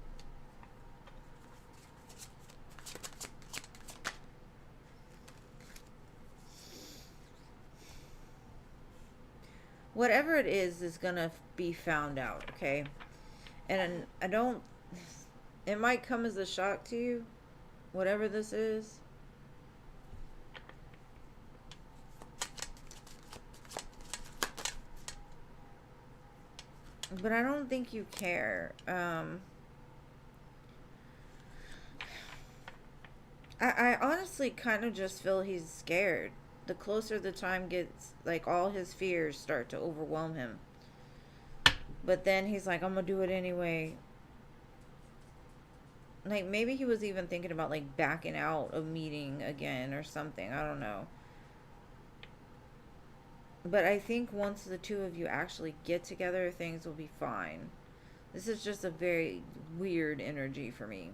Whatever it is gonna be found out, okay? And I don't... It might come as a shock to you, whatever this is. But I don't think you care. I honestly kind of just feel he's scared. The closer the time gets, like, all his fears start to overwhelm him. But then he's like, I'm gonna do it anyway. Like, maybe he was even thinking about, like, backing out of meeting again or something. I don't know. But I think once the two of you actually get together, things will be fine. This is just a very weird energy for me.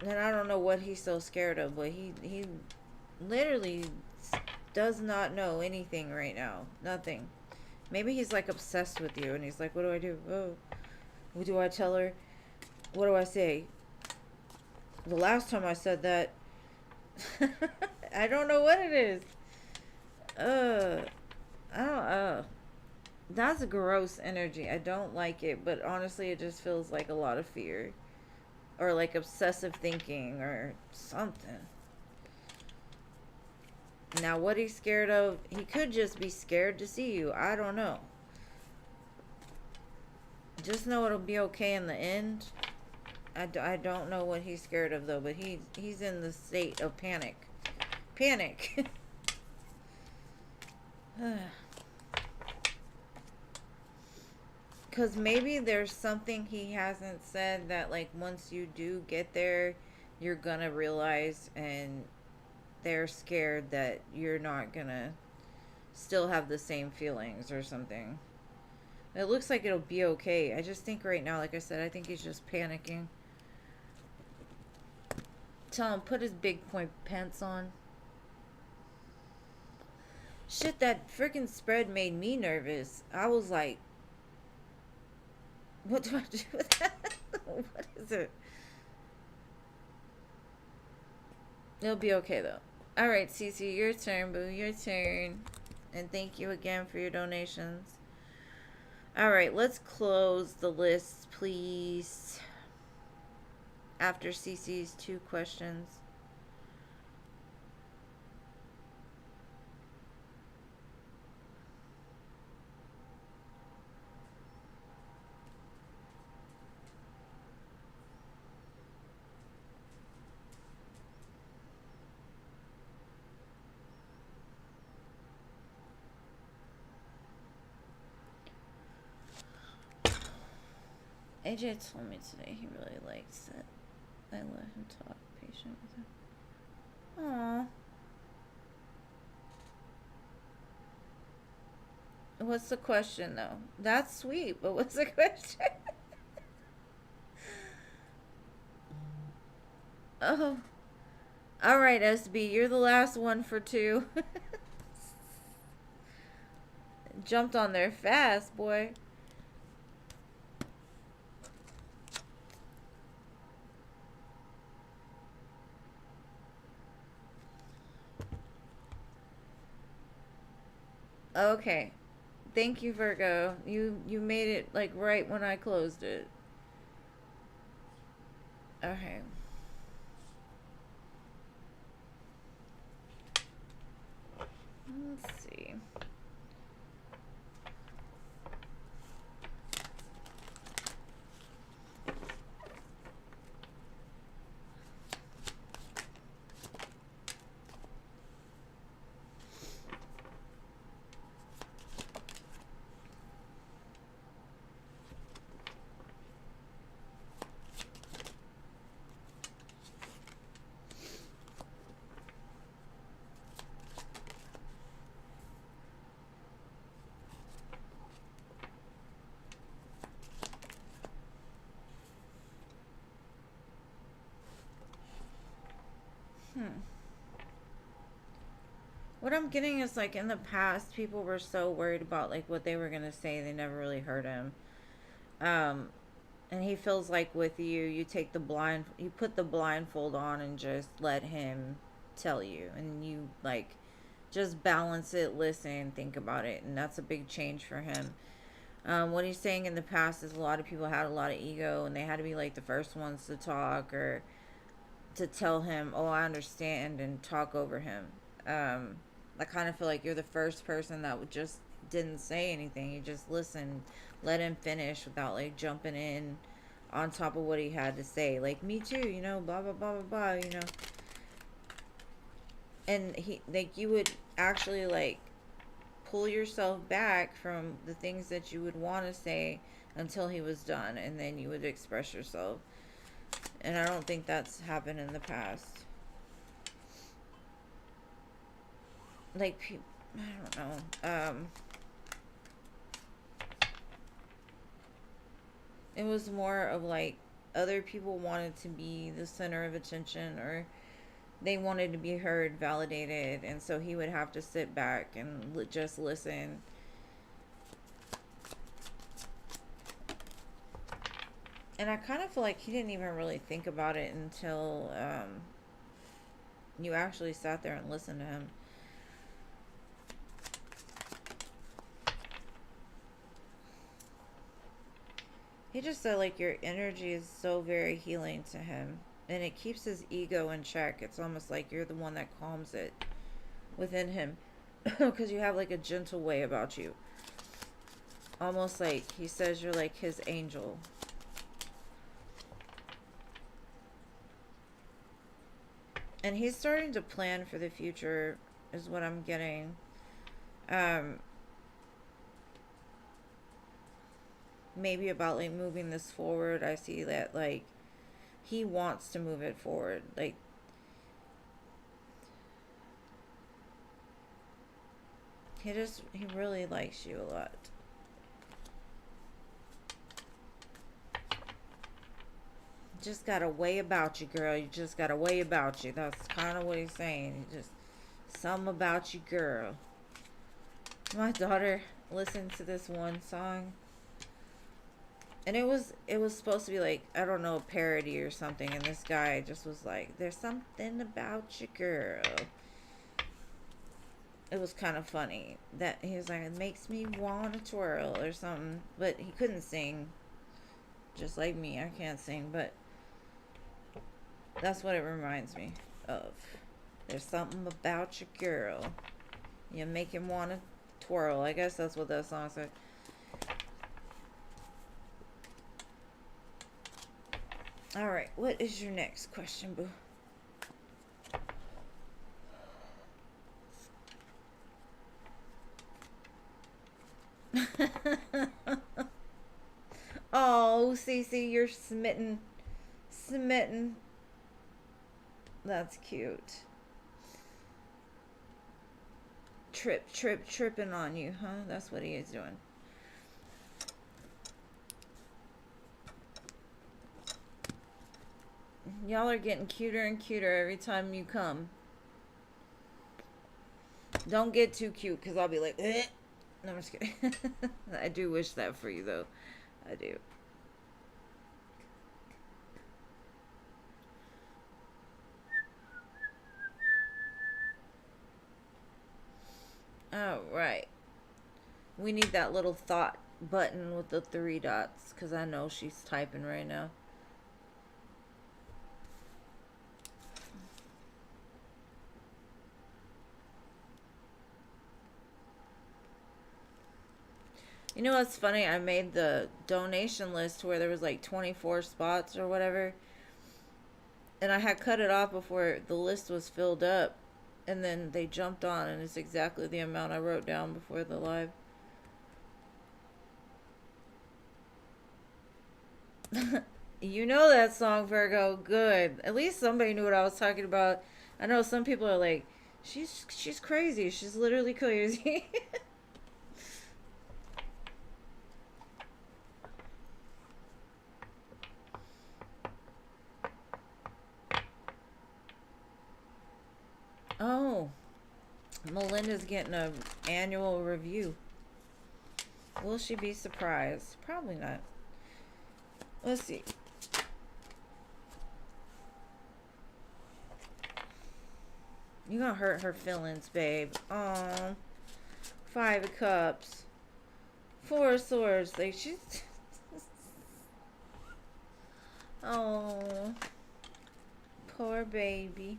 And I don't know what he's so scared of, but he literally does not know anything right now. Nothing. Maybe he's like obsessed with you and he's like, what do I do? Oh, what do I tell her? What do I say? The last time I said that, I don't know what it is. I don't, that's a gross energy. I don't like it, but honestly, it just feels like a lot of fear. Or like obsessive thinking or something. Now, what he's scared of, he could just be scared to see you. I don't know. Just know it'll be okay in the end. I don't know what he's scared of, though, but he's in the state of panic. Panic. Because maybe there's something he hasn't said that, like, once you do get there, you're gonna realize, and they're scared that you're not gonna still have the same feelings or something. It looks like it'll be okay. I just think right now, like I said, I think he's just panicking. Tell him, put his big point pants on. Shit, that freaking spread made me nervous. I was like, what do I do with that? What is it? It'll be okay, though. Alright, Cece, your turn, boo. Your turn. And thank you again for your donations. Alright, let's close the list, please. After Cece's 2 questions. AJ told me today he really likes it. I let him talk, patient with him. Aww. What's the question, though? That's sweet, but what's the question? Oh. Alright, SB, you're the last one for 2. Jumped on there fast, boy. Okay. Thank you, Virgo. You made it, like, right when I closed it. Okay. Let's see. What I'm getting is like in the past, people were so worried about like what they were gonna say, they never really heard him. Um, and he feels like with you, you put the blindfold on and just let him tell you, and you like just balance it, listen, think about it, and that's a big change for him. What he's saying in the past is a lot of people had a lot of ego, and they had to be like the first ones to talk or to tell him, "Oh, I understand," and talk over him. Um, I kind of feel like you're the first person that would just didn't say anything. You just listened, let him finish without like jumping in on top of what he had to say. Like me too, blah blah blah blah blah, And he like you would actually like pull yourself back from the things that you would want to say until he was done, and then you would express yourself. And I don't think that's happened in the past. Like, I don't know. It was more of like other people wanted to be the center of attention, or they wanted to be heard, validated, and so he would have to sit back and just listen. And I kind of feel like he didn't even really think about it until you actually sat there and listened to him. He just said like your energy is so very healing to him, and it keeps his ego in check. It's almost like you're the one that calms it within him because you have like a gentle way about you. Almost like he says you're like his angel. And he's starting to plan for the future is what I'm getting. Um, Maybe about like moving this forward. I see that like he wants to move it forward. Like he really likes you a lot. Just got a way about you, girl. You just got a way about you. That's kind of what he's saying. You just something about you, girl. My daughter listened to this one song, and it was supposed to be like, I don't know, a parody or something, and this guy just was like, there's something about you, girl. It was kind of funny that he was like, it makes me want to twirl or something, but he couldn't sing, just like me. I can't sing, but that's what it reminds me of. There's something about you, girl. You make him want to twirl. I guess that's what that song said. Alright, what is your next question, boo? Oh, Cece, you're smitten. Smitten. That's cute. Tripping on you, huh? That's what he is doing. Y'all are getting cuter and cuter every time you come. Don't get too cute, because I'll be like, eh. No, I'm just kidding. I do wish that for you, though. I do. Alright. We need that little thought button with the 3 dots, because I know she's typing right now. You know what's funny? I made the donation list where there was like 24 spots or whatever. And I had cut it off before the list was filled up. And then they jumped on, and it's exactly the amount I wrote down before the live. You know that song, Virgo. Good. At least somebody knew what I was talking about. I know some people are like, she's crazy. She's literally crazy. Oh. Melinda's getting a annual review. Will she be surprised? Probably not. Let's see. You're gonna hurt her feelings, babe. Oh, 5 of Cups. 4 of Swords. Like, she's... Oh, poor baby.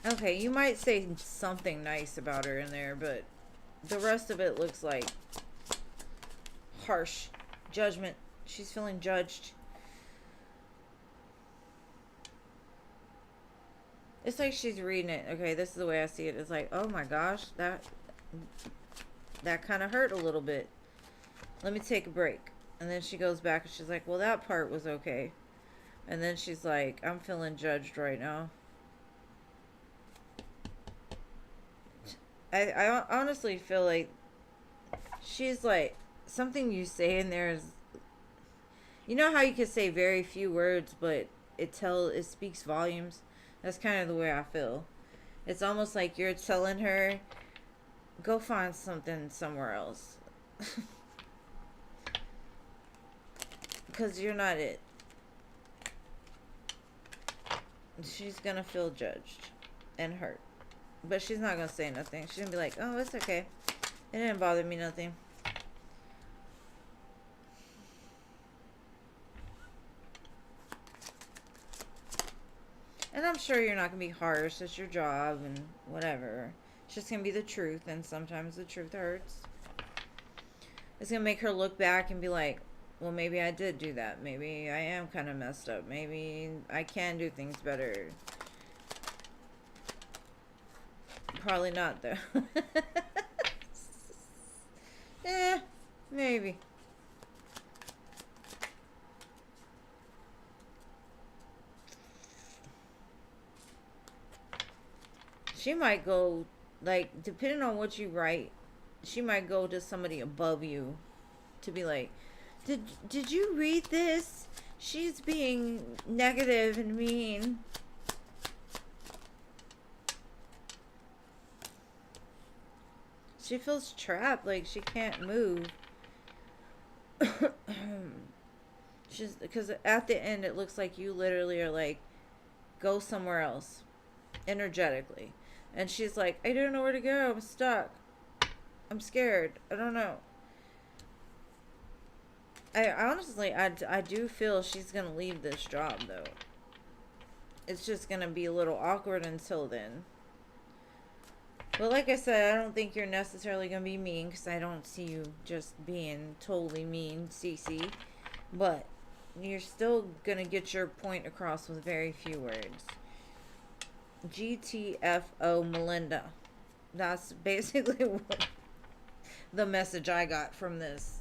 Okay, you might say something nice about her in there, but the rest of it looks like harsh judgment. She's feeling judged. It's like she's reading it. Okay, this is the way I see it. It's like, oh my gosh, that kind of hurt a little bit. Let me take a break. And then she goes back and she's like, well, that part was okay. And then she's like, I'm feeling judged right now. I honestly feel like she's like, something you say in there is, you know how you can say very few words, but it speaks volumes. That's kind of the way I feel. It's almost like you're telling her, go find something somewhere else. Because you're not it. She's going to feel judged and hurt. But she's not going to say nothing. She's going to be like, oh, it's okay. It didn't bother me nothing. And I'm sure you're not going to be harsh. It's your job and whatever. It's just going to be the truth. And sometimes the truth hurts. It's going to make her look back and be like, well, maybe I did do that. Maybe I am kind of messed up. Maybe I can do things better. Probably not, though. Eh, maybe. She might go, like, depending on what you write, she might go to somebody above you to be like, did you read this? She's being negative and mean. She feels trapped, like she can't move. She's, because at the end it looks like you literally are like, go somewhere else, energetically. And she's like, I don't know where to go. I'm stuck. I'm scared. I don't know. I honestly, I do feel she's going to leave this job, though. It's just going to be a little awkward until then. But like I said, I don't think you're necessarily going to be mean, because I don't see you just being totally mean, Cece. But you're still going to get your point across with very few words. GTFO Melinda. That's basically what the message I got from this.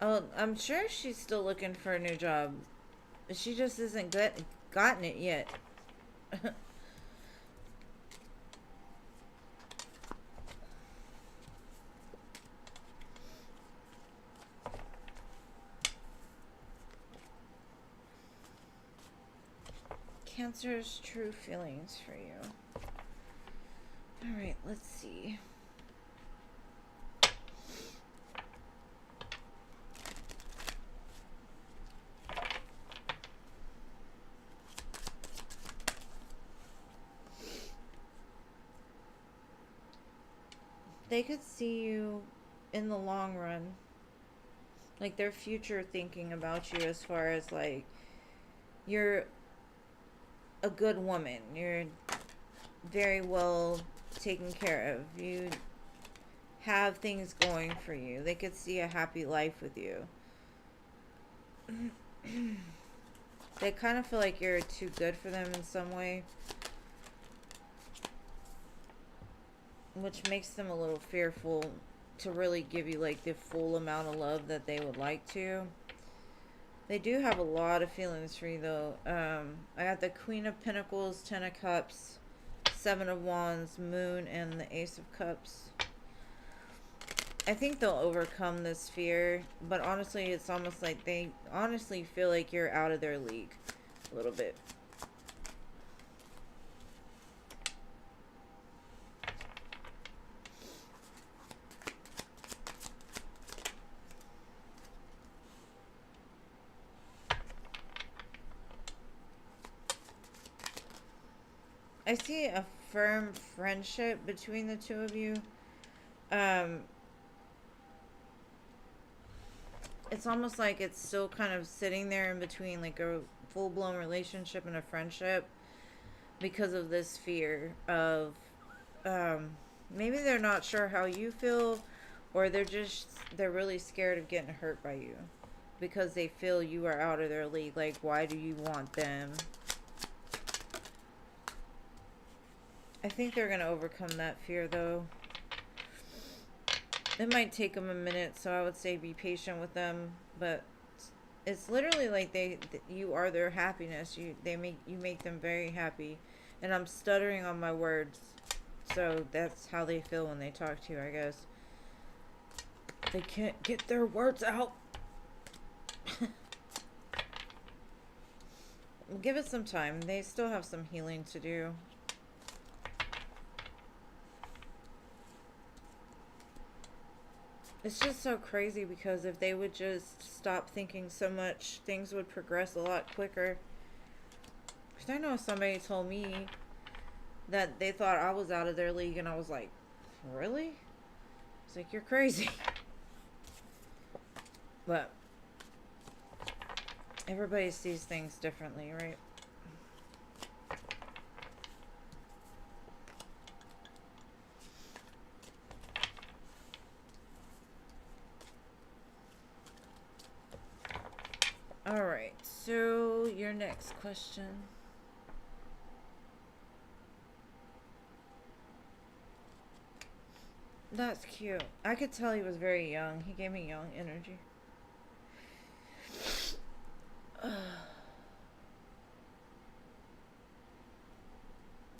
Oh, I'm sure she's still looking for a new job. She just isn't gotten it yet. Cancer's true feelings for you. Alright, let's see. They could see you in the long run. Like, their future thinking about you as far as, like, you're a good woman. You're very well taken care of. You have things going for you. They could see a happy life with you. They kind of feel like you're too good for them in some way, which makes them a little fearful to really give you like the full amount of love that they would like to. They do have a lot of feelings for you, though. I got the Queen of Pentacles, Ten of Cups, Seven of Wands, Moon, and the Ace of Cups. I think they'll overcome this fear, but honestly, it's almost like they honestly feel like you're out of their league a little bit. I see a firm friendship between the two of you. Um, it's almost like it's still kind of sitting there in between like a full-blown relationship and a friendship because of this fear of um, maybe they're not sure how you feel, or they're really scared of getting hurt by you because they feel you are out of their league. Like, why do you want them? I think they're gonna overcome that fear, though. It might take them a minute, so I would say be patient with them. But it's literally like you are their happiness. You make them very happy, and I'm stuttering on my words, so that's how they feel when they talk to you, I guess. They can't get their words out. Give it some time. They still have some healing to do. It's just so crazy because if they would just stop thinking so much, things would progress a lot quicker. Because I know somebody told me that they thought I was out of their league, and I was like, really? It's like, you're crazy. But everybody sees things differently, right? Alright, so your next question. That's cute. I could tell he was very young. He gave me young energy.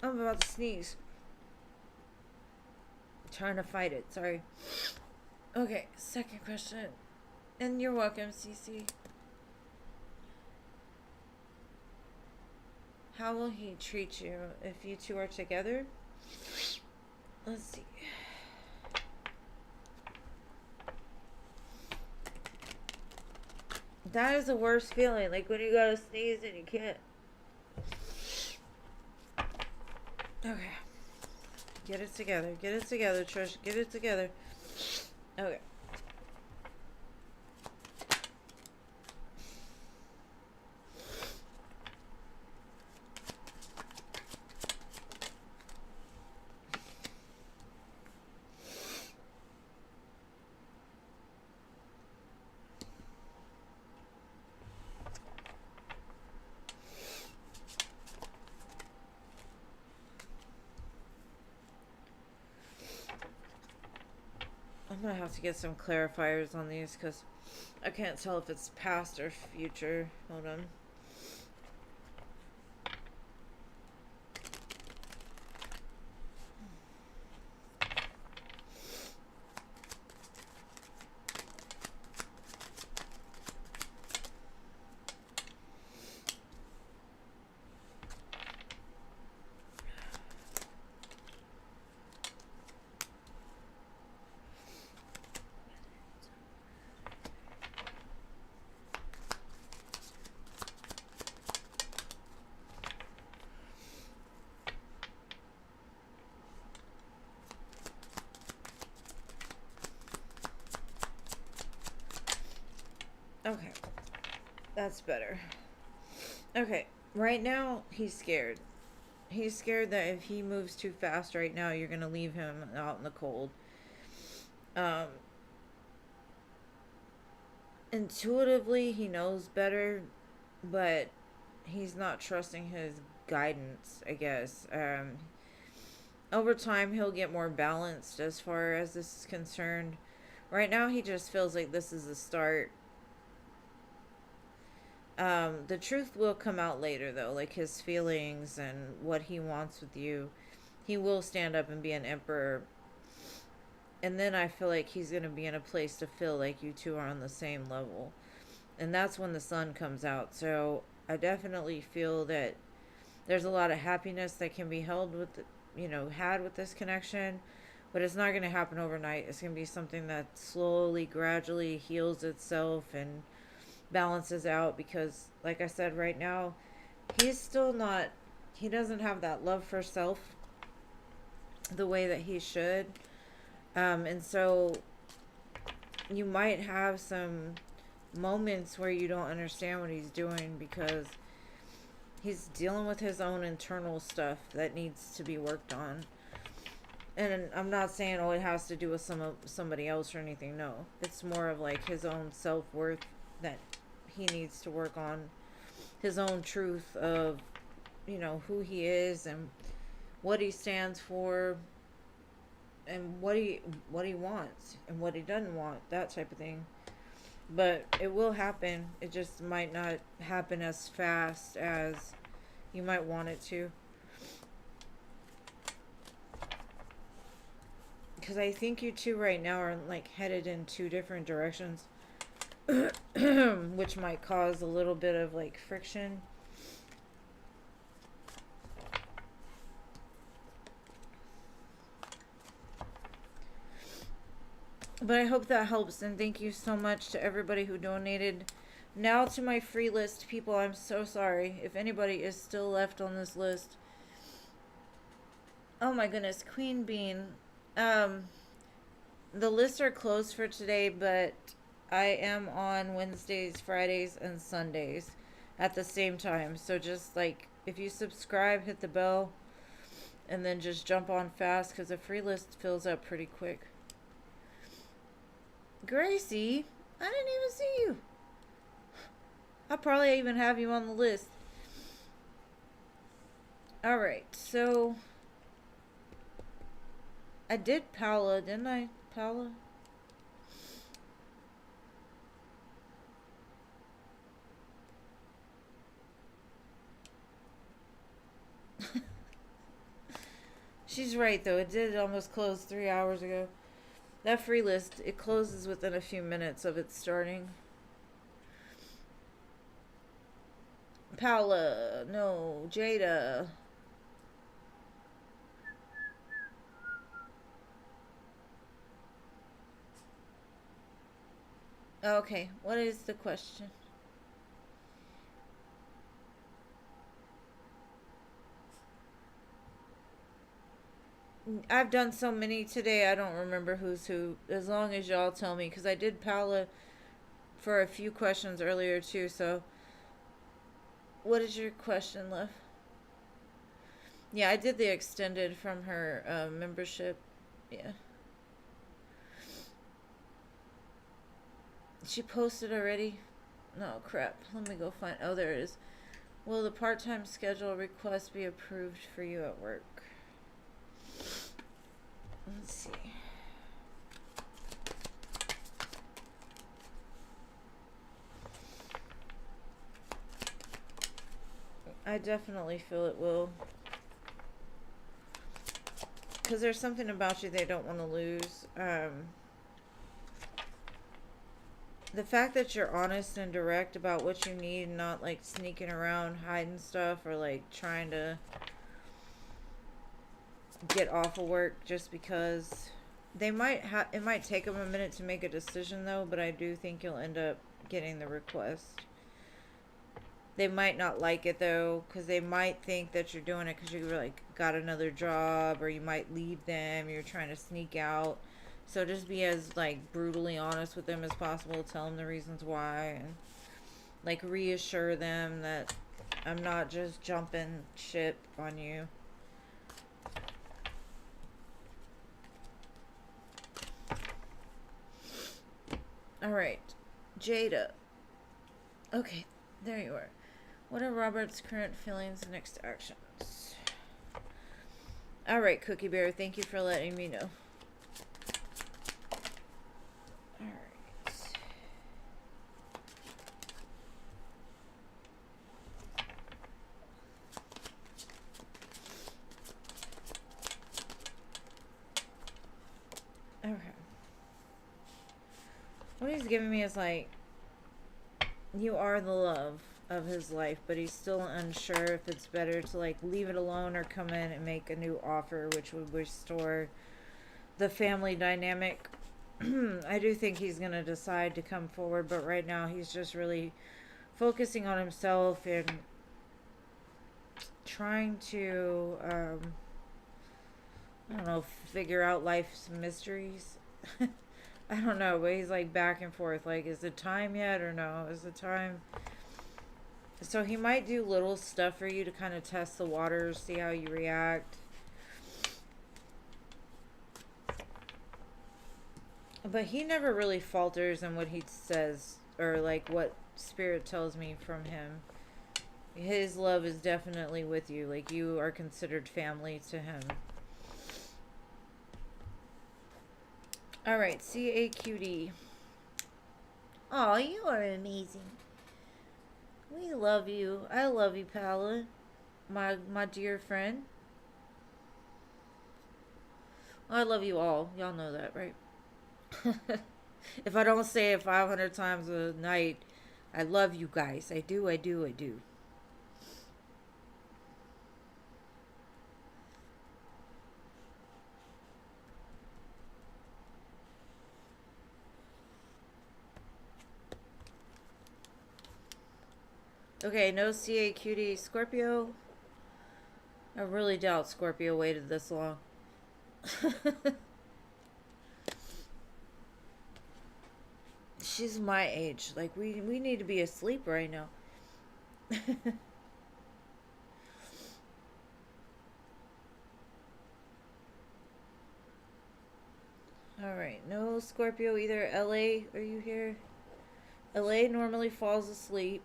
I'm about to sneeze. Trying to fight it, sorry. Okay, second question. And you're welcome, Cece. How will he treat you if you two are together? Let's see. That is the worst feeling. Like when you gotta sneeze and you can't. Okay. Get it together. Get it together, Trish. Get it together. Okay. I'm gonna have to get some clarifiers on these because I can't tell if it's past or future. Hold on. Okay. That's better. Okay. Right now, he's scared. He's scared that if he moves too fast right now, you're going to leave him out in the cold. Intuitively, he knows better, but he's not trusting his guidance, I guess. Over time, he'll get more balanced as far as this is concerned. Right now, he just feels like this is the start. The truth will come out later, though, like his feelings and what he wants with you. He will stand up and be an emperor. And then I feel like he's going to be in a place to feel like you two are on the same level. And that's when the sun comes out. So I definitely feel that there's a lot of happiness that can be held with, had with this connection. But it's not going to happen overnight. It's going to be something that slowly, gradually heals itself and balances out, because like I said, right now he's still not, he doesn't have that love for self the way that he should. And so you might have some moments where you don't understand what he's doing, because he's dealing with his own internal stuff that needs to be worked on. And I'm not saying, oh, it has to do with somebody else or anything. No, it's more of like his own self-worth that he needs to work on, his own truth of, who he is and what he stands for and what he wants and what he doesn't want, that type of thing. But it will happen. It just might not happen as fast as you might want it to. Because I think you two right now are like headed in two different directions, which might cause a little bit of like friction. But I hope that helps, and thank you so much to everybody who donated. Now to my free list, people, I'm so sorry if anybody is still left on this list. Oh my goodness, Queen Bean. The lists are closed for today, but I am on Wednesdays, Fridays, and Sundays at the same time. So just like, if you subscribe, hit the bell, and then just jump on fast, because the free list fills up pretty quick. Gracie, I didn't even see you. I'll probably even have you on the list. Alright, so I did Paula, didn't I? Paula? She's right, though. It did almost close 3 hours ago. That free list, it closes within a few minutes of it starting. Paula, no, Jada. Okay, what is the question? I've done so many today, I don't remember who's who. As long as y'all tell me, because I did Paula for a few questions earlier too. So, what is your question, love? Yeah, I did the extended from her membership. Yeah. She posted already? No, crap. Let me go find... Oh, there it is. Will the part-time schedule request be approved for you at work? Let's see. I definitely feel it will. Because there's something about you they don't want to lose. The fact that you're honest and direct about what you need, and not like sneaking around hiding stuff or like trying to get off of work just because they might have, it might take them a minute to make a decision though, but I do think you'll end up getting the request. They might not like it though, because they might think that you're doing it because you like got another job, or you might leave them, you're trying to sneak out. So just be as like brutally honest with them as possible. Tell them the reasons why, and like reassure them that I'm not just jumping ship on you. Alright, Jada. Okay, there you are. What are Robert's current feelings and next actions? Alright, Cookie Bear, thank you for letting me know. he's giving me is like, you are the love of his life, but he's still unsure if it's better to like leave it alone or come in and make a new offer, which would restore the family dynamic. I do think he's going to decide to come forward, but right now he's just really focusing on himself and trying to, I don't know, figure out life's mysteries. I don't know, but he's like back and forth. Like, is it time yet or no? Is it time? So he might do little stuff for you to kind of test the waters, see how you react. But he never really falters in what he says, or like what spirit tells me from him. His love is definitely with you. Like, you are considered family to him. Alright, CAQD. Aw, you are amazing. We love you. I love you, Paula. My dear friend. I love you all. Y'all know that, right? If I don't say it 500 times a night, I love you guys. I do, I do, I do. Okay, no CAQD. Scorpio. I really doubt Scorpio waited this long. She's my age. Like, we need to be asleep right now. Alright, no Scorpio either. LA, are you here? LA normally falls asleep.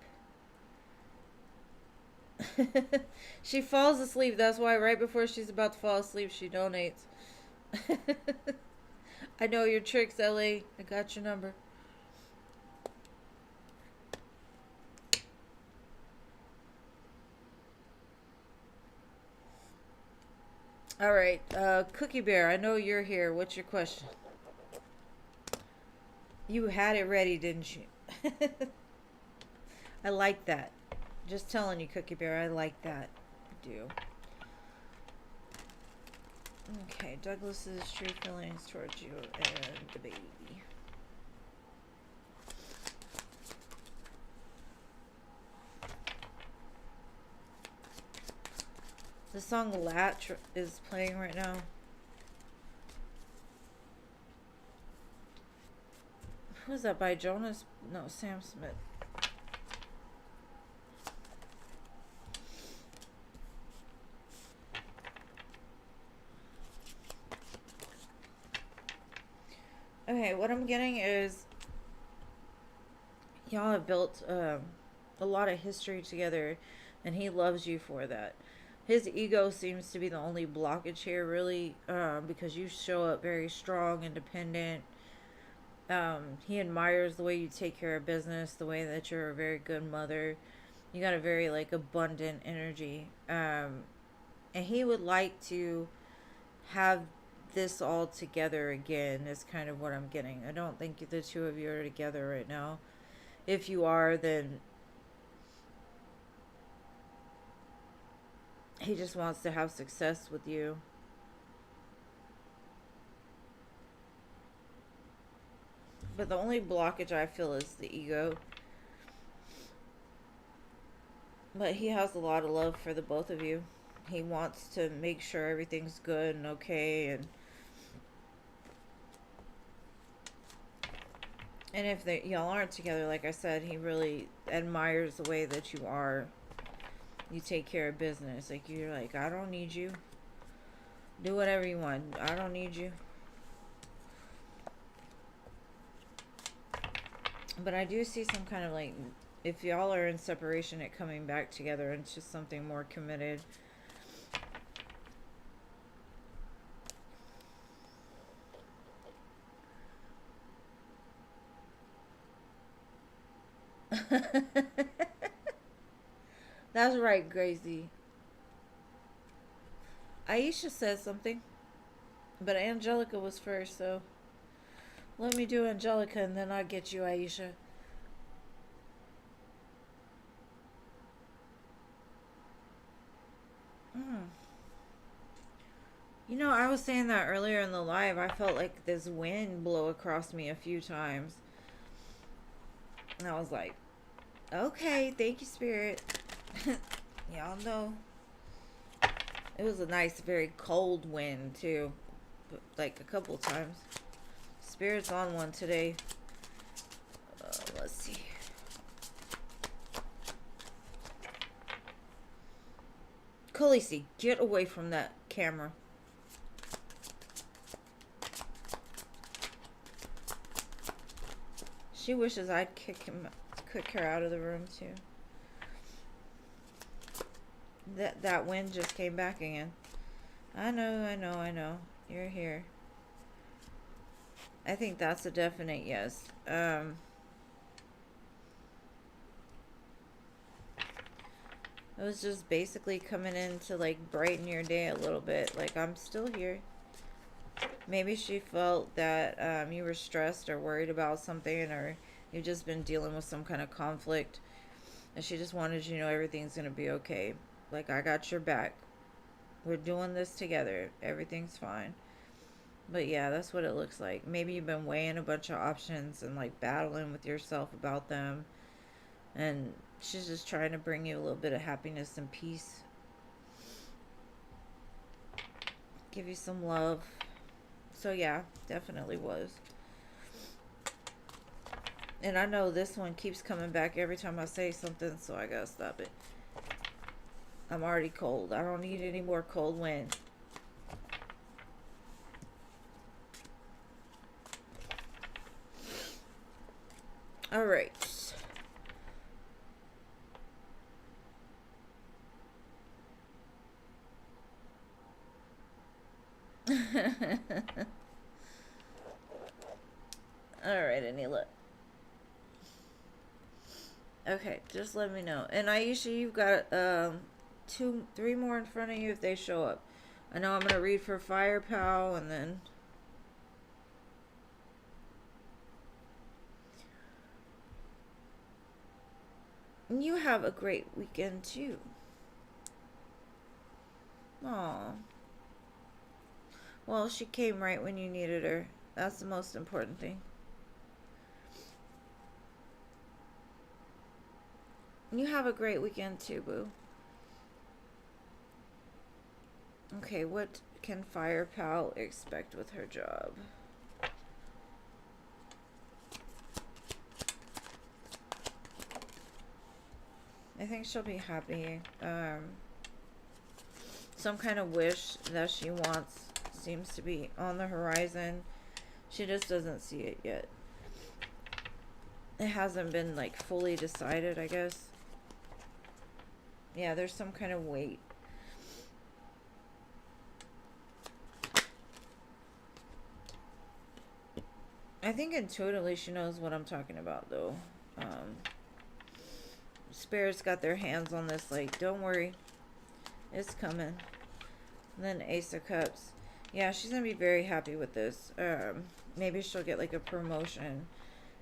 She falls asleep. That's why right before she's about to fall asleep, she donates. I know your tricks, LA. I got your number. Alright, Cookie Bear, I know you're here. What's your question? You had it ready, didn't you? I like that. Just telling you, Cookie Bear, I like that. I do. Okay, Douglas's true feelings towards you and the baby. The song Latch is playing right now. Who's that by? Jonas? No, Sam Smith. Okay, what I'm getting is y'all have built a lot of history together, and he loves you for that. His ego seems to be the only blockage here, really, because you show up very strong, independent. He admires the way you take care of business, the way that you're a very good mother. You got a very, like, abundant energy. And he would like to have this all together again, is kind of what I'm getting. I don't think the two of you are together right now. If you are, then he just wants to have success with you. But the only blockage I feel is the ego. But he has a lot of love for the both of you. He wants to make sure everything's good and okay, and if y'all aren't together, like I said, he really admires the way that you are. You take care of business. Like, you're like, I don't need you. Do whatever you want. I don't need you. But I do see some kind of, like, if y'all are in separation, it coming back together into something more committed. That's right, Gracie. Aisha said something, but Angelica was first, so Let me do Angelica and then I'll get you Aisha. You know, I was saying that earlier in the live. I felt like this wind blow across me a few times. And I was like, okay, thank you, Spirit. Y'all know. It was a nice, very cold wind, too. Like a couple times. Spirit's on one today. Let's see. Khaleesi, get away from that camera. She wishes I'd kick her out of the room too. That wind just came back again. I know. You're here. I think that's a definite yes. It was just basically coming in to like brighten your day a little bit. Like, I'm still here. Maybe she felt that you were stressed or worried about something, or you've just been dealing with some kind of conflict, and she just wanted you to know everything's going to be okay. Like, I got your back. We're doing this together. Everything's fine. But yeah, that's what it looks like. Maybe you've been weighing a bunch of options and like battling with yourself about them, and she's just trying to bring you a little bit of happiness and peace. Give you some love. So yeah, definitely was. And I know this one keeps coming back every time I say something, so I gotta stop it. I'm already cold. I don't need any more cold wind. Alright. Alright, Anila. Okay, just let me know. And Aisha, you've got 3 more in front of you if they show up. I know I'm gonna read for Fire Pal, and then you have a great weekend too. Aw. Well, she came right when you needed her. That's the most important thing. You have a great weekend too, boo. Okay, what can Fire Pal expect with her job? I think she'll be happy. Some kind of wish that she wants seems to be on the horizon. She just doesn't see it yet. It hasn't been like fully decided, I guess. Yeah, there's some kind of weight. I think intuitively she knows what I'm talking about, though. Spirits got their hands on this, like, don't worry. It's coming. And then Ace of Cups. Yeah, she's going to be very happy with this. Maybe she'll get, like, a promotion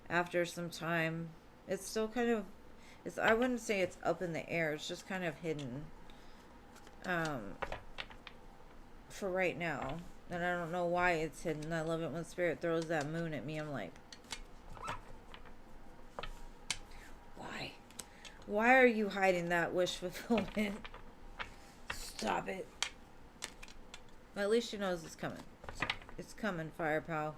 after some time. It's still kind of... I wouldn't say it's up in the air. It's just kind of hidden. For right now. And I don't know why it's hidden. I love it when Spirit throws that moon at me. I'm like... Why? Why are you hiding that wish fulfillment? Stop it. Well, at least she knows it's coming. It's coming, Fire Pal.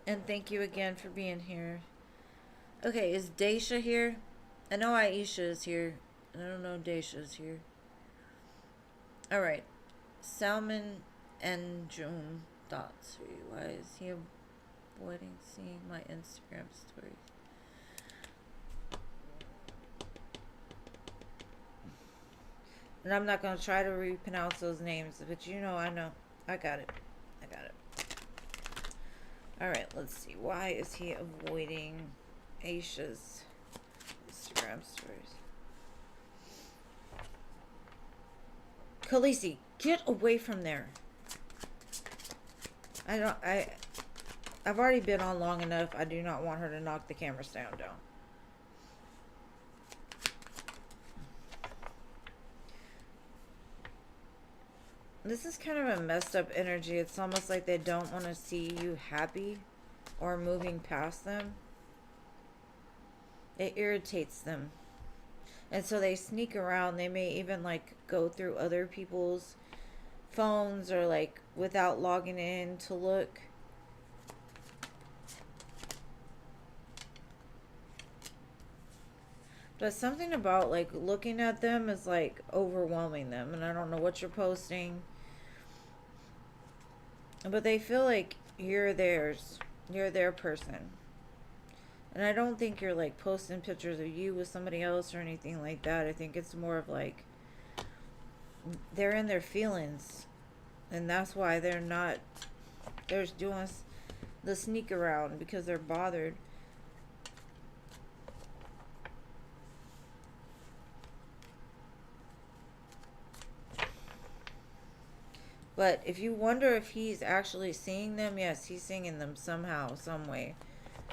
And thank you again for being here. Okay, is Daisha here? I know Aisha is here. I don't know Daisha's here. Alright. Salmon and June Dots. Why is he avoiding seeing my Instagram stories? And I'm not going to try to repronounce those names, but you know, I know. I got it. Alright, let's see. Why is he avoiding Aisha's Instagram stories? Khaleesi, get away from there. I don't, I've already been on long enough. I do not want her to knock the camera stand down. This is kind of a messed up energy. It's almost like they don't want to see you happy or moving past them. It irritates them. And so they sneak around. They may even like go through other people's phones or like without logging in to look. But something about like looking at them is like overwhelming them. And I don't know what you're posting. But they feel like you're theirs. You're their person. And I don't think you're like posting pictures of you with somebody else or anything like that. I think it's more of like they're in their feelings. And that's why they're not, they're doing the sneak around because they're bothered. But if you wonder if he's actually seeing them, yes, he's seeing them somehow, some way.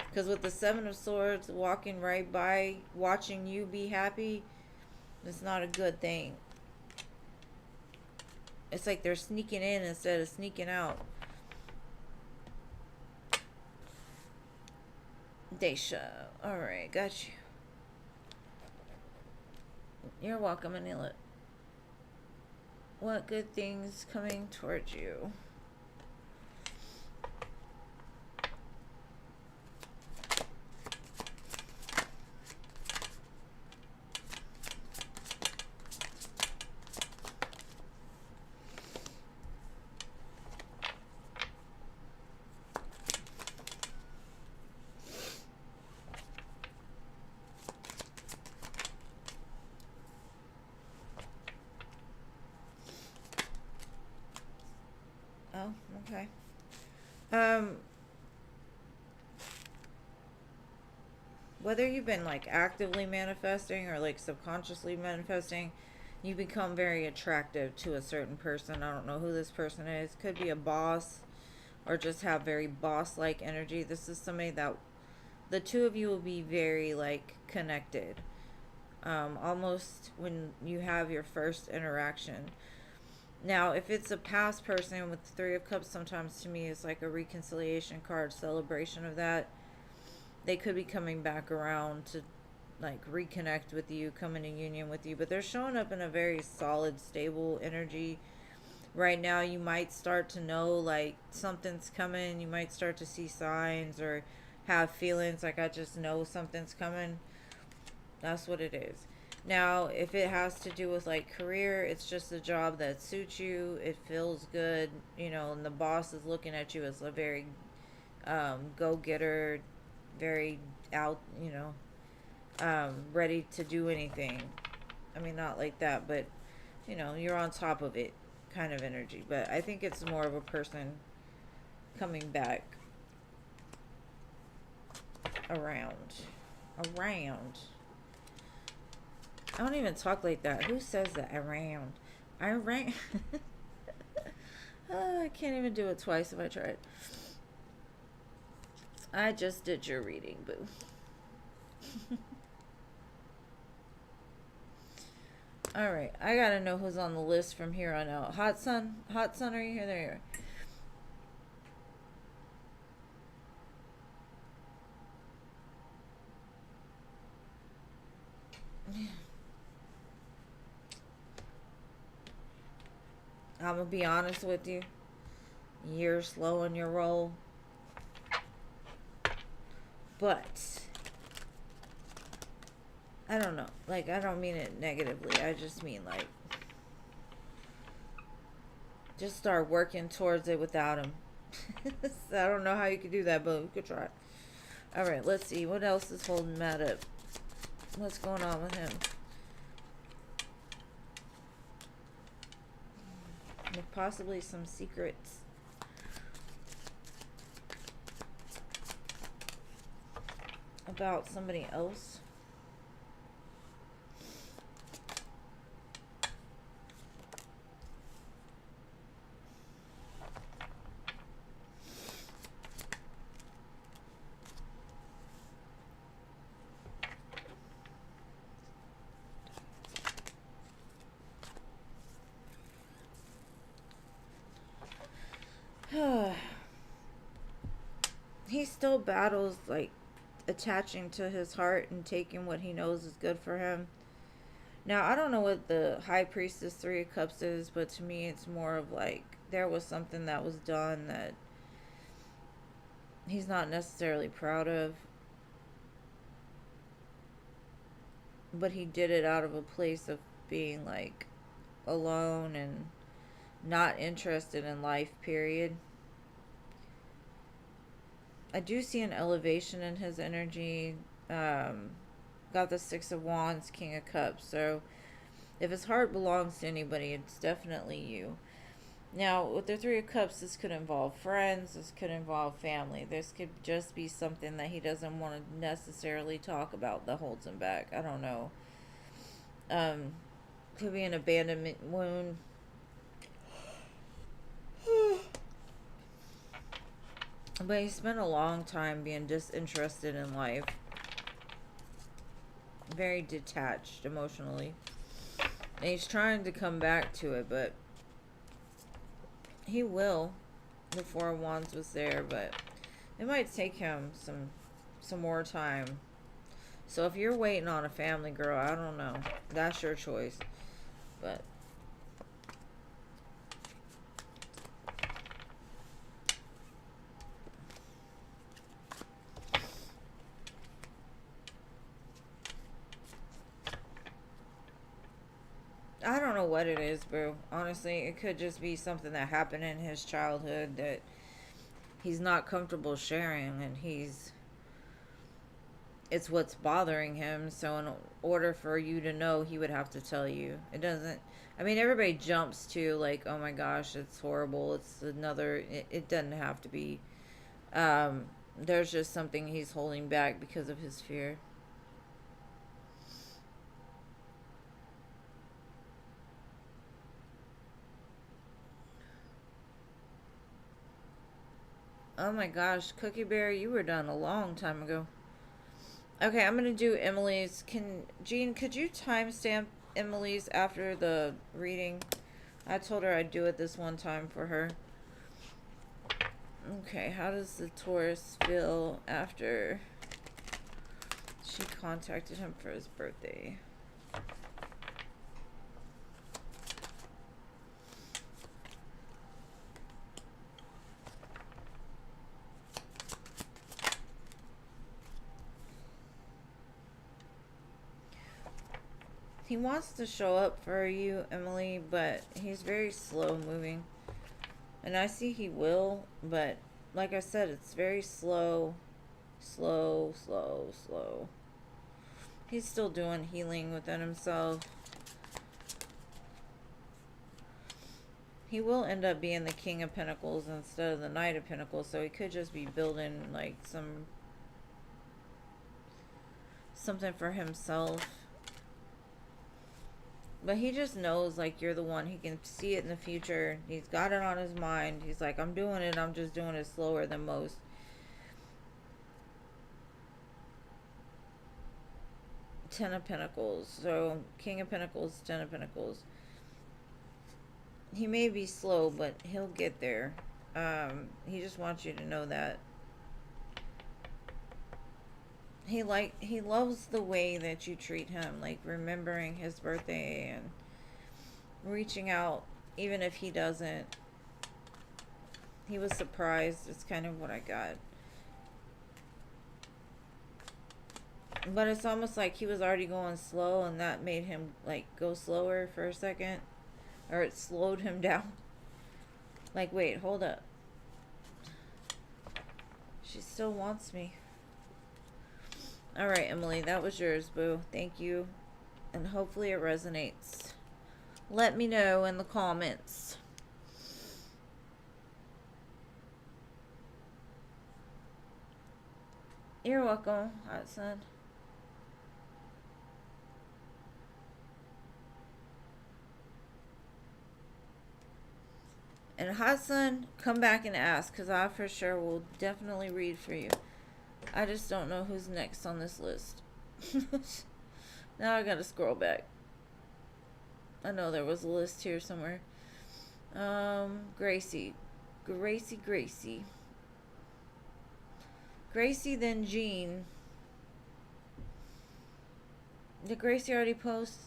Because with the Seven of Swords walking right by, watching you be happy, it's not a good thing. It's like they're sneaking in instead of sneaking out. Daisha. Alright, got you. You're welcome, Anila. What good things coming towards you? Oh, okay. Whether you've been like actively manifesting or like subconsciously manifesting, you become very attractive to a certain person. I don't know who this person is. Could be a boss or just have very boss-like energy. This is somebody that the two of you will be very like connected. Almost when you have your first interaction. Now, if it's a past person with the Three of Cups, sometimes to me is like a reconciliation card, celebration of that. They could be coming back around to like reconnect with you, come into union with you, but they're showing up in a very solid, stable energy. Right now, you might start to know like something's coming. You might start to see signs or have feelings like I just know something's coming. That's what it is. Now, if it has to do with like career, it's just a job that suits you. It feels good, you know, and the boss is looking at you as a very go-getter, very out, you know, ready to do anything. I mean, not like that, but you know, you're on top of it kind of energy. But I think it's more of a person coming back around. I don't even talk like that. Who says that? Around. Oh, I can't even do it twice if I tried. I just did your reading, boo. Alright, I gotta know who's on the list from here on out. Hot Sun, are you here? There you are. I'm gonna be honest with you. You're slow in your roll. But I don't know. Like, I don't mean it negatively. I just mean like just start working towards it without him. I don't know how you could do that, but we could try. Alright, let's see. What else is holding Matt up? What's going on with him? With possibly some secrets. About somebody else. still battles like attaching to his heart and taking what he knows is good for him. Now, I don't know what the High Priestess Three of Cups is, but to me, it's more of like there was something that was done that he's not necessarily proud of, but he did it out of a place of being like alone and not interested in life, period. I do see an elevation in his energy. Got the Six of Wands, King of Cups. So if his heart belongs to anybody, it's definitely you. Now, with the Three of Cups, this could involve friends. This could involve family. This could just be something that he doesn't want to necessarily talk about that holds him back. I don't know. Could be an abandonment wound. But he spent a long time being disinterested in life. Very detached emotionally. And he's trying to come back to it, but he will. The Four of Wands was there, but it might take him some more time. So if you're waiting on a family, girl, I don't know. That's your choice. But I don't know what it is, bro. Honestly, it could just be something that happened in his childhood that he's not comfortable sharing, and it's what's bothering him. So in order for you to know, he would have to tell you. It doesn't, I mean, everybody jumps to like, oh my gosh, it's horrible, it's another, it doesn't have to be. There's just something he's holding back because of his fear. Oh my gosh, Cookie Bear, you were done a long time ago. Okay, I'm gonna do Emily's. Jean, could you timestamp Emily's after the reading? I told her I'd do it this one time for her. Okay, how does the Taurus feel after she contacted him for his birthday? He wants to show up for you, Emily, but he's very slow moving. And I see he will, but like I said, it's very slow. Slow, slow, slow. He's still doing healing within himself. He will end up being the King of Pentacles instead of the Knight of Pentacles, so he could just be building like something for himself. But he just knows, like, you're the one. He can see it in the future. He's got it on his mind. He's like, I'm doing it. I'm just doing it slower than most. Ten of Pentacles. So, King of Pentacles, Ten of Pentacles. He may be slow, but he'll get there. He just wants you to know that. He loves the way that you treat him, like remembering his birthday and reaching out even if he doesn't. He was surprised. It's kind of what I got. But it's almost like he was already going slow, and that made him like go slower for a second, or it slowed him down. Like, wait, hold up. She still wants me. Alright, Emily, that was yours, boo. Thank you. And hopefully it resonates. Let me know in the comments. You're welcome, hot son. And hot son, come back and ask, because I for sure will definitely read for you. I just don't know who's next on this list. Now I gotta scroll back. I know there was a list here somewhere. Gracie. Gracie, then Jean. Did Gracie already post?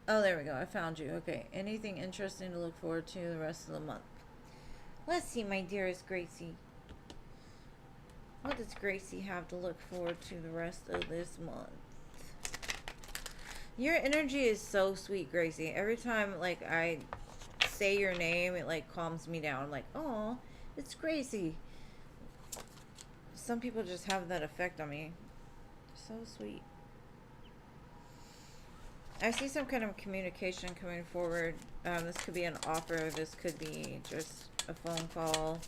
Oh, there we go. I found you. Okay. Anything interesting to look forward to the rest of the month? Let's see, my dearest Gracie. What does Gracie have to look forward to the rest of this month? Your energy is so sweet, Gracie. Every time, like, I say your name, it, like, calms me down. I'm like, oh, it's Gracie. Some people just have that effect on me. So sweet. I see some kind of communication coming forward. This could be an offer. This could be just a phone call.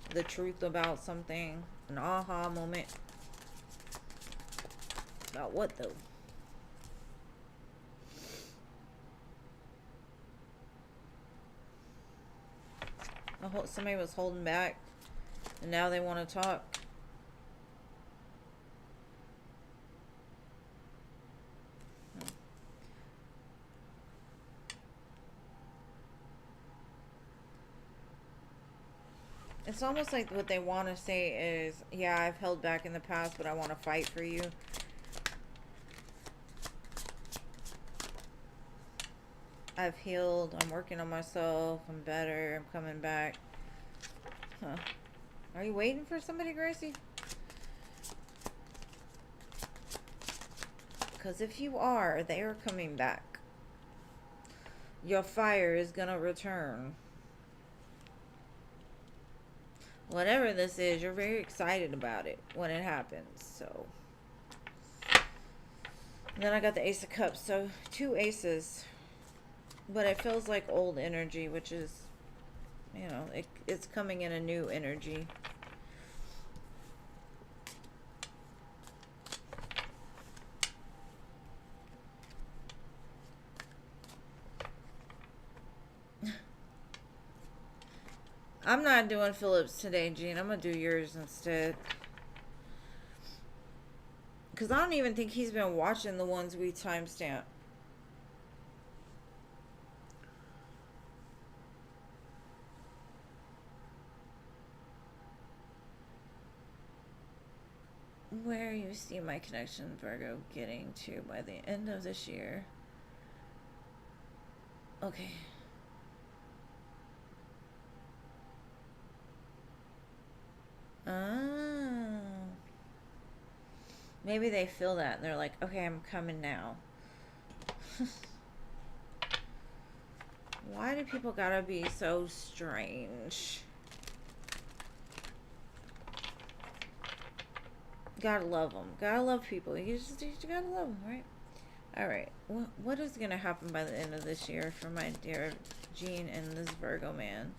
The truth about something. An aha moment. About what, though? Somebody was holding back, and now they want to talk. It's almost like what they want to say is, yeah, I've held back in the past, but I want to fight for you. I've healed. I'm working on myself. I'm better. I'm coming back. Huh. Are you waiting for somebody, Gracie? Because if you are, they are coming back. Your fire is going to return. Whatever this is, you're very excited about it when it happens. So. And then I got the Ace of Cups. So 2 aces. But it feels like old energy, which is, you know, it's coming in a new energy. I'm not doing Phillips today, Jean. I'm going to do yours instead. Because I don't even think he's been watching the ones we timestamp. Where you see my connection, Virgo, getting to by the end of this year. Okay. Oh. Maybe they feel that and they're like, okay, I'm coming now. Why do people gotta be so strange? Gotta love them. Gotta love people. You gotta love them, right? Alright. What is gonna happen by the end of this year for my dear Jean and this Virgo man?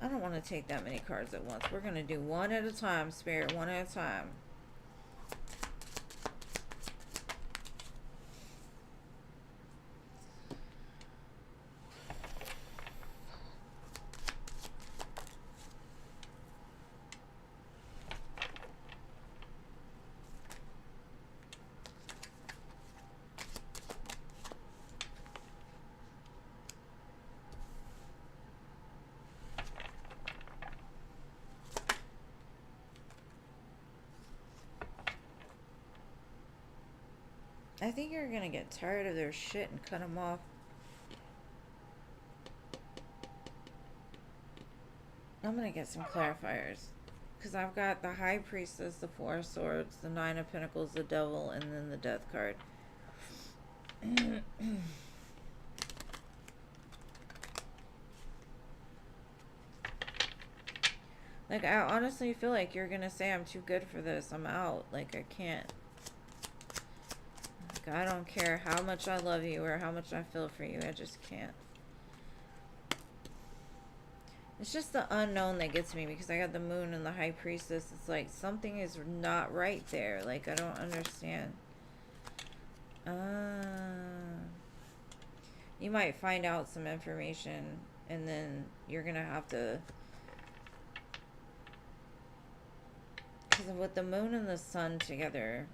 I don't want to take that many cards at once. We're gonna do one at a time, Spirit. One at a time. I think you're gonna get tired of their shit and cut them off. I'm gonna get some clarifiers. Because I've got the High Priestess, the 4 of Swords, the 9 of Pentacles, the Devil, and then the Death card. Like, I honestly feel like you're gonna say, I'm too good for this. I'm out. Like, I can't. I don't care how much I love you or how much I feel for you. I just can't. It's just the unknown that gets me because I got the Moon and the High Priestess. It's like something is not right there. Like, I don't understand. You might find out some information and then you're going to have to... Because with the Moon and the Sun together...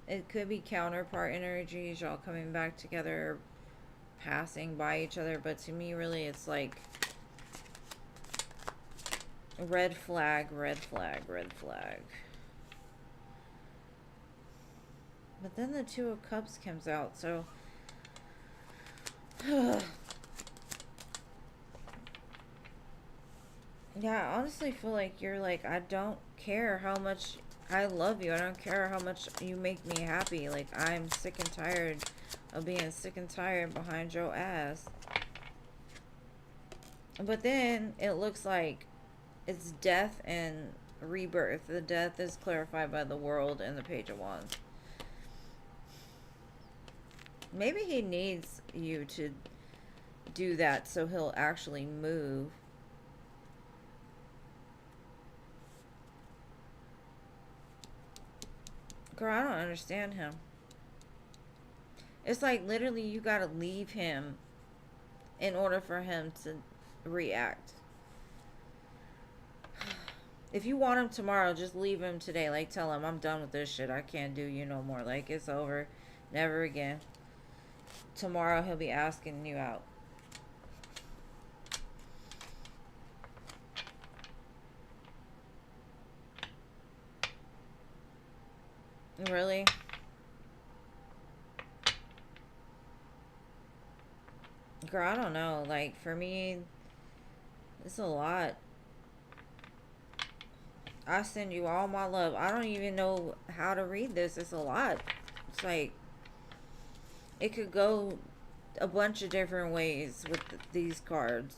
It could be counterpart energies, y'all coming back together, passing by each other. But to me, really, it's like Red flag, red flag, red flag. But then the Two of Cups comes out, so... Yeah, I honestly feel like you're like, I don't care how much I love you. I don't care how much you make me happy. Like, I'm sick and tired of being sick and tired behind your ass. But then it looks like it's death and rebirth. The death is clarified by the World and the Page of Wands. Maybe he needs you to do that so he'll actually move. Girl, I don't understand him. It's like literally you gotta leave him in order for him to react. If you want him tomorrow, just leave him today. Like, tell him, I'm done with this shit. I can't do you no more. Like, it's over. Never again. Tomorrow he'll be asking you out. Really? Girl, I don't know. Like, for me, it's a lot. I send you all my love. I don't even know how to read this. It's a lot. It's like, it could go a bunch of different ways with these cards.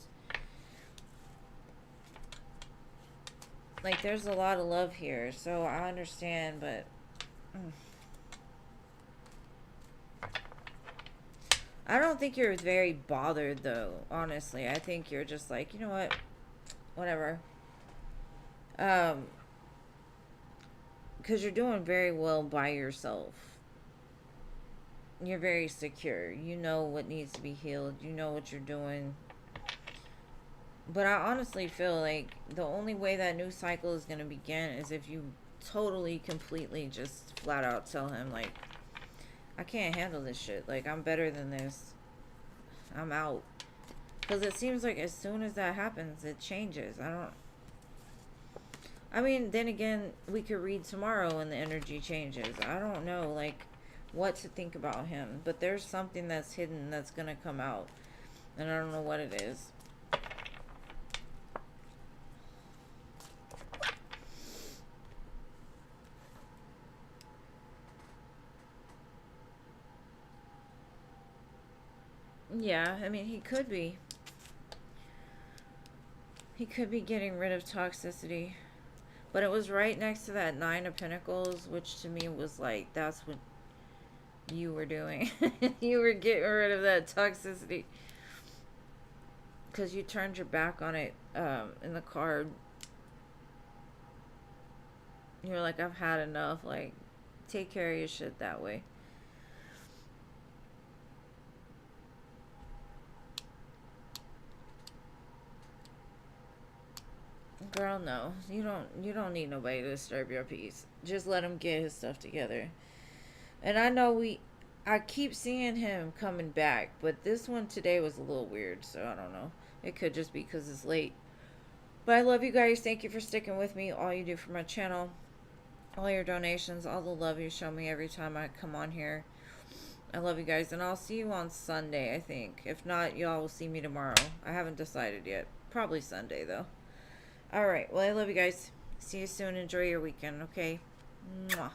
Like, there's a lot of love here, so I understand, but... I don't think you're very bothered, though, honestly. I think you're just like, you know what? Whatever. Because you're doing very well by yourself. You're very secure. You know what needs to be healed. You know what you're doing. But I honestly feel like the only way that new cycle is going to begin is if you totally, completely just flat out tell him, like, I can't handle this shit. Like, I'm better than this. I'm out. Because it seems like as soon as that happens, it changes. I mean, then again, we could read tomorrow and the energy changes. I don't know, like, what to think about him. But there's something that's hidden that's going to come out. And I don't know what it is. Yeah, I mean, he could be. He could be getting rid of toxicity. But it was right next to that Nine of Pentacles, which to me was like, that's what you were doing. You were getting rid of that toxicity. Because you turned your back on it in the card. You're like, I've had enough. Like, take care of your shit that way. Girl, no. You don't need nobody to disturb your peace. Just let him get his stuff together. And I know I keep seeing him coming back, but this one today was a little weird, so I don't know. It could just be because it's late. But I love you guys. Thank you for sticking with me. All you do for my channel. All your donations. All the love you show me every time I come on here. I love you guys. And I'll see you on Sunday, I think. If not, y'all will see me tomorrow. I haven't decided yet. Probably Sunday, though. Alright. Well, I love you guys. See you soon. Enjoy your weekend, okay? Mwah.